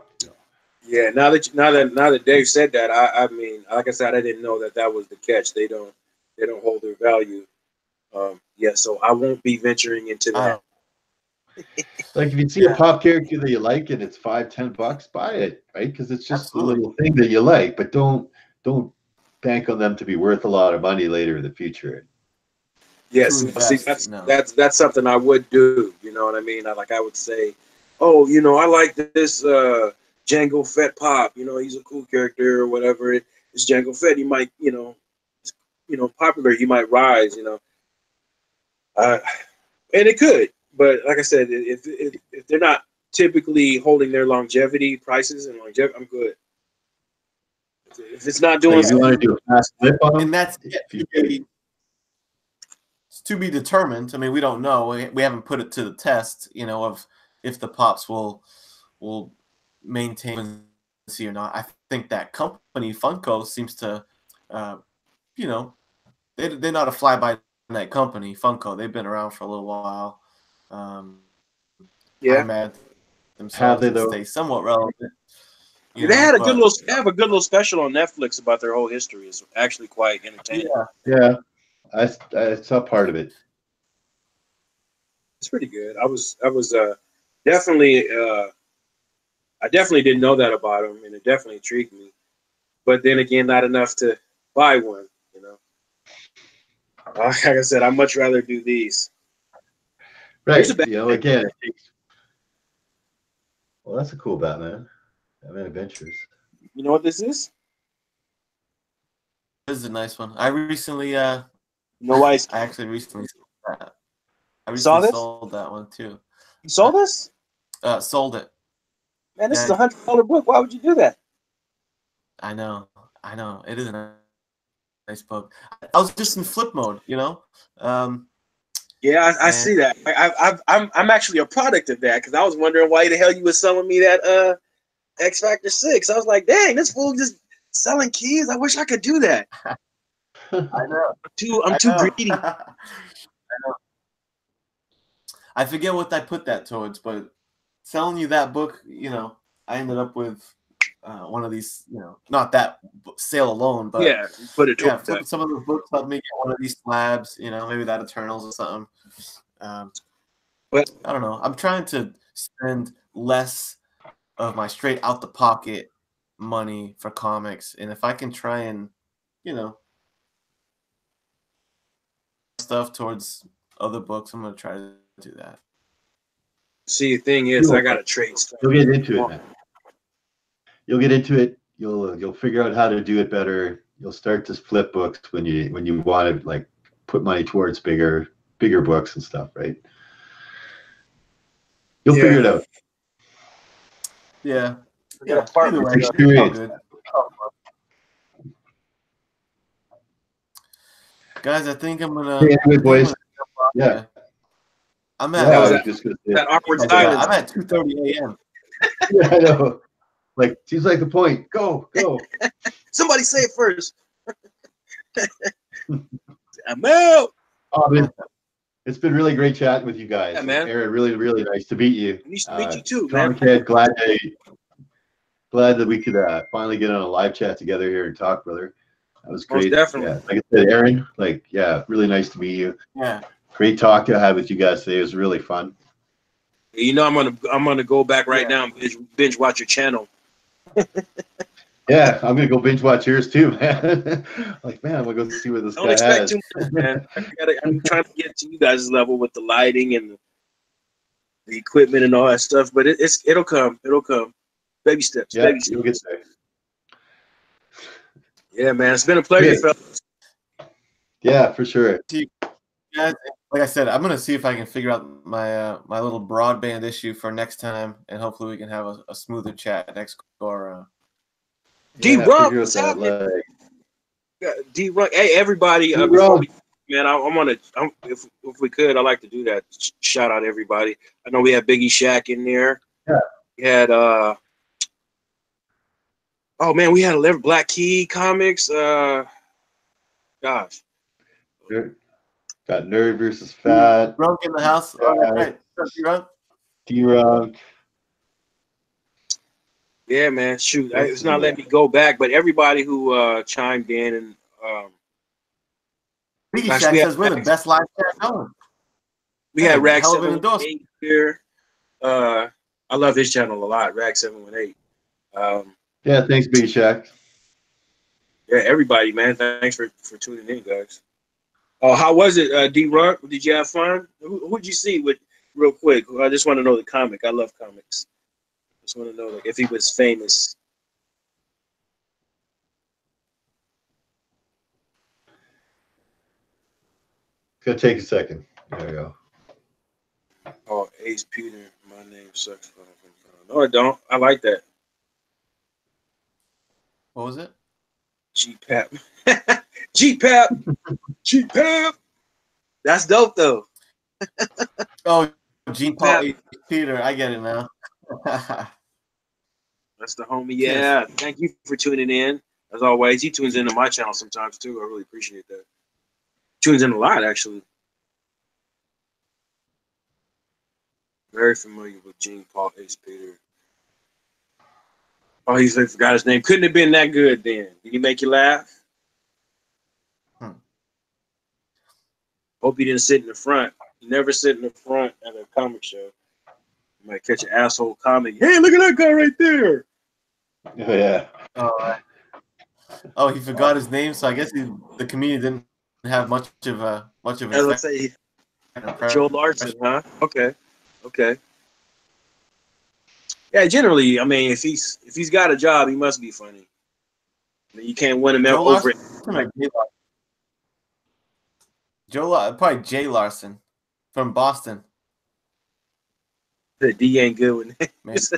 Yeah. Now that Dave said that, I mean, like I said, I didn't know that was the catch. They don't hold their value. Yeah. So I won't be venturing into that. like if you see a pop character that you like and it's $5-10, buy it, right? Because it's just a little thing that you like, but don't bank on them to be worth a lot of money later in the future. Yes, see, that's something I would do. You know what I mean? I would say, oh, you know, I like this Jango Fett pop. You know, he's a cool character or whatever. It's Jango Fett. He might, you know, popular. He might rise. You know, and it could. But like I said, if they're not typically holding their longevity prices and longevity, I'm good. If it's not doing, if you want to do a fast flip on them, and that's it's to be determined. I mean, we don't know. We haven't put it to the test. You know, of if the pops will maintain or not. I think that company Funko seems to, you know, they're not a fly by night company. Funko, they've been around for a little while. yeah, I imagine themselves to stay somewhat relevant. They have a good little special on Netflix about their whole history. It's actually quite entertaining. Yeah, I saw part of it. It's pretty good. I was definitely I definitely didn't know that about them, and it definitely intrigued me. But then again, not enough to buy one. You know, like I said, I'd much rather do these. Right. You know, again, well, that's a cool Batman. Batman Adventures. You know what this is? This is a nice one. I recently, No ice. I actually recently sold that. I recently sold that one too. You sold this? Sold it. Man, this is $100 book. Why would you do that? I know. It is a nice book. I was just in flip mode, you know. Yeah, I see that. I'm actually a product of that because I was wondering why the hell you was selling me that X Factor 6. I was like, dang, this fool just selling keys. I wish I could do that. I know. I'm too greedy. I know. I forget what I put that towards, but selling you that book, you know, I ended up with one of these, you know, not that sale alone, but yeah, put it towards that. Some of the books helped me get one of these slabs, you know, maybe that Eternals or something. But I don't know. I'm trying to spend less of my straight out the pocket money for comics, and if I can try and, you know, stuff towards other books, I'm gonna try to do that. See, the thing is, I gotta trade stuff. You'll get into it, man. You'll get into it. You'll figure out how to do it better. You'll start to flip books when you want to like put money towards bigger books and stuff, right? You'll figure it out. Yeah. Experience. Guys, I think I'm gonna. Hey, anyway, boys. Yeah. I'm at that awkward silence. I'm at 2:30 a.m. Yeah, I know. Like, seems like the point. Go. Somebody say it first. I'm out. Oh, man. It's been really great chatting with you guys. Yeah, man. Aaron, really, really nice to meet you. Nice to meet you too, man. ComicHead, glad that we could finally get on a live chat together here and talk, brother. That was great. Most definitely. Yeah, like I said, Aaron, really nice to meet you. Yeah. Great talk to have with you guys today. It was really fun. You know, I'm gonna go back right now and binge watch your channel. Yeah, I'm gonna go binge watch yours too, man. Like, man, I'm gonna go see what this Don't guy expect has. too much, man. I'm trying to get to you guys' level with the lighting and the equipment and all that stuff, but it'll come. It'll come. Baby steps. Yeah, Baby steps. you'll get there. Yeah, man. It's been a pleasure, Okay. fellas. Yeah, for sure. Yeah, like I said, I'm gonna see if I can figure out my my little broadband issue for next time, and hopefully we can have a smoother chat next go around. D-Rock, figure what's out happening? that, D-Rock, hey everybody! Before we, man, if we could, I'd like to do that. Shout out everybody. I know we had Biggie Shack in there. Yeah. We had oh man, we had 11 Black Key Comics. Gosh. Got Nerd versus Fat. Drunk in the house. All right. Drunk. D-Rock. Yeah, man. Shoot, it's not letting me go back, but everybody who chimed in and Biggie gosh, Shack we says had we're the best live chat going. we had Rag hell of an 718 here. I love his channel a lot, Rag 718. Yeah, thanks, Big Shack. Yeah, everybody, man. Thanks for tuning in, guys. Oh, how was it, D-Rock? Did you have fun? Who'd you see with real quick? I just want to know the comic. I love comics. Just want to know if he was famous. It's gonna take a second. There we go. Oh, Ace Peter. My name sucks. No, I don't. I like that. What was it? G-Pap. G-Pap. G-Pap. That's dope, though. Oh, Gene Paul Pap. Peter. I get it now. That's the homie. Yeah. Yes. Thank you for tuning in. As always, he tunes into my channel sometimes, too. I really appreciate that. Tunes in a lot, actually. Very familiar with Gene Paul Ace Peter. Oh, he forgot his name. Couldn't have been that good then. Did he make you laugh? Hope he didn't sit in the front. You never sit in the front at a comic show. You might catch an asshole comic. Hey, look at that guy right there. Oh yeah. Oh, he forgot his name, so I guess the comedian didn't have much of an As I say, Joe Larson, huh? Okay. Yeah, generally, I mean, if he's got a job, he must be funny. I mean, you can't win him over it. Probably Jay Larson from Boston. The D ain't good with names.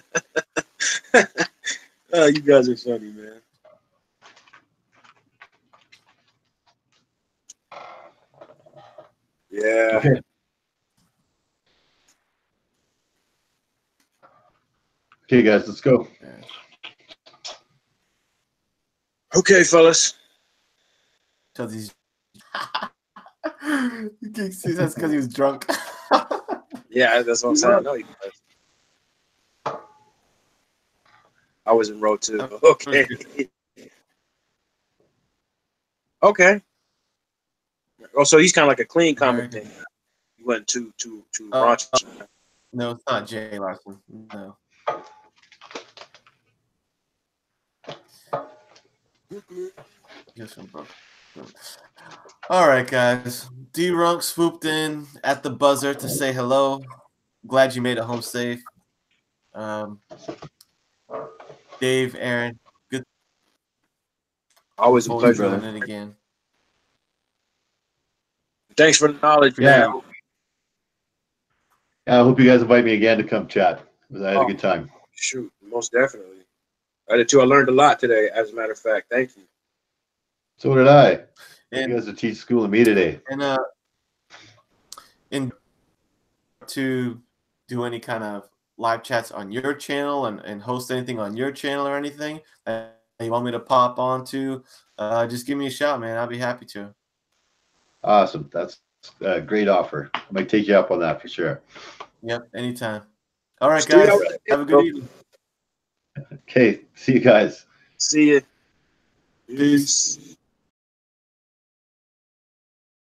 Oh, you guys are funny, man. Yeah. Okay, guys, let's go. Okay, fellas. Because he's that's because he was drunk. Yeah, that's what I'm saying. No, he does. I was in row 2. Okay. Okay. Oh, so he's kind of like a clean commentator. He wasn't too raunchy. No, it's not Jay Larson. No. All right, guys. D-Runk swooped in at the buzzer to say hello. Glad you made it home safe. Dave, Aaron, good. Always a pleasure. Doing it again. Thanks for the knowledge, man. Yeah, I hope you guys invite me again to come chat. I had a good time. Shoot, most definitely. I did too. I learned a lot today, as a matter of fact. Thank you. So did I. And, you guys are teaching school to me today. And to do any kind of live chats on your channel and host anything on your channel or anything, you want me to pop on to, just give me a shout, man. I'll be happy to. Awesome. That's a great offer. I might take you up on that for sure. Yep, anytime. All right, Street guys. out. Have a good evening. Okay. See you guys. See you. Peace.